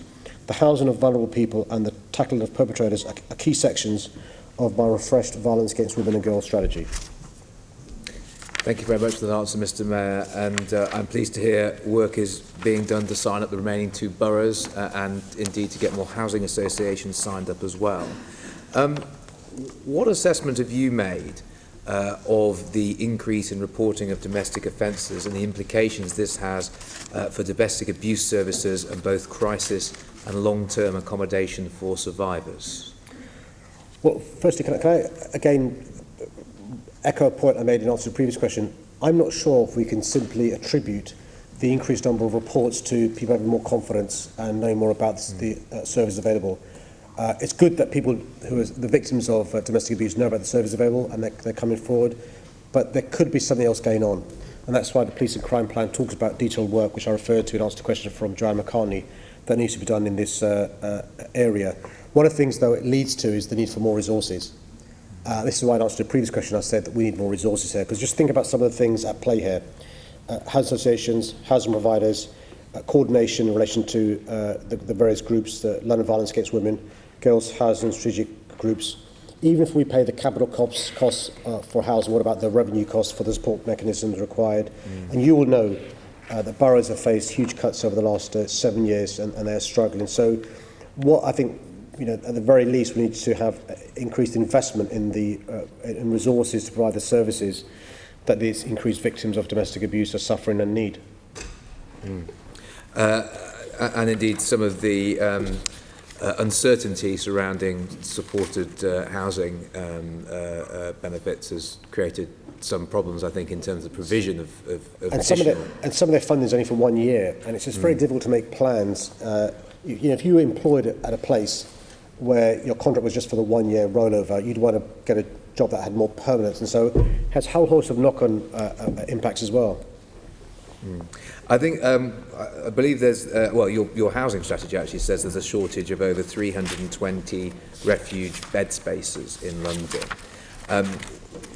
The housing of vulnerable people and the tackling of perpetrators are key sections of my refreshed violence against women and girls strategy. Thank you very much for that answer, Mr. Mayor, and I'm pleased to hear work is being done to sign up the remaining 2 boroughs and indeed to get more housing associations signed up as well. What assessment have you made of the increase in reporting of domestic offences and the implications this has for domestic abuse services and both crisis and long-term accommodation for survivors? Well, firstly, can I again echo a point I made in answer to the previous question? I'm not sure if we can simply attribute the increased number of reports to people having more confidence and knowing more about the service available. It's good that people who are the victims of domestic abuse know about the service available and they're coming forward, but there could be something else going on. And that's why the Police and Crime Plan talks about detailed work, which I referred to in answer to a question from Joanne McCartney, that needs to be done in this area. One of the things, though, it leads to is the need for more resources. This is why in answer to the previous question I said that we need more resources here, because just think about some of the things at play here. Housing associations, housing providers, coordination in relation to the various groups, the London Violence Against Women, girls' housing strategic groups. Even if we pay the capital costs for housing, what about the revenue costs for the support mechanisms required? And you will know that boroughs have faced huge cuts over the last 7 years and they're struggling. So what I think, at the very least, we need to have increased investment in in resources to provide the services that these increased victims of domestic abuse are suffering and need. And indeed, some of the uncertainty surrounding supported housing benefits has created some problems, I think, in terms of provision of and some of their funding is only for 1 year, and it's just very difficult to make plans. If you were employed at a place where your contract was just for the 1 year rollover, you'd want to get a job that had more permanence, and so it has a whole host of knock-on impacts as well. I think, I believe there's, your housing strategy actually says there's a shortage of over 320 refuge bed spaces in London.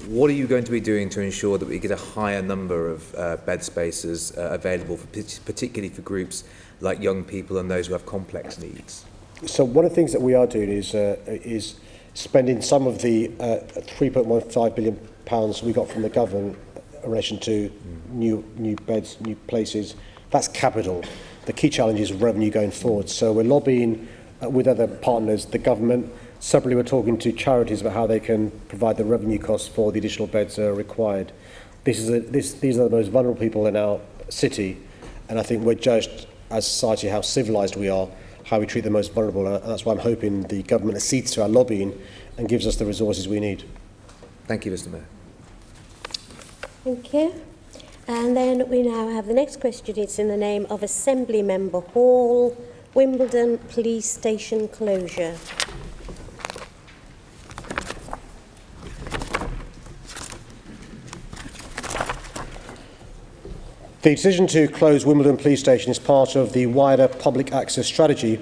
What are you going to be doing to ensure that we get a higher number of bed spaces available, particularly for groups like young people and those who have complex needs? So one of the things that we are doing is spending some of the £3.15 billion we got from the government in relation to new beds, new places. That's capital. The key challenge is revenue going forward. So we're lobbying with other partners, the government. Separately, we're talking to charities about how they can provide the revenue costs for the additional beds required. These are the most vulnerable people in our city, and I think we're judged as a society how civilised we are how we treat the most vulnerable. And that's why I'm hoping the government accedes to our lobbying and gives us the resources we need. Thank you, Mr. Mayor. Thank you. And then we now have the next question. It's in the name of Assembly Member Hall, Wimbledon Police Station closure. The decision to close Wimbledon Police Station is part of the wider public access strategy,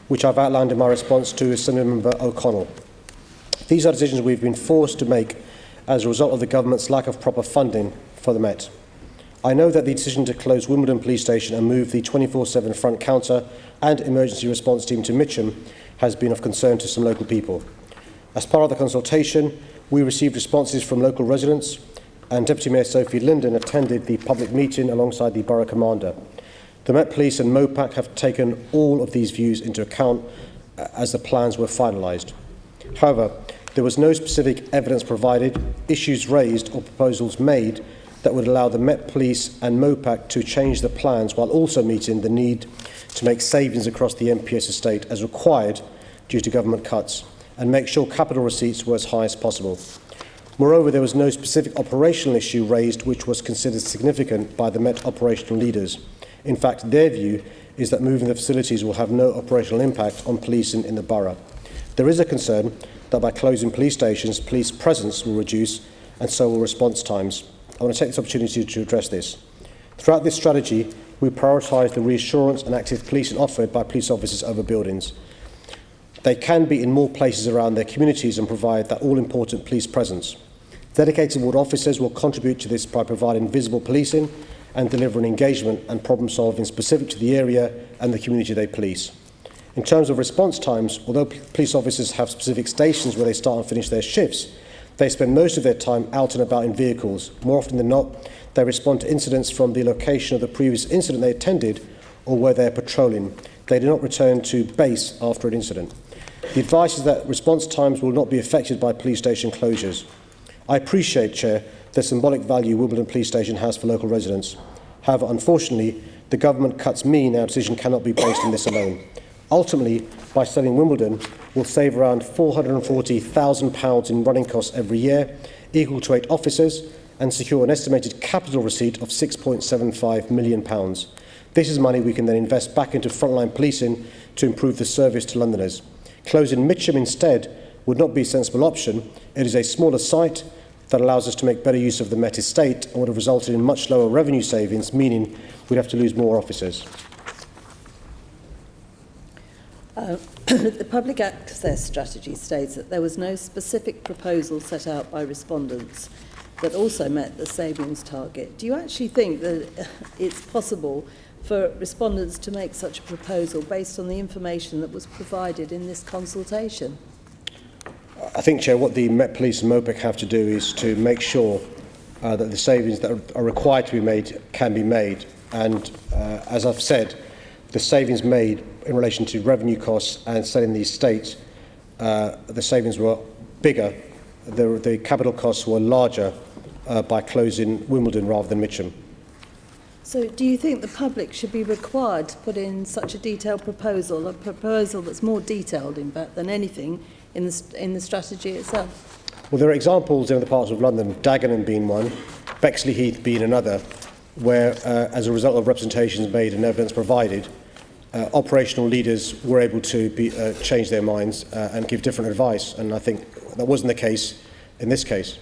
which I've outlined in my response to Assemblymember O'Connell. These are decisions we've been forced to make as a result of the government's lack of proper funding for the Met. I know that the decision to close Wimbledon Police Station and move the 24/7 front counter and emergency response team to Mitcham has been of concern to some local people. As part of the consultation, we received responses from local residents, and Deputy Mayor Sophie Linden attended the public meeting alongside the Borough Commander. The Met Police and MOPAC have taken all of these views into account as the plans were finalised. However, there was no specific evidence provided, issues raised or proposals made that would allow the Met Police and MOPAC to change the plans while also meeting the need to make savings across the MPS estate as required due to government cuts and make sure capital receipts were as high as possible. Moreover, there was no specific operational issue raised which was considered significant by the Met operational leaders. In fact, their view is that moving the facilities will have no operational impact on policing in the borough. There is a concern that by closing police stations, police presence will reduce and so will response times. I want to take this opportunity to address this. Throughout this strategy, we prioritise the reassurance and active policing offered by police officers over buildings. They can be in more places around their communities and provide that all-important police presence. Dedicated ward officers will contribute to this by providing visible policing and delivering engagement and problem-solving specific to the area and the community they police. In terms of response times, although police officers have specific stations where they start and finish their shifts, they spend most of their time out and about in vehicles. More often than not, they respond to incidents from the location of the previous incident they attended or where they are patrolling. They do not return to base after an incident. The advice is that response times will not be affected by police station closures. I appreciate, Chair, the symbolic value Wimbledon Police Station has for local residents. However, unfortunately, the government cuts mean our decision cannot be based on this alone. Ultimately, by selling Wimbledon, we'll save around £440,000 in running costs every year, equal to 8 officers, and secure an estimated capital receipt of £6.75 million. This is money we can then invest back into frontline policing to improve the service to Londoners. Closing Mitcham instead would not be a sensible option. It is a smaller site that allows us to make better use of the Met estate and would have resulted in much lower revenue savings, meaning we'd have to lose more officers. The public access strategy states that there was no specific proposal set out by respondents that also met the savings target. Do you actually think that it's possible for respondents to make such a proposal based on the information that was provided in this consultation? I think, Chair, what the Met Police and MOPAC have to do is to make sure that the savings that are required to be made can be made. And as I've said, the savings made in relation to revenue costs and selling the estate, the savings were bigger. The capital costs were larger by closing Wimbledon rather than Mitcham. So do you think the public should be required to put in such a detailed proposal, a proposal that's more detailed, in fact, than anything in the strategy itself? Well, there are examples in other parts of London, Dagenham being one, Bexley Heath being another, where, as a result of representations made and evidence provided, operational leaders were able to change their minds and give different advice. And I think that wasn't the case in this case.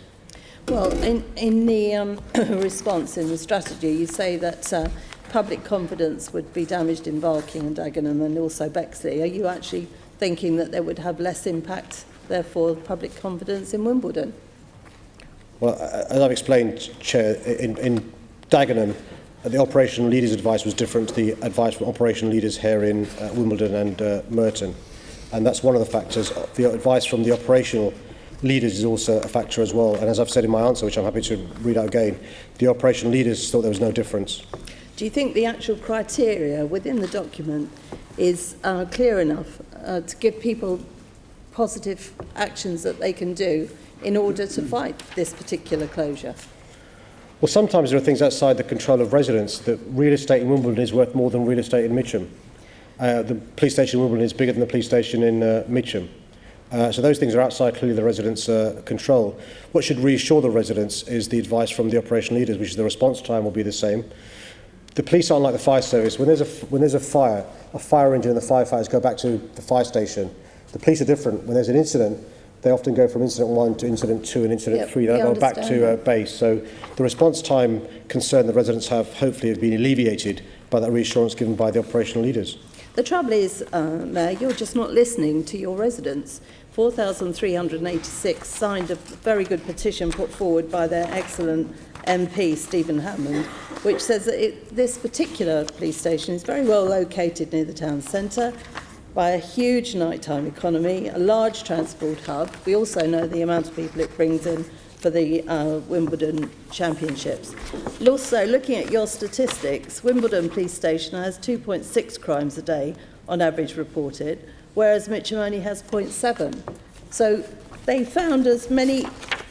Well, in the response in the strategy, you say that public confidence would be damaged in Barking and Dagenham and also Bexley. Are you actually thinking that there would have less impact, therefore, public confidence in Wimbledon? Well, as I've explained, Chair, in Dagenham, the operational leaders' advice was different to the advice from operational leaders here in Wimbledon and Merton. And that's one of the factors. The advice from the operational leaders is also a factor as well. And as I've said in my answer, which I'm happy to read out again, the operational leaders thought there was no difference. Do you think the actual criteria within the document is clear enough to give people positive actions that they can do in order to fight this particular closure? Well, sometimes there are things outside the control of residents. That real estate in Wimbledon is worth more than real estate in Mitcham. The police station in Wimbledon is bigger than the police station in Mitcham. So those things are outside clearly the residents' control. What should reassure the residents is the advice from the operational leaders, which is the response time will be the same. The police aren't like the fire service. When there's a fire engine and the firefighters go back to the fire station. The police are different. When there's an incident, they often go from incident 1 to incident 2 and incident 3. They don't go back to base. So the response time concern the residents have hopefully has been alleviated by that reassurance given by the operational leaders. The trouble is, Mayor, you're just not listening to your residents. 4,386 signed a very good petition put forward by their excellent MP, Stephen Hammond, which says that this particular police station is very well located near the town centre, by a huge nighttime economy, a large transport hub. We also know the amount of people it brings in for the Wimbledon Championships. Also, looking at your statistics, Wimbledon Police Station has 2.6 crimes a day on average reported, whereas Mitcham only has 0.7. So they found as many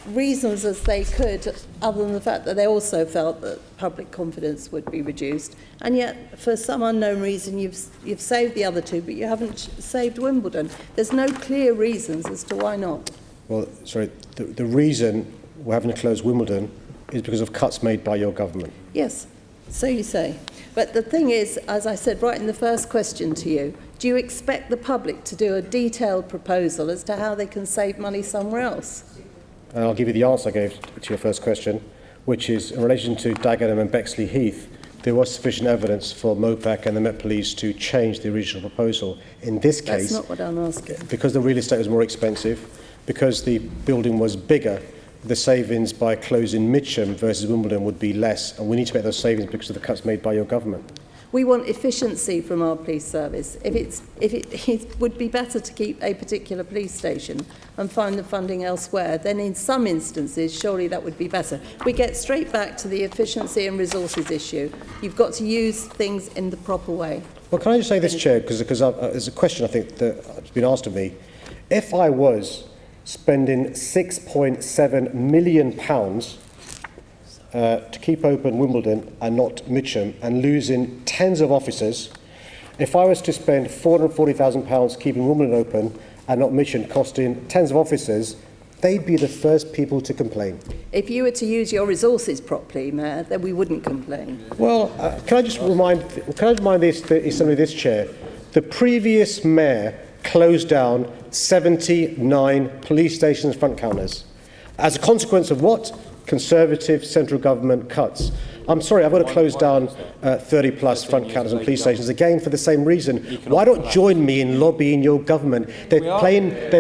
reasons as they could, other than the fact that they also felt that public confidence would be reduced. And yet, for some unknown reason, you've saved the other two, but you haven't saved Wimbledon. There's no clear reasons as to why not. Well, sorry, the reason we're having to close Wimbledon is because of cuts made by your government. Yes, so you say. But the thing is, as I said right in the first question to you, do you expect the public to do a detailed proposal as to how they can save money somewhere else? And I'll give you the answer I gave to your first question, which is in relation to Dagenham and Bexley Heath, there was sufficient evidence for MOPAC and the Met Police to change the original proposal. In this case, that's not what I'm asking. Because the real estate was more expensive, because the building was bigger, the savings by closing Mitcham versus Wimbledon would be less, and we need to make those savings because of the cuts made by your government. We want efficiency from our police service. It would be better to keep a particular police station and find the funding elsewhere, then in some instances, surely that would be better. We get straight back to the efficiency and resources issue. You've got to use things in the proper way. Well, can I just say this, Chair, because there's a question I think that's been asked of me. If I was spending £6.7 million to keep open Wimbledon and not Mitcham and losing tens of officers, if I was to spend £440,000 keeping Wimbledon open and not Mitcham costing tens of officers, they'd be the first people to complain. If you were to use your resources properly, Mayor, then we wouldn't complain. Well, can I just remind the Assembly this, Chair? The previous Mayor closed down 79 police stations front counters. As a consequence of what? Conservative central government cuts. I'm sorry, I've got to close down 30-plus front counters and police stations again for the same reason. Why don't join me in lobbying your government? They're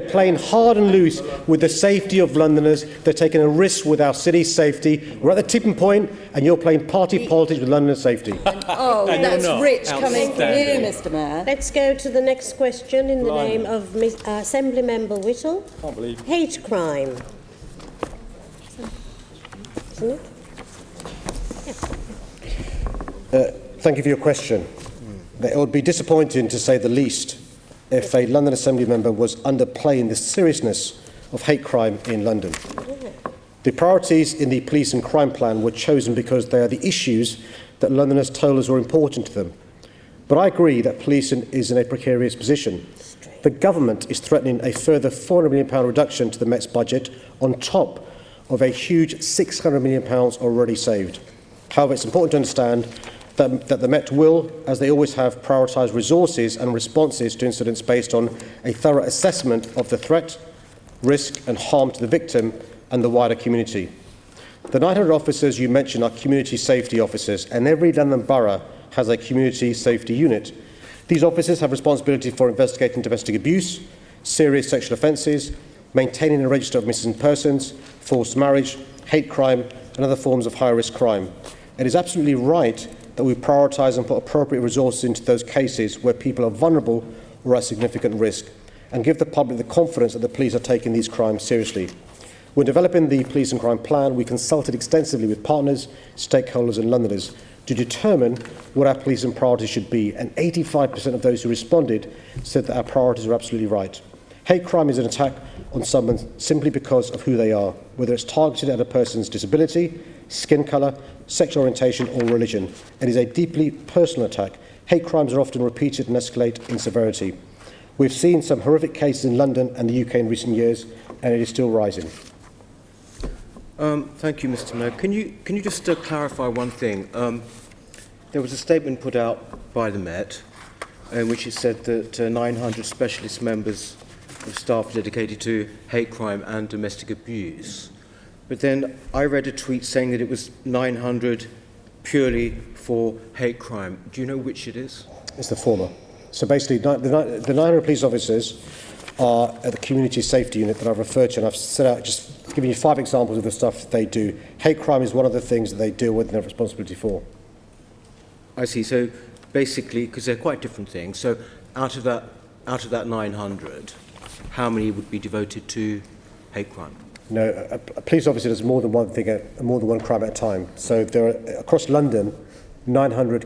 playing hard and loose with the safety of Londoners. They're taking a risk with our city's safety. We're at the tipping point, and you're playing party politics with Londoners' safety. Oh, that's rich coming from you, Mr. Mayor. Let's go to the next question in the name of Assembly Member Whittle. Can't believe. Hate crime. Isn't it? Thank you for your question. It would be disappointing, to say the least, if a London Assembly member was underplaying the seriousness of hate crime in London. The priorities in the police and crime plan were chosen because they are the issues that Londoners told us were important to them. But I agree that policing is in a precarious position. The government is threatening a further £400 million reduction to the Met's budget on top of a huge £600 million already saved. However, it's important to understand that the Met will, as they always have, prioritise resources and responses to incidents based on a thorough assessment of the threat, risk and harm to the victim and the wider community. The 900 officers you mentioned are community safety officers, and every London borough has a community safety unit. These officers have responsibility for investigating domestic abuse, serious sexual offences, maintaining a register of missing persons, forced marriage, hate crime and other forms of high-risk crime. It is absolutely right that we prioritise and put appropriate resources into those cases where people are vulnerable or at significant risk, and give the public the confidence that the police are taking these crimes seriously. When developing the police and crime plan, we consulted extensively with partners, stakeholders and Londoners to determine what our policing priorities should be, and 85% of those who responded said that our priorities are absolutely right. Hate crime is an attack on someone simply because of who they are, whether it's targeted at a person's disability, skin colour, sexual orientation or religion. It is a deeply personal attack. Hate crimes are often repeated and escalate in severity. We've seen some horrific cases in London and the UK in recent years, and it is still rising. Thank you, Mr. Mayor. Can you just clarify one thing? There was a statement put out by the Met in which it said that 900 specialist members of staff dedicated to hate crime and domestic abuse. But then I read a tweet saying that it was 900 purely for hate crime. Do you know which it is? It's the former. So basically, the 900 police officers are at the community safety unit that I've referred to, and I've set out, just giving you 5 examples of the stuff they do. Hate crime is one of the things that they deal with and have responsibility for. I see. So basically, because they're quite different things, so out of that 900, how many would be devoted to hate crime? No, a police officer does more than one thing, more than one crime at a time. So there are, across London, 900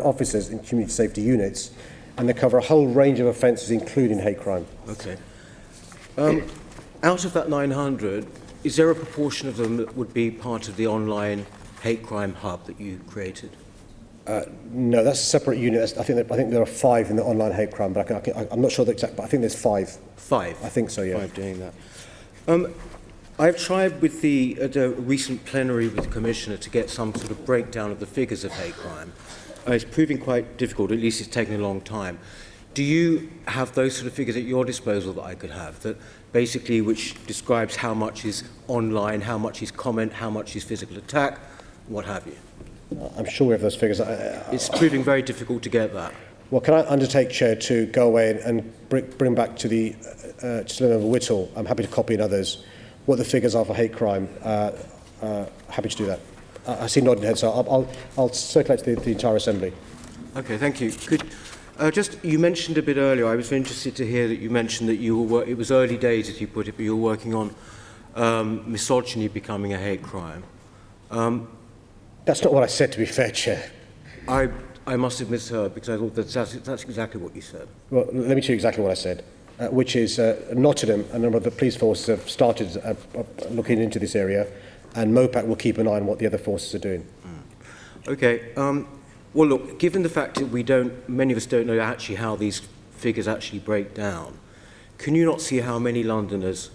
officers in community safety units, and they cover a whole range of offences, including hate crime. Okay. Out of that 900, is there a proportion of them that would be part of the online hate crime hub that you created? No, that's a separate unit. I think there are 5 in the online hate crime, but I'm not sure the exact, but I think there's 5. 5? I think so, yeah. 5 doing that. I've tried with the recent plenary with the Commissioner to get some sort of breakdown of the figures of hate crime. It's proving quite difficult, at least it's taken a long time. Do you have those sort of figures at your disposal that I could have, that basically which describes how much is online, how much is comment, how much is physical attack, what have you? I'm sure we have those figures. It's proving very difficult to get that. Well, can I undertake, Chair, to go away and bring back to the Member Whittle, I'm happy to copy and others, what the figures are for hate crime. Happy to do that. I see nodding heads, so I'll circulate to the entire Assembly. Okay, thank you. You mentioned a bit earlier, I was very interested to hear that you mentioned that it was early days, as you put it, but you were working on misogyny becoming a hate crime. That's not what I said, to be fair, Chair. I must have misheard, because I thought that's exactly what you said. Well, let me tell you exactly what I said, which is Nottingham, a number of the police forces have started looking into this area, and MOPAC will keep an eye on what the other forces are doing. Okay. Well, look, given the fact that many of us don't know actually how these figures actually break down, can you not see how many Londoners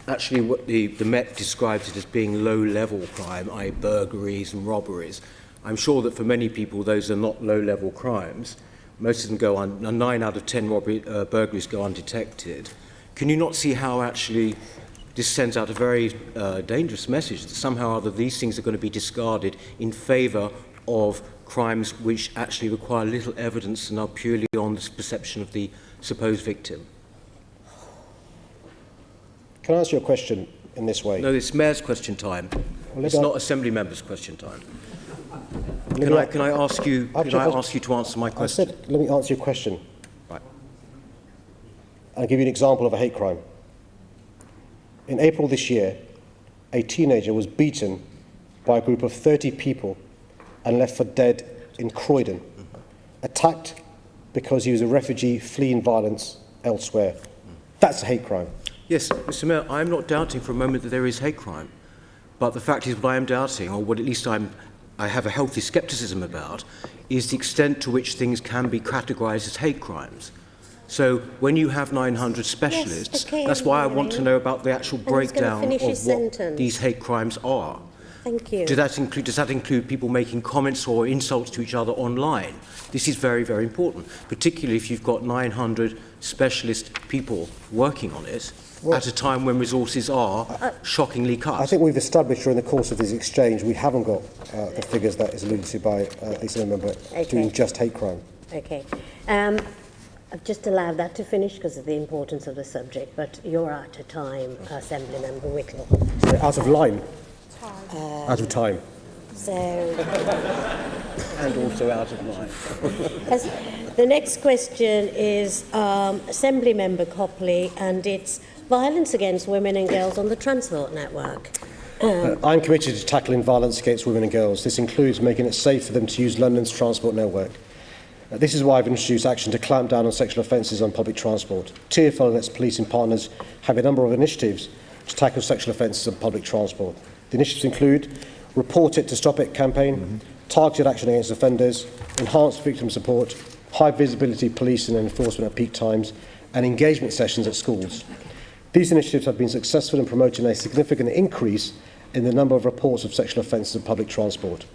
actually what the Met describes it as being low-level crime, i.e. burglaries and robberies? I'm sure that for many people those are not low-level crimes. Most of them go on, 9 out of 10 burglaries go undetected. Can you not see how actually this sends out a very dangerous message that somehow or other these things are going to be discarded in favour of crimes which actually require little evidence and are purely on the perception of the supposed victim? Can I answer your question in this way? No, it's Mayor's question time. Well, it's not Assembly Members' question time. Can I ask you to answer my question? I said, let me answer your question. Right. I'll give you an example of a hate crime. In April this year, a teenager was beaten by a group of 30 people and left for dead in Croydon, attacked because he was a refugee fleeing violence elsewhere. That's a hate crime. Yes, Mr. Mayor, I'm not doubting for a moment that there is hate crime. But the fact is, what I am doubting, or what at least I have a healthy scepticism about, is the extent to which things can be categorised as hate crimes. So when you have 900 specialists, yes, okay, that's why I want to know about the actual breakdown of what sentence. These hate crimes are. Thank you. Does that include people making comments or insults to each other online? This is very, very important, particularly if you've got 900 specialist people working on it at a time when resources are shockingly cut. I think we've established during the course of this exchange we haven't got the figures that is alluded to by the member doing just hate crime. Okay. I've just allowed that to finish because of the importance of the subject, but you're out of time, Assembly Member Whittle. So out of line? Out of time. So... and also out of line. The next question is Assembly Member Copley, and it's violence against women and girls on the transport network. I'm committed to tackling violence against women and girls. This includes making it safe for them to use London's transport network. This is why I've introduced action to clamp down on sexual offences on public transport. TfL and its policing partners have a number of initiatives to tackle sexual offences on public transport. The initiatives include Report It to Stop It campaign, targeted action against offenders, enhanced victim support, high visibility policing and enforcement at peak times, and engagement sessions at schools. These initiatives have been successful in promoting a significant increase in the number of reports of sexual offences in public transport.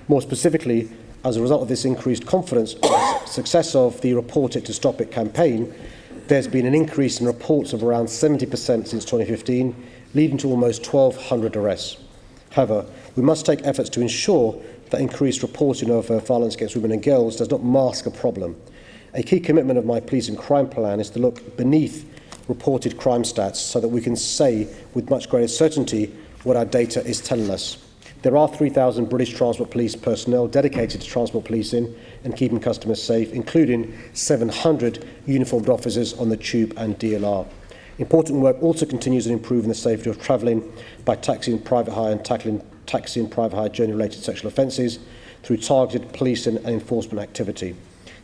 More specifically, as a result of this increased confidence in the success of the Report It to Stop It campaign, there's been an increase in reports of around 70% since 2015, leading to almost 1,200 arrests. However, we must take efforts to ensure that increased reporting of violence against women and girls does not mask a problem. A key commitment of my police and crime plan is to look beneath reported crime stats so that we can say with much greater certainty what our data is telling us. There are 3,000 British Transport Police personnel dedicated to transport policing and keeping customers safe, including 700 uniformed officers on the Tube and DLR. Important work also continues in improving the safety of travelling by taxi and private hire and tackling taxi and private hire journey-related sexual offences through targeted policing and enforcement activity.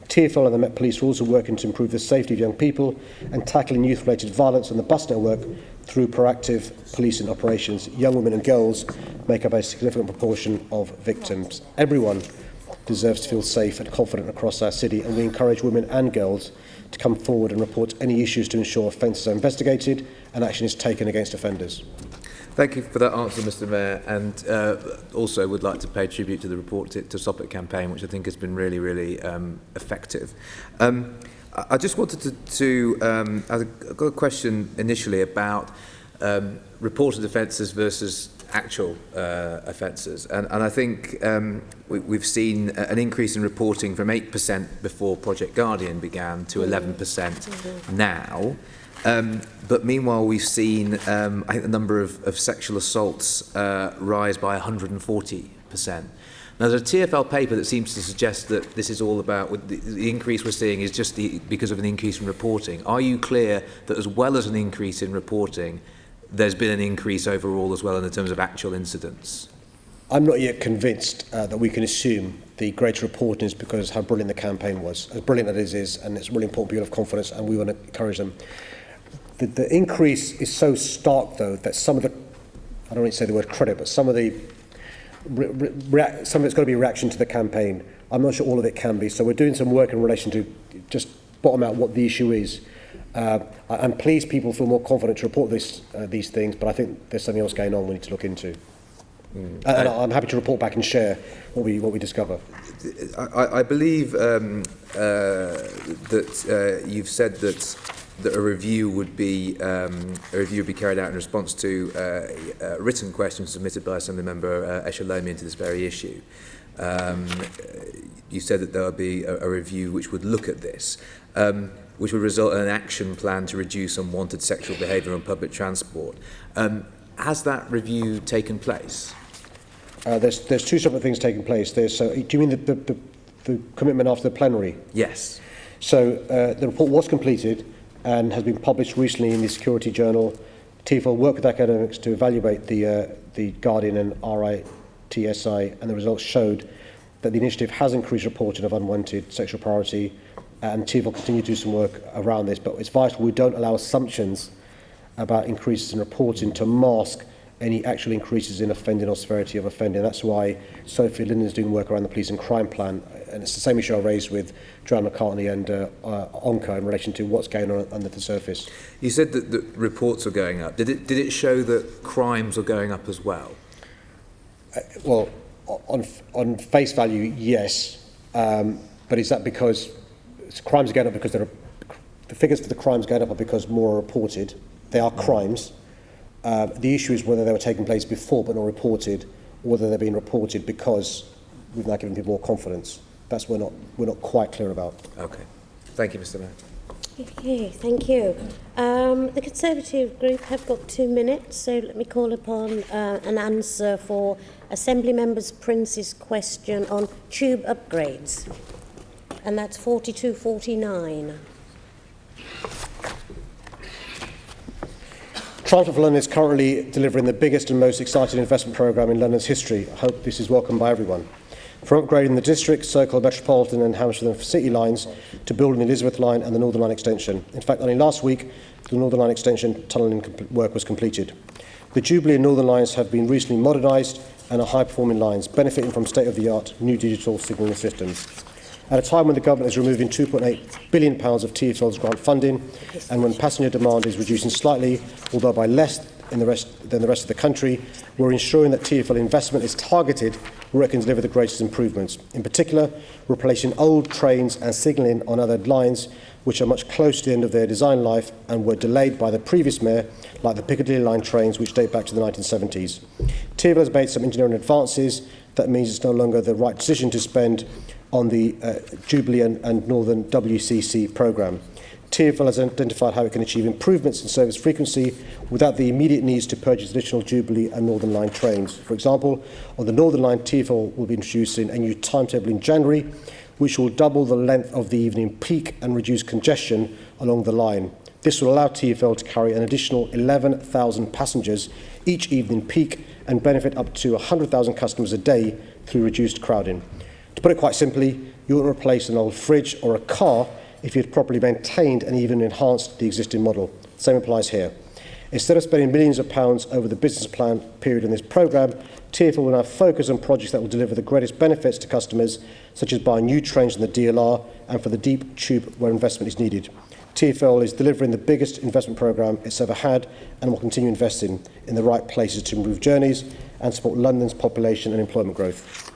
TfL and the Met Police are also working to improve the safety of young people and tackling youth-related violence on the bus network through proactive policing operations. Young women and girls make up a significant proportion of victims. Everyone deserves to feel safe and confident across our city, and we encourage women and girls to come forward and report any issues to ensure offences are investigated and action is taken against offenders. Thank you for that answer, Mr Mayor, and also would like to pay tribute to the Report to Stop It campaign, which I think has been really, really effective. I just wanted I've got a question initially about reported offences versus actual offences, and I think we've seen an increase in reporting from 8% before Project Guardian began to 11% now. But meanwhile, we've seen, I think, the number of sexual assaults rise by 140%. Now, there's a TfL paper that seems to suggest that this is all about, the increase we're seeing is just because of an increase in reporting. Are you clear that as well as an increase in reporting, there's been an increase overall as well in terms of actual incidents? I'm not yet convinced that we can assume the greater reporting is because how brilliant the campaign was. As brilliant as it is, and it's really important people have confidence, and we want to encourage them. The increase is so stark, though, that some of the, I don't want to say the word credit, but some of it's got to be a reaction to the campaign. I'm not sure all of it can be. So we're doing some work in relation to just bottom out what the issue is. I'm pleased people feel more confident to report these things, but I think there's something else going on we need to look into. And I'm happy to report back and share what we discover. I believe that you've said that a review would be carried out in response to written questions submitted by Assemblymember Eshalomi into this very issue. You said that there will be a review which would look at this, which would result in an action plan to reduce unwanted sexual behaviour on public transport. Has that review taken place? There's two separate things taking place. Do you mean the commitment after the plenary? Yes. So the report was completed and has been published recently in the Security Journal. TfL worked with academics to evaluate the Guardian and RITSI, and the results showed that the initiative has increased reporting of unwanted sexual priority, and TfL continue to do some work around this, but it's vital we don't allow assumptions about increases in reporting to mask any actual increases in offending or severity of offending. That's why Sophie Linden is doing work around the police and crime plan, and it's the same issue I raised with Joanne McCartney and Onka in relation to what's going on under the surface. You said that the reports are going up. Did it show that crimes are going up as well? Well, on face value, yes, but is that because crimes are going up because the figures for the crimes going up are because more are reported? They are crimes. The issue is whether they were taking place before but not reported, or whether they're being reported because we've now given people more confidence. That's what we're not quite clear about. Okay. Thank you, Mr Mayor. Okay, thank you. The Conservative group have got 2 minutes, so let me call upon an answer for Assembly Member Prince's question on tube upgrades. And that's 4249. Transport for London is currently delivering the biggest and most exciting investment programme in London's history. I hope this is welcomed by everyone. From upgrading the District, Circle, Metropolitan and Hammersmith City lines to building the Elizabeth line and the Northern Line extension. In fact, only last week, the Northern Line extension tunnelling work was completed. The Jubilee and Northern lines have been recently modernised and our high-performing lines, benefiting from state-of-the-art new digital signalling systems. At a time when the government is removing £2.8 billion of TfL's grant funding, and when passenger demand is reducing slightly, although by less than the rest of the country, we're ensuring that TfL investment is targeted where it can deliver the greatest improvements. In particular, replacing old trains and signalling on other lines which are much closer to the end of their design life and were delayed by the previous mayor, like the Piccadilly line trains which date back to the 1970s. TfL has made some engineering advances. That means it's no longer the right decision to spend on the Jubilee and Northern WCC programme. TfL has identified how it can achieve improvements in service frequency without the immediate needs to purchase additional Jubilee and Northern Line trains. For example, on the Northern Line, TfL will be introducing a new timetable in January, which will double the length of the evening peak and reduce congestion along the line. This will allow TfL to carry an additional 11,000 passengers each evening peak and benefit up to 100,000 customers a day through reduced crowding. To put it quite simply, you wouldn't replace an old fridge or a car if you had properly maintained and even enhanced the existing model. Same applies here. Instead of spending millions of pounds over the business plan period in this programme, TfL will now focus on projects that will deliver the greatest benefits to customers, such as buying new trains in the DLR and for the deep tube where investment is needed. TfL is delivering the biggest investment programme it's ever had and will continue investing in the right places to improve journeys and support London's population and employment growth.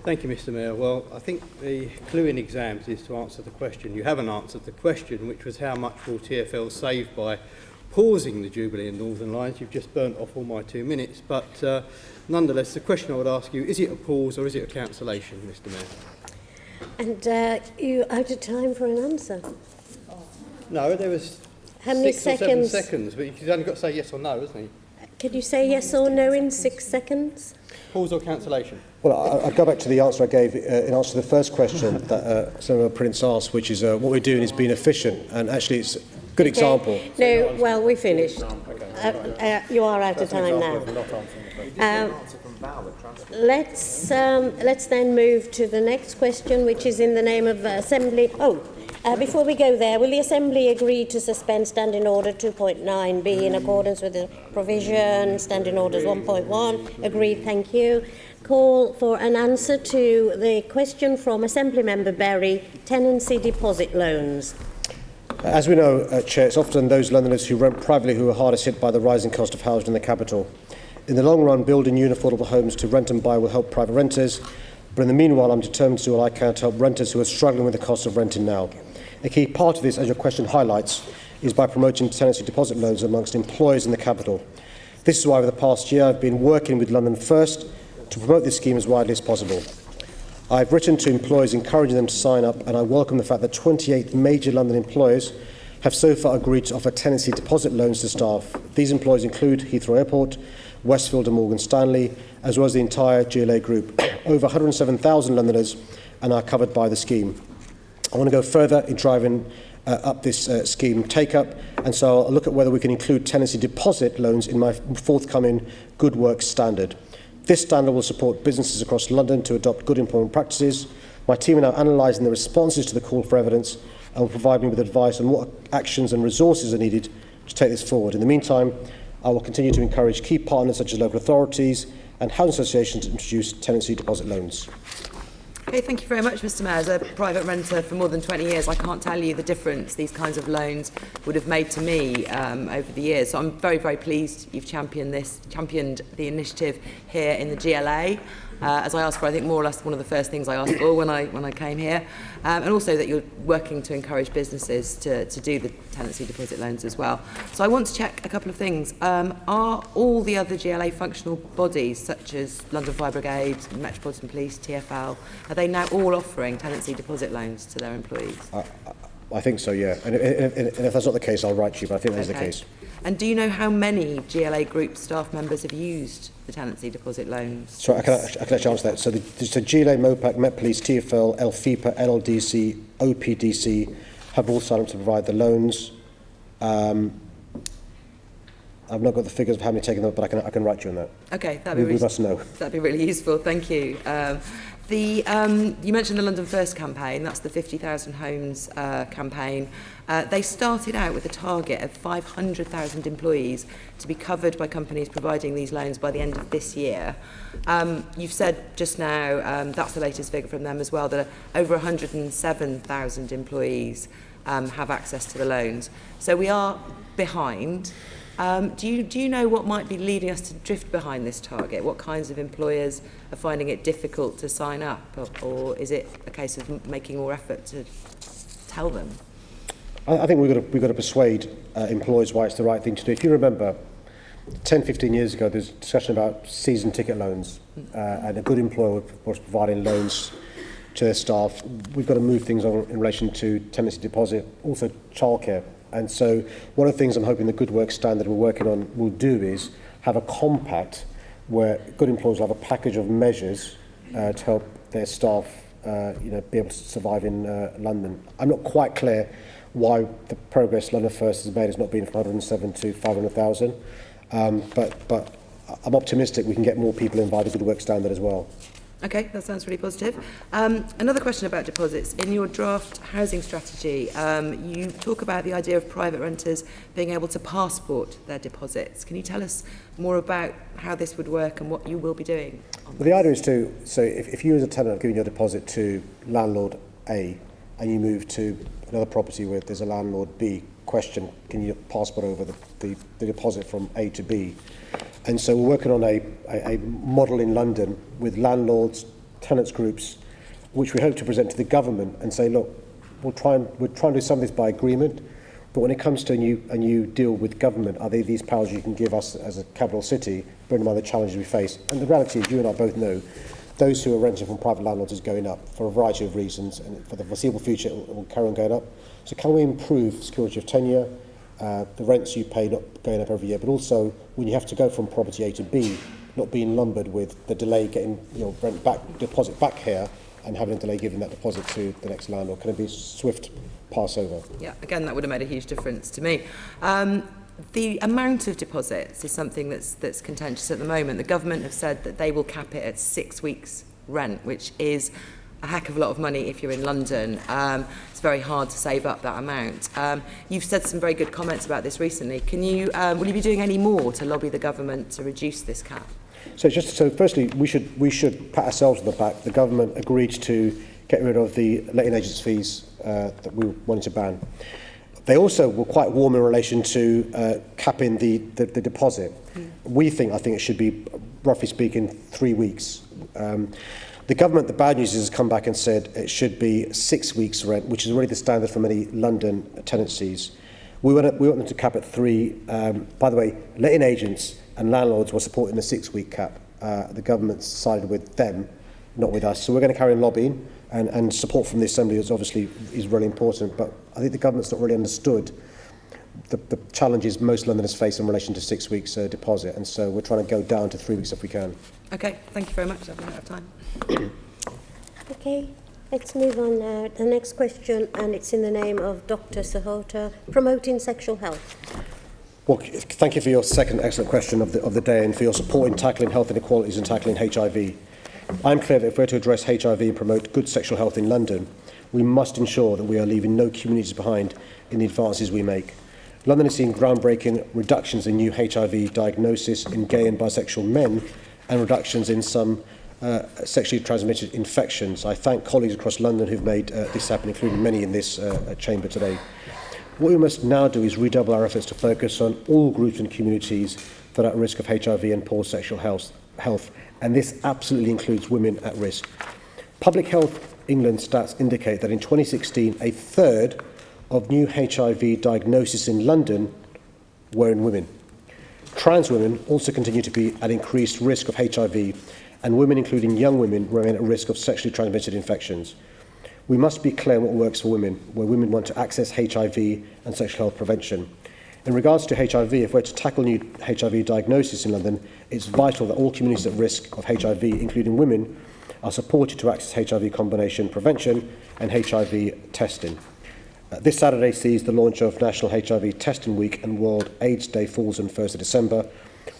Thank you, Mr. Mayor. Well, I think the clue in exams is to answer the question. You haven't answered the question, which was how much will TfL save by pausing the Jubilee and Northern Lines. You've just burnt off all my 2 minutes, but nonetheless, the question I would ask you, is it a pause or is it a cancellation, Mr. Mayor? And you're out of time for an answer. No, there was How many 6 or 7 seconds, but you've only got to say yes or no, hasn't he? Can you say yes or no in 6 seconds? Pause or cancellation? Well, I'll go back to the answer I gave in answer to the first question that Senator Prince asked, which is what we're doing is being efficient, and actually it's a good example. No, well, we finished. You are out of time now. Let's then move to the next question, which is in the name of Assembly. Before we go there, will the Assembly agree to suspend Standing Order 2.9b in accordance with the provision, Standing Orders 1.1? Agreed, thank you. Call for an answer to the question from Assembly Member Berry, tenancy deposit loans. As we know, Chair, it's often those Londoners who rent privately who are hardest hit by the rising cost of housing in the capital. In the long run, building new and affordable homes to rent and buy will help private renters, but in the meanwhile, I'm determined to do what I can to help renters who are struggling with the cost of renting now. A key part of this, as your question highlights, is by promoting tenancy deposit loans amongst employers in the capital. This is why over the past year I've been working with London First to promote this scheme as widely as possible. I've written to employers encouraging them to sign up, and I welcome the fact that 28 major London employers have so far agreed to offer tenancy deposit loans to staff. These employers include Heathrow Airport, Westfield and Morgan Stanley, as well as the entire GLA group. Over 107,000 Londoners are now covered by the scheme. I want to go further in driving up this scheme take-up, and so I'll look at whether we can include tenancy deposit loans in my forthcoming Good Work standard. This standard will support businesses across London to adopt good employment practices. My team are now analysing the responses to the call for evidence and will provide me with advice on what actions and resources are needed to take this forward. In the meantime, I will continue to encourage key partners such as local authorities and housing associations to introduce tenancy deposit loans. Okay, thank you very much, Mr. Mayor. As a private renter for more than 20 years, I can't tell you the difference these kinds of loans would have made to me over the years. So I'm very, very pleased you've championed the initiative here in the GLA. As I asked for, I think more or less one of the first things I asked for when I came here, and also that you're working to encourage businesses to do the tenancy deposit loans as well. So I want to check a couple of things. Are all the other GLA functional bodies, such as London Fire Brigade, Metropolitan Police, TfL, are they now all offering tenancy deposit loans to their employees? I think so, yeah. And if that's not the case, I'll write to you, but I think that is the case. And do you know how many GLA Group staff members have used the tenancy deposit loans? Sorry, I can actually answer that. So the GLA, MOPAC, Met Police, TfL, LFIPA, LLDC, OPDC have all signed up to provide the loans. I've not got the figures of how many taken up, but I can write you on that. Okay, that'd be we must know. That'd be really useful. Thank you. You mentioned the London First campaign. That's the 50,000 homes campaign. They started out with a target of 500,000 employees to be covered by companies providing these loans by the end of this year. You've said just now, that's the latest figure from them as well, that over 107,000 employees have access to the loans. So we are behind. Do you know what might be leading us to drift behind this target? What kinds of employers are finding it difficult to sign up, or is it a case of making more effort to tell them? I think we've got to persuade employers why it's the right thing to do. If you remember, 10, 15 years ago, there's discussion about season ticket loans, and a good employer was providing loans to their staff. We've got to move things on in relation to tenancy deposit, also childcare. And so one of the things I'm hoping the Good Work standard we're working on will do is have a compact where good employers will have a package of measures to help their staff be able to survive in London. I'm not quite clear why the progress London First has made has not been from 107 to 500,000, but I'm optimistic we can get more people in via the Good Work standard as well. Okay, that sounds really positive. Another question about deposits. In your draft housing strategy, you talk about the idea of private renters being able to passport their deposits. Can you tell us more about how this would work and what you will be doing? Well, the idea is to, so if you as a tenant are giving your deposit to landlord A and you move to another property where there's a landlord B, question, can you passport over the deposit from A to B? And so we're working on a model in London with landlords, tenants groups, which we hope to present to the government and say, look, we're trying to do some of this by agreement, but when it comes to a new deal with government, are there these powers you can give us as a capital city, bearing in mind the challenges we face? And the reality is, you and I both know, those who are renting from private landlords is going up for a variety of reasons, and for the foreseeable future, it will carry on going up. So can we improve security of tenure, the rents you pay not going up every year, but also when you have to go from property A to B, not being lumbered with the delay getting rent back, deposit back here, and having a delay giving that deposit to the next landlord? Can it be swift pass over? Yeah, again, that would have made a huge difference to me. The amount of deposits is something that's contentious at the moment. The government have said that they will cap it at 6 weeks' rent, which is a heck of a lot of money if you're in London. It's very hard to save up that amount. You've said some very good comments about this recently. Will you be doing any more to lobby the government to reduce this cap? So firstly, we should pat ourselves on the back. The government agreed to get rid of the letting agents fees that we wanted to ban. They also were quite warm in relation to capping the deposit. I think it should be, roughly speaking, 3 weeks. The government, the bad news is, has come back and said it should be 6 weeks rent, which is already the standard for many London tenancies. We want them to cap at 3. By the way, letting agents and landlords were supporting the 6-week cap. The government sided with them, not with us. So we're going to carry on lobbying, and support from the Assembly is obviously really important. But I think the government's not really understood the challenges most Londoners face in relation to 6 weeks deposit, and so we're trying to go down to 3 weeks if we can. Okay, thank you very much. I've run out of time. Okay, let's move on now. The next question, and it's in the name of Dr. Sahota, promoting sexual health. Well, thank you for your second excellent question of the day, and for your support in tackling health inequalities and tackling HIV. I'm clear that if we're to address HIV and promote good sexual health in London, we must ensure that we are leaving no communities behind in the advances we make. London has seen groundbreaking reductions in new HIV diagnosis in gay and bisexual men, and reductions in some sexually transmitted infections. I thank colleagues across London who've made this happen, including many in this chamber today. What we must now do is redouble our efforts to focus on all groups and communities that are at risk of HIV and poor sexual health, and this absolutely includes women at risk. Public Health England stats indicate that in 2016, a third of new HIV diagnoses in London were in women. Trans women also continue to be at increased risk of HIV, and women, including young women, remain at risk of sexually transmitted infections. We must be clear what works for women, where women want to access HIV and sexual health prevention. In regards to HIV, if we're to tackle new HIV diagnosis in London, it's vital that all communities at risk of HIV, including women, are supported to access HIV combination prevention and HIV testing. This Saturday sees the launch of National HIV Testing Week, and World AIDS Day falls on 1st of December.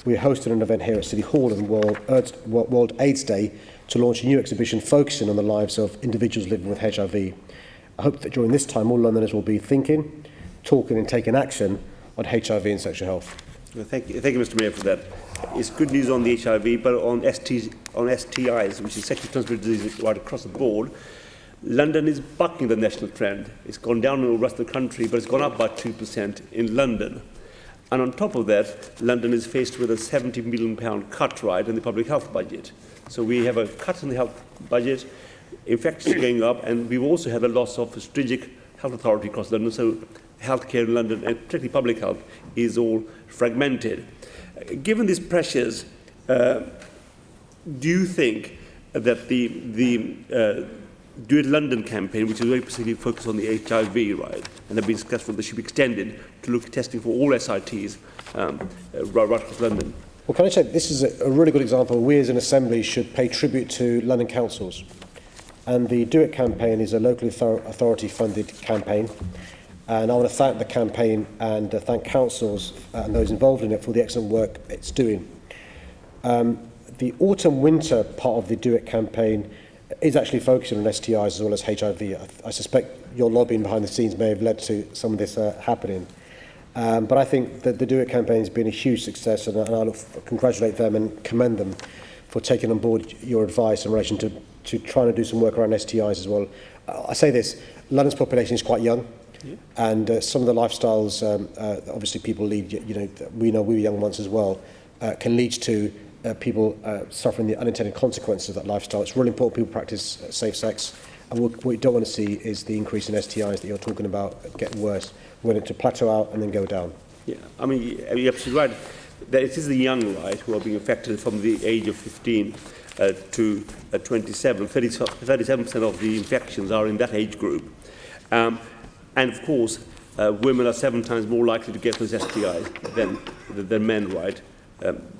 We are hosting an event here at City Hall on World AIDS Day to launch a new exhibition focusing on the lives of individuals living with HIV. I hope that during this time all Londoners will be thinking, talking and taking action on HIV and sexual health. Well, thank you, Mr. Mayor, for that. It's good news on the HIV, but on STIs, which is sexually transmitted disease right across the board, London is bucking the national trend. It's gone down in the rest of the country, but it's gone up by 2% in London. And on top of that, London is faced with a £70 million cut right in the public health budget. So we have a cut in the health budget, infections going up, and we've also had a loss of a strategic health authority across London. So healthcare in London, and particularly public health, is all fragmented. Given these pressures, do you think that the Do It London campaign, which is very specifically focused on the HIV, right, and have been discussed whether they should be extended to look at testing for all SITs right across London? Well, can I say this is a really good example. We as an Assembly should pay tribute to London councils. And the Do It campaign is a local authority-funded campaign. And I want to thank the campaign and thank councils and those involved in it for the excellent work it's doing. The autumn-winter part of the Do It campaign is actually focusing on STIs as well as HIV. I suspect your lobbying behind the scenes may have led to some of this happening. But I think that the Do It campaign has been a huge success, and I congratulate them and commend them for taking on board your advice in relation to trying to do some work around STIs as well. I say this, London's population is quite young, and some of the lifestyles, obviously people lead, we know we were young once as well, can lead to people suffering the unintended consequences of that lifestyle. It's really important people practice safe sex, and what we don't want to see is the increase in STIs that you're talking about getting worse. We want it to plateau out and then go down. Yeah, I mean, you're absolutely right. That it is the young, right, who are being affected from the age of 15 to 27. 37% of the infections are in that age group. And of course, women are 7 times more likely to get those STIs than men, right?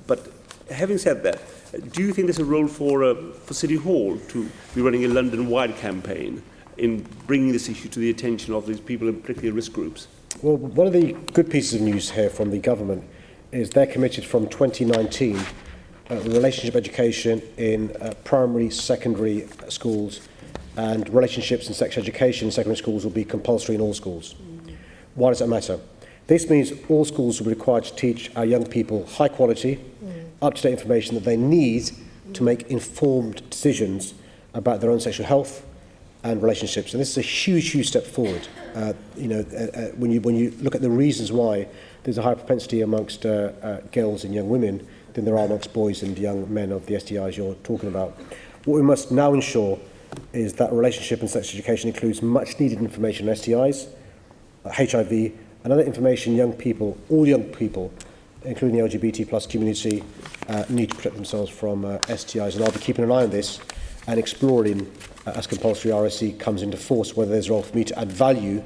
But having said that, do you think there's a role for City Hall to be running a London-wide campaign in bringing this issue to the attention of these people, and particularly risk groups? Well, one of the good pieces of news here from the government is they're committed from 2019 relationship education in primary, secondary schools, and relationships and sex education in secondary schools will be compulsory in all schools. Why does that matter? This means all schools will be required to teach our young people high quality, up-to-date information that they need to make informed decisions about their own sexual health and relationships. And this is a huge, huge step forward. When you look at the reasons why there's a higher propensity amongst girls and young women than there are amongst boys and young men of the STIs you're talking about. What we must now ensure is that relationship and sex education includes much needed information on STIs, HIV, and other information young people, all young people, including the LGBT plus community, need to protect themselves from STIs. And I'll be keeping an eye on this and exploring, as compulsory RSC comes into force, whether there's a role for me to add value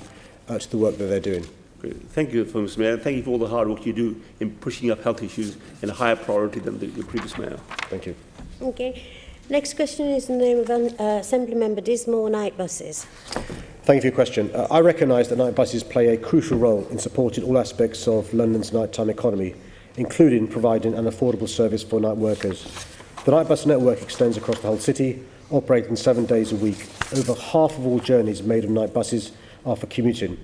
to the work that they're doing. Great. Thank you, Mr. Mayor. Thank you for all the hard work you do in pushing up health issues in a higher priority than the previous Mayor. Thank you. Okay. Next question is in the name of Assembly Member Dismore, night buses. Thank you for your question. I recognise that night buses play a crucial role in supporting all aspects of London's nighttime economy, including providing an affordable service for night workers. The night bus network extends across the whole city, operating 7 days a week. Over half of all journeys made on night buses are for commuting.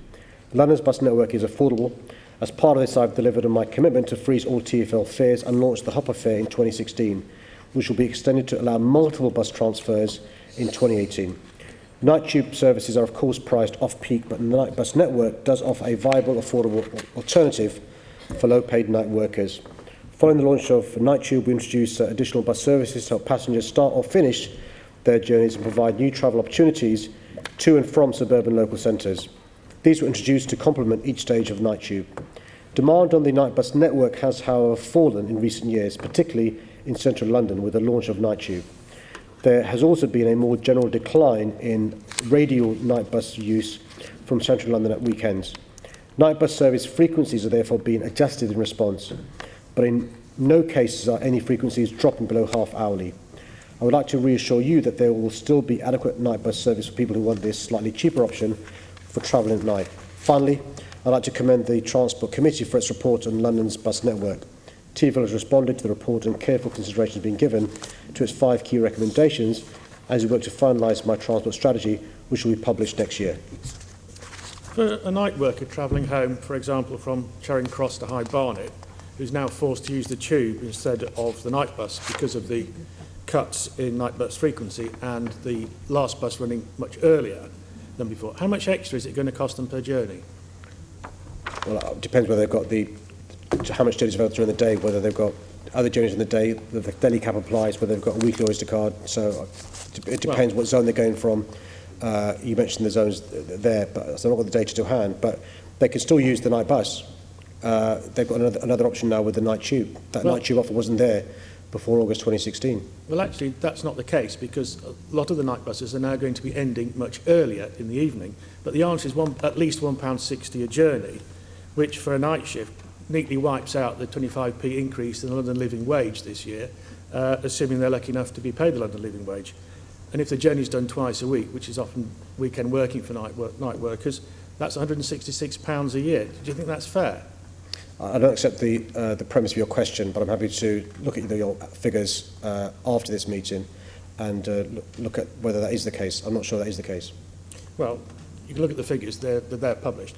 London's bus network is affordable. As part of this, I've delivered on my commitment to freeze all TfL fares and launched the Hopper fare in 2016, which will be extended to allow multiple bus transfers in 2018. Night tube services are of course priced off-peak, but the night bus network does offer a viable, affordable alternative for low-paid night workers. Following the launch of Night Tube, we introduced additional bus services to help passengers start or finish their journeys and provide new travel opportunities to and from suburban local centres. These were introduced to complement each stage of Night Tube. Demand on the night bus network has, however, fallen in recent years, particularly in central London with the launch of Night Tube. There has also been a more general decline in radial night bus use from central London at weekends. Night bus service frequencies are therefore being adjusted in response, but in no cases are any frequencies dropping below half hourly. I would like to reassure you that there will still be adequate night bus service for people who want this slightly cheaper option for travelling at night. Finally, I'd like to commend the Transport Committee for its report on London's bus network. TfL has responded to the report and careful consideration has been given to its 5 key recommendations as we work to finalise my transport strategy, which will be published next year. For a night worker travelling home, for example, from Charing Cross to High Barnet, who's now forced to use the tube instead of the night bus because of the cuts in night bus frequency and the last bus running much earlier than before, how much extra is it going to cost them per journey? Well, it depends whether they've got how much journeys available during the day, whether they've got other journeys in the day, the daily cap applies, whether they've got a weekly Oyster card. So it depends what zone they're going from. You mentioned the zones there, but I've not got the data to hand, but they can still use the night bus. They've got another option now with the night tube. That night tube offer wasn't there before August 2016. Well, actually, that's not the case, because a lot of the night buses are now going to be ending much earlier in the evening. But the answer is at least £1.60 a journey, which for a night shift neatly wipes out the 25p increase in the London living wage this year, assuming they're lucky enough to be paid the London living wage. And if the journey's done twice a week, which is often weekend working for night workers, that's £166 a year. Do you think that's fair? I don't accept the premise of your question, but I'm happy to look at your figures after this meeting and look at whether that is the case. I'm not sure that is the case. Well, you can look at the figures, they're published.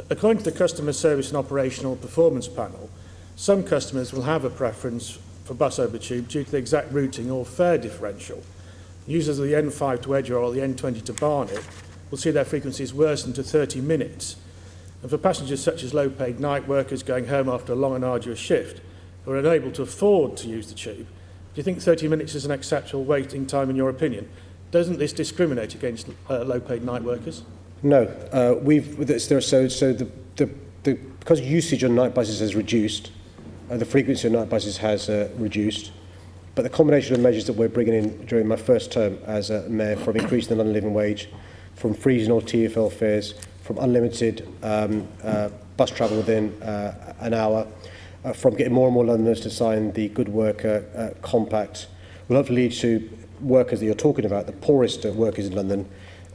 According to the Customer Service and Operational Performance Panel, some customers will have a preference for bus over tube due to the exact routing or fare differential. Users of the N5 to Edgware or the N20 to Barnet will see their frequencies worsen to 30 minutes. And for passengers such as low-paid night workers going home after a long and arduous shift who are unable to afford to use the tube, do you think 30 minutes is an acceptable waiting time in your opinion? Doesn't this discriminate against low-paid night workers? No, because usage on night buses has reduced, the frequency of night buses has reduced, but the combination of measures that we're bringing in during my first term as Mayor, from increasing the London living wage, from freezing all TfL fares, from unlimited bus travel within an hour, from getting more and more Londoners to sign the Good Worker Compact, will hopefully lead to workers that you're talking about, the poorest workers in London,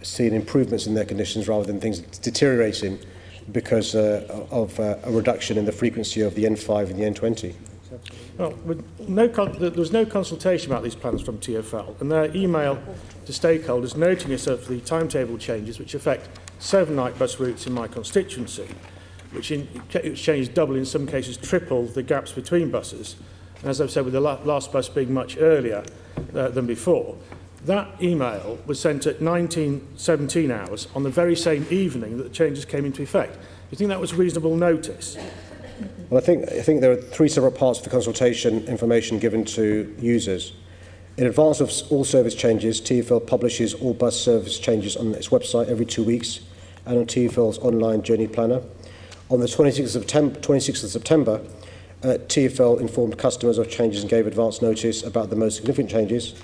seeing improvements in their conditions rather than things deteriorating because of a reduction in the frequency of the N5 and the N20. Well, there was no consultation about these plans from TfL, and their email to stakeholders noting of the timetable changes which affect 7 night bus routes in my constituency, which changes double, in some cases triple, the gaps between buses. And as I've said, with the last bus being much earlier than before, that email was sent at 17 hours on the very same evening that the changes came into effect. Do you think that was reasonable notice? Well, I think there are 3 separate parts of the consultation information given to users. In advance of all service changes, TfL publishes all bus service changes on its website every 2 weeks and on TfL's online journey planner. On the 26th of September, TfL informed customers of changes and gave advance notice about the most significant changes.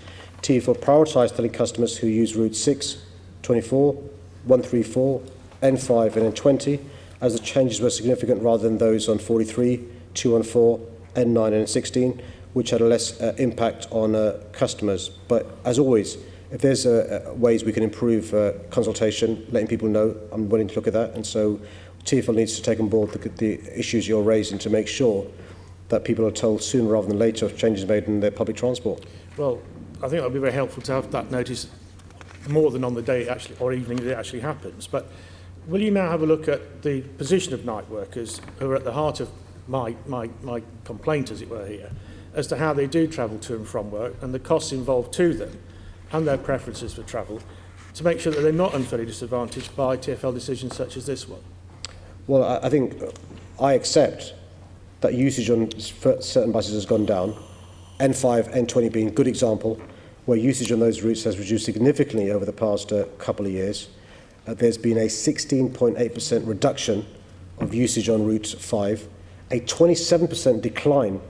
TfL prioritised telling customers who use routes 6, 24, 134, N5 and N20 as the changes were significant rather than those on 43, 214, N9 and N16, which had a less impact on customers. But as always, if there's ways we can improve consultation, letting people know, I'm willing to look at that. And so TfL needs to take on board the issues you're raising to make sure that people are told sooner rather than later of changes made in their public transport. Well, I think it would be very helpful to have that notice more than on the day or evening that it actually happens. But will you now have a look at the position of night workers who are at the heart of my complaint, as it were, here, as to how they do travel to and from work and the costs involved to them and their preferences for travel, to make sure that they're not unfairly disadvantaged by TfL decisions such as this one? Well, I think I accept that usage on certain buses has gone down, N5, N20 being a good example, where usage on those routes has reduced significantly over the past couple of years. There's been a 16.8% reduction of usage on Route 5, a 27% decline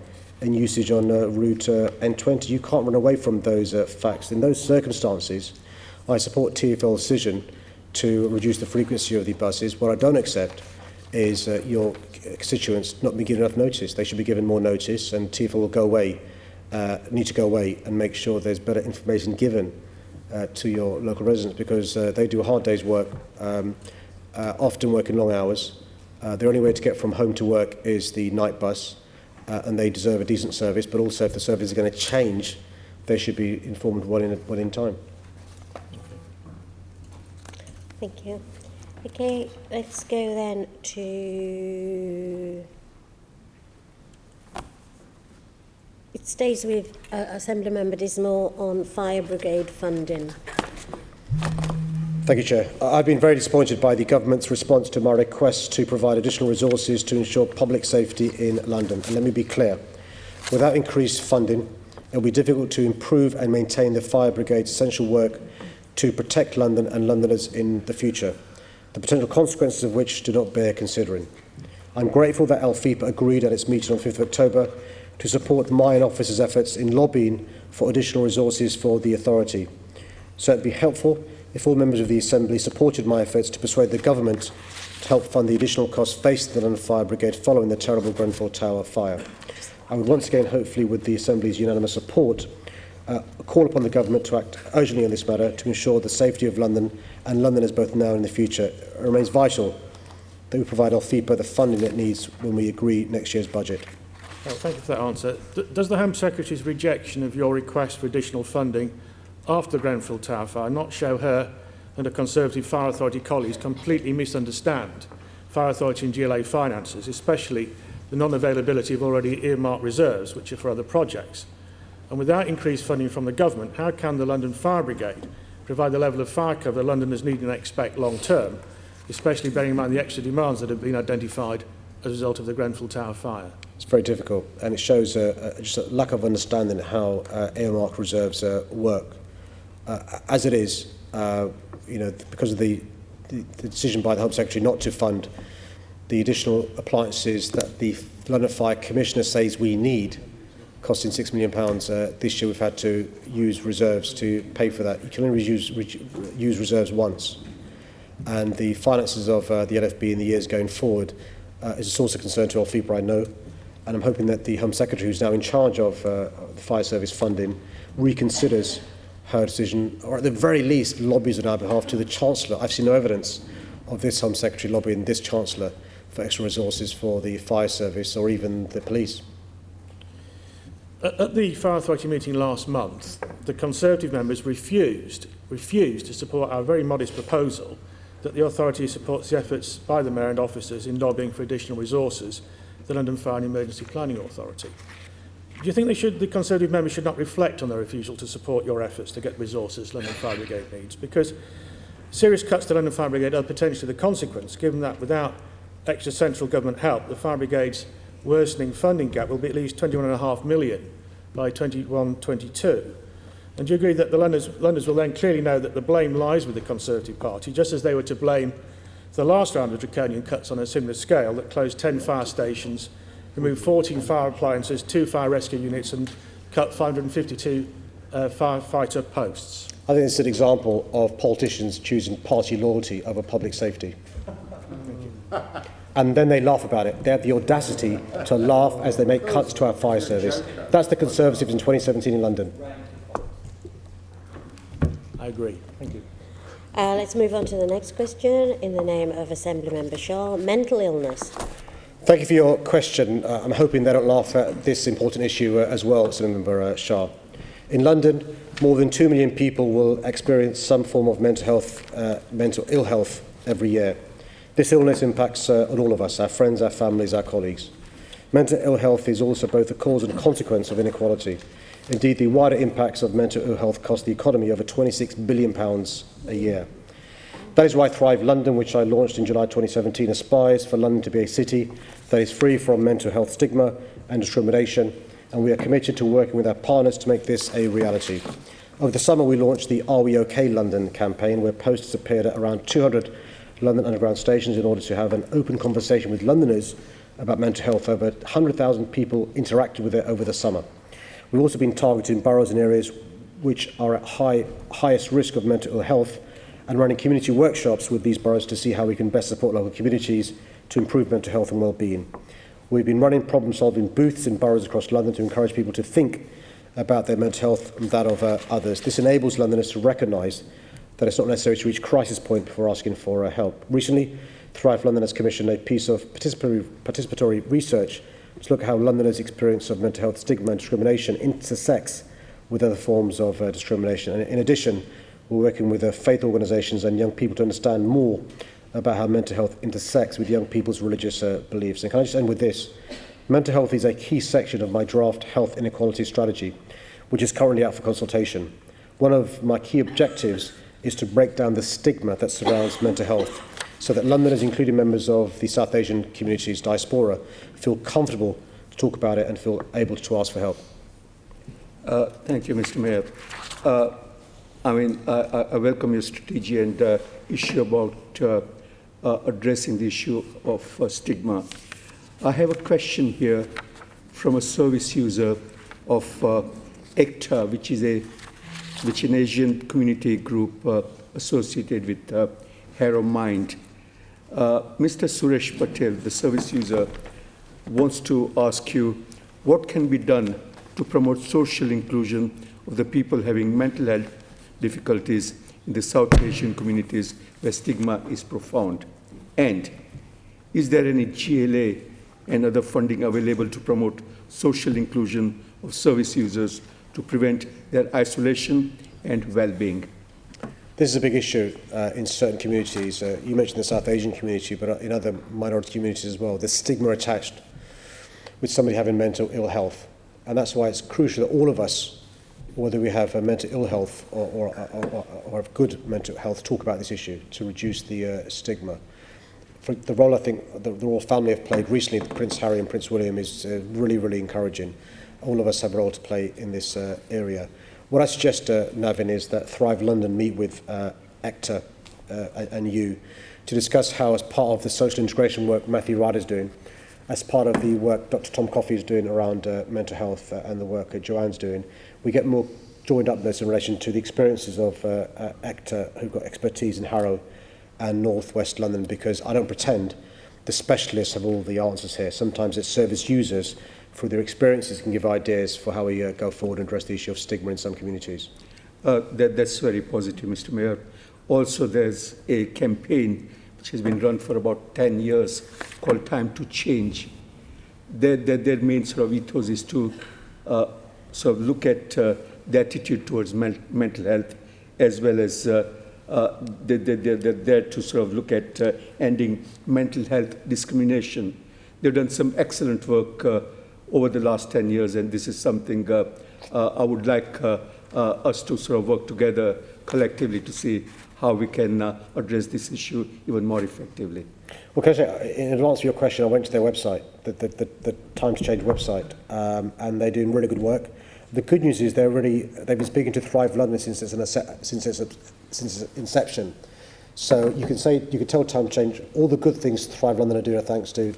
in usage on Route N20. You can't run away from those facts. In those circumstances, I support TfL's decision to reduce the frequency of the buses. What I don't accept is your constituents not being given enough notice. They should be given more notice, and TfL will go away, need to go away and make sure there's better information given to your local residents, because they do a hard day's work often working long hours. The only way to get from home to work is the night bus, and they deserve a decent service, but also if the service is going to change, they should be informed well in time. Thank you. Okay, let's go then to... It stays with Assembly Member Dismore on fire brigade funding. Thank you, Chair. I've been very disappointed by the government's response to my request to provide additional resources to ensure public safety in London. And let me be clear, without increased funding, it will be difficult to improve and maintain the fire brigade's essential work to protect London and Londoners in the future, the potential consequences of which do not bear considering. I'm grateful that LFIPA agreed at its meeting on 5th of October to support my and officers' efforts in lobbying for additional resources for the authority. So it would be helpful if all members of the Assembly supported my efforts to persuade the government to help fund the additional costs faced in the London Fire Brigade following the terrible Grenfell Tower fire. I would once again, hopefully with the Assembly's unanimous support, call upon the government to act urgently on this matter to ensure the safety of London and Londoners both now and in the future. It remains vital that we provide LFIPA the funding it needs when we agree next year's budget. Well, thank you for that answer. Does the Home Secretary's rejection of your request for additional funding after the Grenfell Tower fire not show her and her Conservative Fire Authority colleagues completely misunderstand Fire Authority and GLA finances, especially the non-availability of already earmarked reserves, which are for other projects? And without increased funding from the government, how can the London Fire Brigade provide the level of fire cover Londoners need and expect long term, especially bearing in mind the extra demands that have been identified as a result of the Grenfell Tower fire? It's very difficult, and it shows just a lack of understanding how earmarked reserves work. As it is, because of the decision by the Home Secretary not to fund the additional appliances that the London Fire Commissioner says we need, costing £6 million, this year we've had to use reserves to pay for that. You can only use reserves once. And the finances of the LFB in the years going forward is a source of concern to LFIPA, I know. And I'm hoping that the Home Secretary, who's now in charge of the fire service funding, reconsiders her decision, or at the very least lobbies on our behalf to the Chancellor. I've seen no evidence of this Home Secretary lobbying this Chancellor for extra resources for the fire service or even the police. At the Fire Authority meeting last month, the Conservative members refused to support our very modest proposal that the authority supports the efforts by the Mayor and officers in lobbying for additional resources to the London Fire and Emergency Planning Authority. Do you think the Conservative members should not reflect on their refusal to support your efforts to get resources London Fire Brigade needs? Because serious cuts to London Fire Brigade are potentially the consequence, given that without extra central government help, the Fire Brigade's worsening funding gap will be at least £21.5 million by 21-22. And do you agree that the Londoners will then clearly know that the blame lies with the Conservative Party, just as they were to blame the last round of draconian cuts on a similar scale that closed 10 fire stations, removed 14 fire appliances, 2 fire rescue units and cut 552 firefighter posts? I think it's an example of politicians choosing party loyalty over public safety. And then they laugh about it. They have the audacity to laugh as they make cuts to our fire service. That's the Conservatives in 2017 in London. I agree. Thank you. Let's move on to the next question in the name of Assembly Member Shaw. Mental illness. Thank you for your question. I'm hoping they don't laugh at this important issue as well, Assembly Member Shah. In London, more than 2 million people will experience some form of mental ill health every year. This illness impacts on all of us, our friends, our families, our colleagues. Mental ill health is also both a cause and consequence of inequality. Indeed, the wider impacts of mental ill health cost the economy over £26 billion a year. That is why Thrive London, which I launched in July 2017, aspires for London to be a city that is free from mental health stigma and discrimination, and we are committed to working with our partners to make this a reality. Over the summer, we launched the Are We OK London campaign, where posters appeared at around 200 London Underground stations in order to have an open conversation with Londoners about mental health. Over 100,000 people interacted with it over the summer. We've also been targeting boroughs and areas which are at highest risk of mental ill health and running community workshops with these boroughs to see how we can best support local communities to improve mental health and well-being. We've been running problem-solving booths in boroughs across London to encourage people to think about their mental health and that of others. This enables Londoners to recognise that it's not necessary to reach crisis point before asking for help. Recently, Thrive London has commissioned a piece of participatory research to look at how Londoners' experience of mental health stigma and discrimination intersects with other forms of discrimination. And in addition, we're working with faith organisations and young people to understand more about how mental health intersects with young people's religious beliefs. And can I just end with this? Mental health is a key section of my draft health inequality strategy, which is currently out for consultation. One of my key objectives is to break down the stigma that surrounds mental health so that Londoners, including members of the South Asian community's diaspora, feel comfortable to talk about it and feel able to ask for help. Thank you, Mr. Mayor. I welcome your strategy and issue about addressing the issue of stigma. I have a question here from a service user of ECTA, which is an Asian community group associated with Harrow Mind. Mr. Suresh Patel, the service user, wants to ask you what can be done to promote social inclusion of the people having mental health difficulties in the South Asian communities where stigma is profound? And is there any GLA and other funding available to promote social inclusion of service users to prevent their isolation and well-being? This is a big issue in certain communities. You mentioned the South Asian community, but in other minority communities as well. There's stigma attached with somebody having mental ill health. And that's why it's crucial that all of us, whether we have mental ill health or have good mental health, talk about this issue to reduce the stigma. For the role I think the royal family have played recently, Prince Harry and Prince William, is really, really encouraging. All of us have a role to play in this area. What I suggest, Navin, is that Thrive London meet with ECTA and you to discuss how, as part of the social integration work Matthew Ryder is doing, as part of the work Dr. Tom Coffey is doing around mental health and the work Joanne's doing, we get more joined upness in relation to the experiences of ECTA, who've got expertise in Harrow and North West London, because I don't pretend the specialists have all the answers here. Sometimes it's service users, through their experiences, can give ideas for how we go forward and address the issue of stigma in some communities. That's very positive, Mr. Mayor. Also, there's a campaign which has been run for about 10 years called Time to Change. Their main sort of ethos is to sort of look at the attitude towards mental health, as well as they're there to sort of look at ending mental health discrimination. They've done some excellent work over the last 10 years, and this is something I would like us to sort of work together collectively to see how we can address this issue even more effectively. Well, can I say, in advance of your question, I went to their website, the Time to Change website, and they're doing really good work. The good news is they've been speaking to Thrive London since its inception. So you can tell Time to Change all the good things Thrive London are doing are thanks to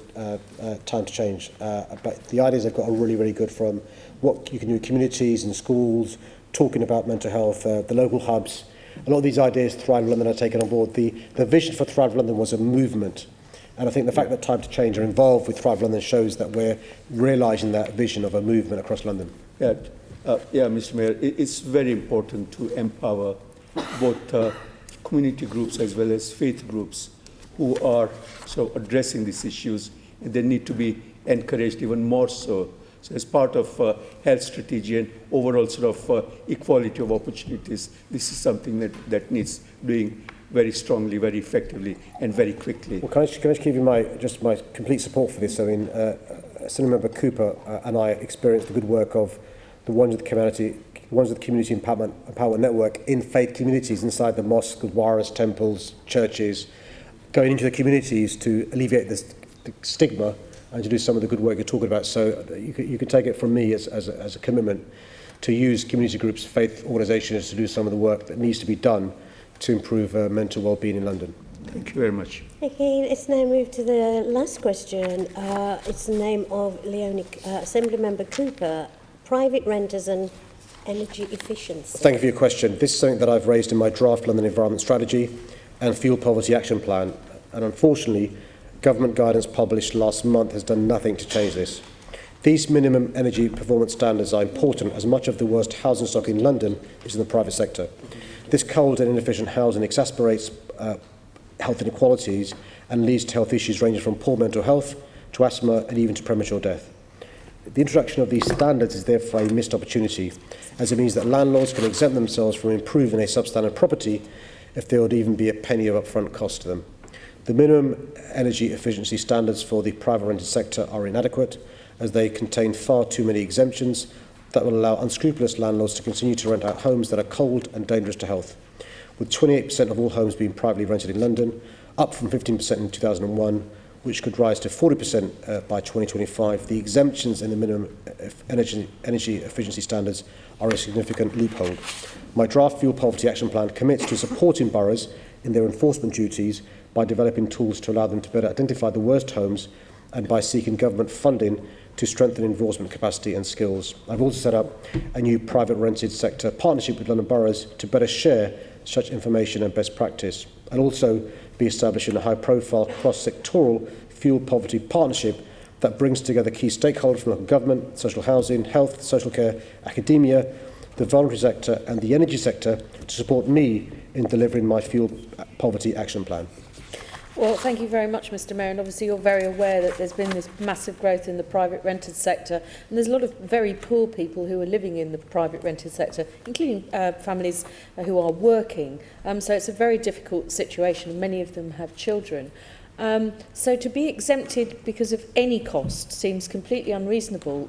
Time to Change. But the ideas they've got are really, really good, from what you can do in communities and schools, talking about mental health, the local hubs. A lot of these ideas Thrive London are taken on board. The vision for Thrive London was a movement. And I think the fact that Time to Change are involved with Thrive London shows that we're realising that vision of a movement across London. Yeah, Mr. Mayor, it's very important to empower both community groups as well as faith groups who are sort of addressing these issues, and they need to be encouraged even more so. So as part of health strategy and overall sort of equality of opportunities, this is something that needs doing very strongly, very effectively, and very quickly. Well, can I just give you my complete support for this? I mean, Senator-Member Cooper and I experienced the good work of the Ones with the Community Empowerment Network in faith communities inside the mosques, gurdwaras, temples, churches, going into the communities to alleviate the stigma and to do some of the good work you're talking about. So you can take it from me as a commitment to use community groups, faith organisations to do some of the work that needs to be done to improve mental well-being in London. Thank you very much. Okay, let's now move to the last question. It's the name of Assembly Member Cooper, private renters and energy efficiency. Thank you for your question. This is something that I've raised in my draft London Environment Strategy and Fuel Poverty Action Plan, and unfortunately, government guidance published last month has done nothing to change this. These minimum energy performance standards are important as much of the worst housing stock in London is in the private sector. This cold and inefficient housing exacerbates health inequalities and leads to health issues ranging from poor mental health to asthma and even to premature death. The introduction of these standards is therefore a missed opportunity, as it means that landlords can exempt themselves from improving a substandard property if there would even be a penny of upfront cost to them. The minimum energy efficiency standards for the private rented sector are inadequate, as they contain far too many exemptions that will allow unscrupulous landlords to continue to rent out homes that are cold and dangerous to health. With 28% of all homes being privately rented in London, up from 15% in 2001, which could rise to 40% by 2025, the exemptions in the minimum energy efficiency standards are a significant loophole. My draft Fuel Poverty Action Plan commits to supporting boroughs in their enforcement duties by developing tools to allow them to better identify the worst homes and by seeking government funding to strengthen enforcement capacity and skills. I've also set up a new private rented sector partnership with London boroughs to better share such information and best practice. I'll also be establishing a high-profile cross-sectoral fuel poverty partnership that brings together key stakeholders from local government, social housing, health, social care, academia, the voluntary sector and the energy sector to support me in delivering my fuel poverty action plan. Well, thank you very much, Mr. Mayor. And obviously you're very aware that there's been this massive growth in the private rented sector, and there's a lot of very poor people who are living in the private rented sector, including families who are working. So it's a very difficult situation, and many of them have children. So to be exempted because of any cost seems completely unreasonable.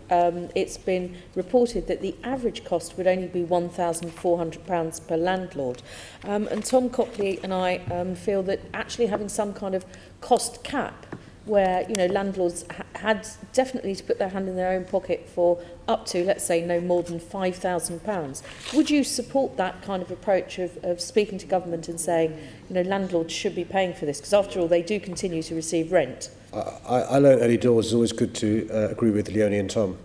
It's been reported that the average cost would only be £1,400 per landlord. And Tom Copley and I feel that actually having some kind of cost cap where, you know, landlords had definitely to put their hand in their own pocket for up to, let's say, no more than £5,000. Would you support that kind of approach of speaking to government and saying, you know, landlords should be paying for this? Because after all, they do continue to receive rent. I learned early doors, it's always good to agree with Leonie and Tom.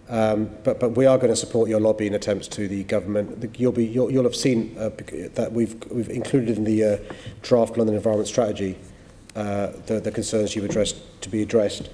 But we are going to support your lobbying attempts to the government. You'll have seen that we've included in the draft London Environment Strategy the concerns you've addressed to be addressed.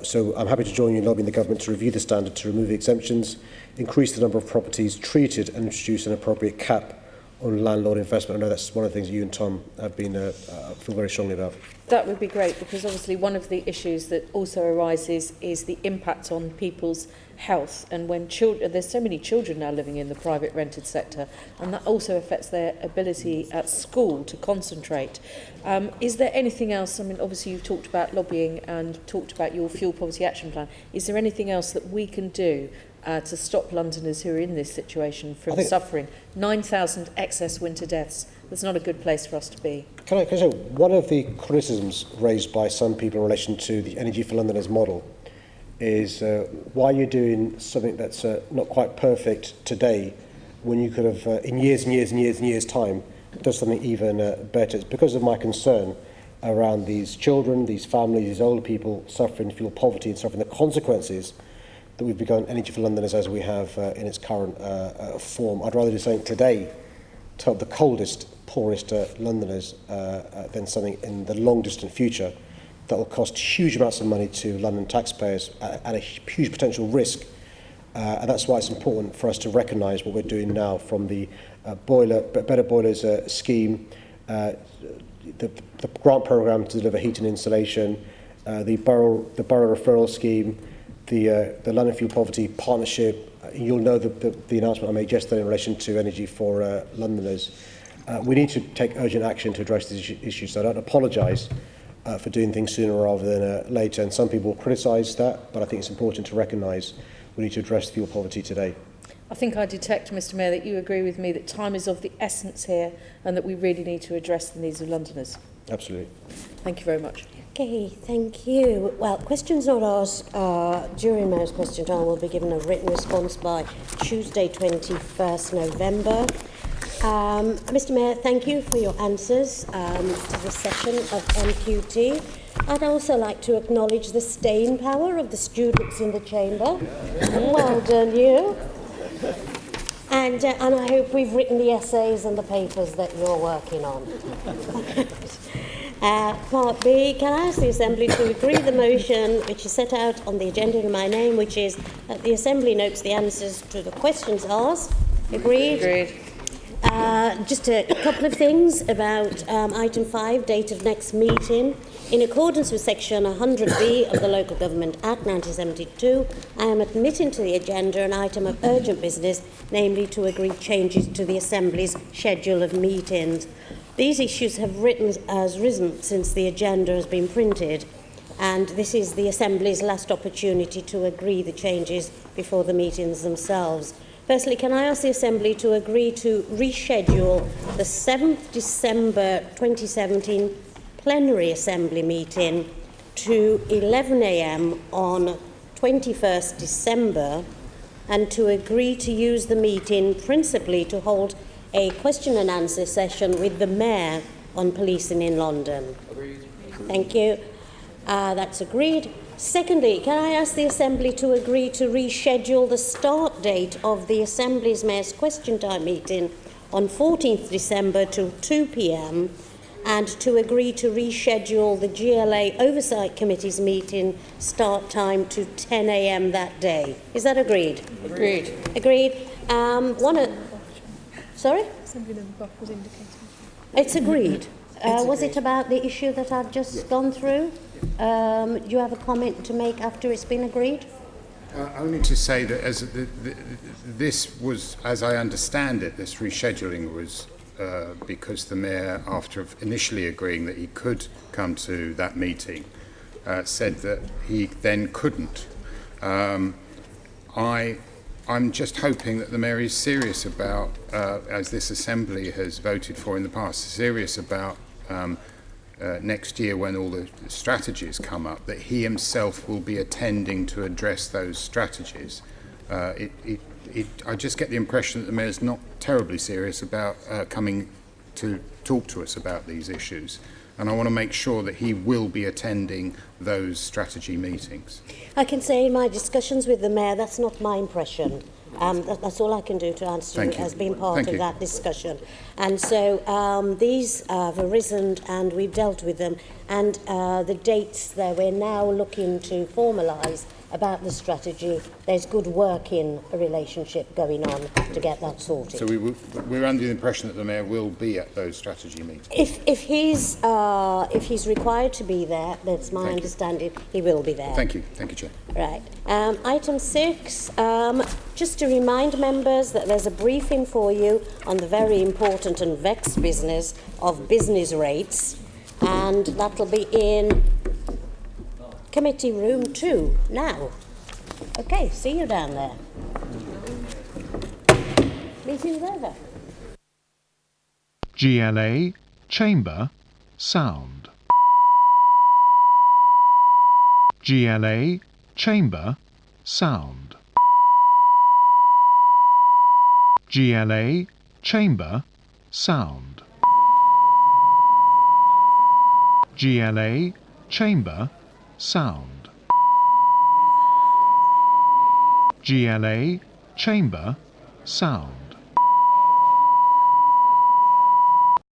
So I'm happy to join you in lobbying the government to review the standard to remove the exemptions, increase the number of properties treated and introduce an appropriate cap on landlord investment. I know that's one of the things you and Tom have been feel very strongly about. That would be great, because obviously one of the issues that also arises is the impact on people's health, and when there's so many children now living in the private rented sector, and that also affects their ability at school to concentrate. Is there anything else? I mean, obviously you've talked about lobbying and talked about your fuel poverty action plan. Is there anything else that we can do to stop Londoners who are in this situation from suffering? 9,000 excess winter deaths. That's not a good place for us to be. Can I say, one of the criticisms raised by some people in relation to the Energy for Londoners model is why you're doing something that's not quite perfect today when you could have, in years and years and years and years' time, done something even better. It's because of my concern around these children, these families, these older people suffering fuel poverty and suffering the consequences that we've begun Energy for Londoners as we have in its current form. I'd rather do something today to help the coldest, poorest Londoners than something in the long distant future that will cost huge amounts of money to London taxpayers at a huge potential risk. And that's why it's important for us to recognise what we're doing now, from the Better Boilers scheme, the grant programme to deliver heat and insulation, the borough referral scheme, the London Fuel Poverty Partnership. You'll know the announcement I made yesterday in relation to energy for Londoners. We need to take urgent action to address these issues. So I don't apologise for doing things sooner rather than later. And some people criticise that, but I think it's important to recognise we need to address fuel poverty today. I think I detect, Mr. Mayor, that you agree with me that time is of the essence here and that we really need to address the needs of Londoners. Absolutely. Thank you very much. Okay, thank you. Well, questions not asked during Mayor's question time will be given a written response by Tuesday, 21st November. Mr. Mayor, thank you for your answers to the session of MQT. I'd also like to acknowledge the staying power of the students in the chamber. Well done, you. And I hope we've written the essays and the papers that you're working on. Part B, can I ask the Assembly to agree the motion which is set out on the agenda in my name, which is that the Assembly notes the answers to the questions asked? Agreed? Agreed. Just a couple of things about item 5, date of next meeting. In accordance with section 100B of the Local Government Act 1972, I am admitting to the agenda an item of urgent business, namely to agree changes to the Assembly's schedule of meetings. These issues have risen since the agenda has been printed, and this is the Assembly's last opportunity to agree the changes before the meetings themselves. Firstly, can I ask the Assembly to agree to reschedule the 7th December 2017 plenary Assembly meeting to 11 a.m. on 21st December, and to agree to use the meeting principally to hold a question and answer session with the Mayor on policing in London. Agreed. Thank you. That's agreed. Secondly, can I ask the Assembly to agree to reschedule the start date of the Assembly's Mayor's Question Time meeting on 14th December to 2 p.m, and to agree to reschedule the GLA Oversight Committee's meeting start time to 10 a.m. that day. Is that agreed? Agreed. Agreed. Sorry? Assembly Member Buff was indicating. It's agreed. Was it about the issue that I've just gone through? Do you have a comment to make after it's been agreed? Only to say that as this was, as I understand it, this rescheduling was because the Mayor, after initially agreeing that he could come to that meeting, said that he then couldn't. I'm just hoping that the Mayor is serious about, as this Assembly has voted for in the past, serious about next year when all the strategies come up, that he himself will be attending to address those strategies. I just get the impression that the Mayor's not terribly serious about coming to talk to us about these issues. And I want to make sure that he will be attending those strategy meetings. I can say in my discussions with the Mayor, that's not my impression. That's all I can do to answer you as being part of that discussion. And so these have arisen and we've dealt with them. And the dates there, we're now looking to formalise about the strategy. There's good working relationship going on to get that sorted. So we're under the impression that the Mayor will be at those strategy meetings. If he's required to be there, that's my understanding, he will be there. Thank you, Chair. Right. Item 6, just to remind members that there's a briefing for you on the very important and vexed business of business rates, and that'll be in Committee Room 2 now. Okay, see you down there. Meeting's over. GLA Chamber Sound. GLA Chamber Sound. GLA Chamber Sound. GLA Chamber Sound. GLA Chamber Sound.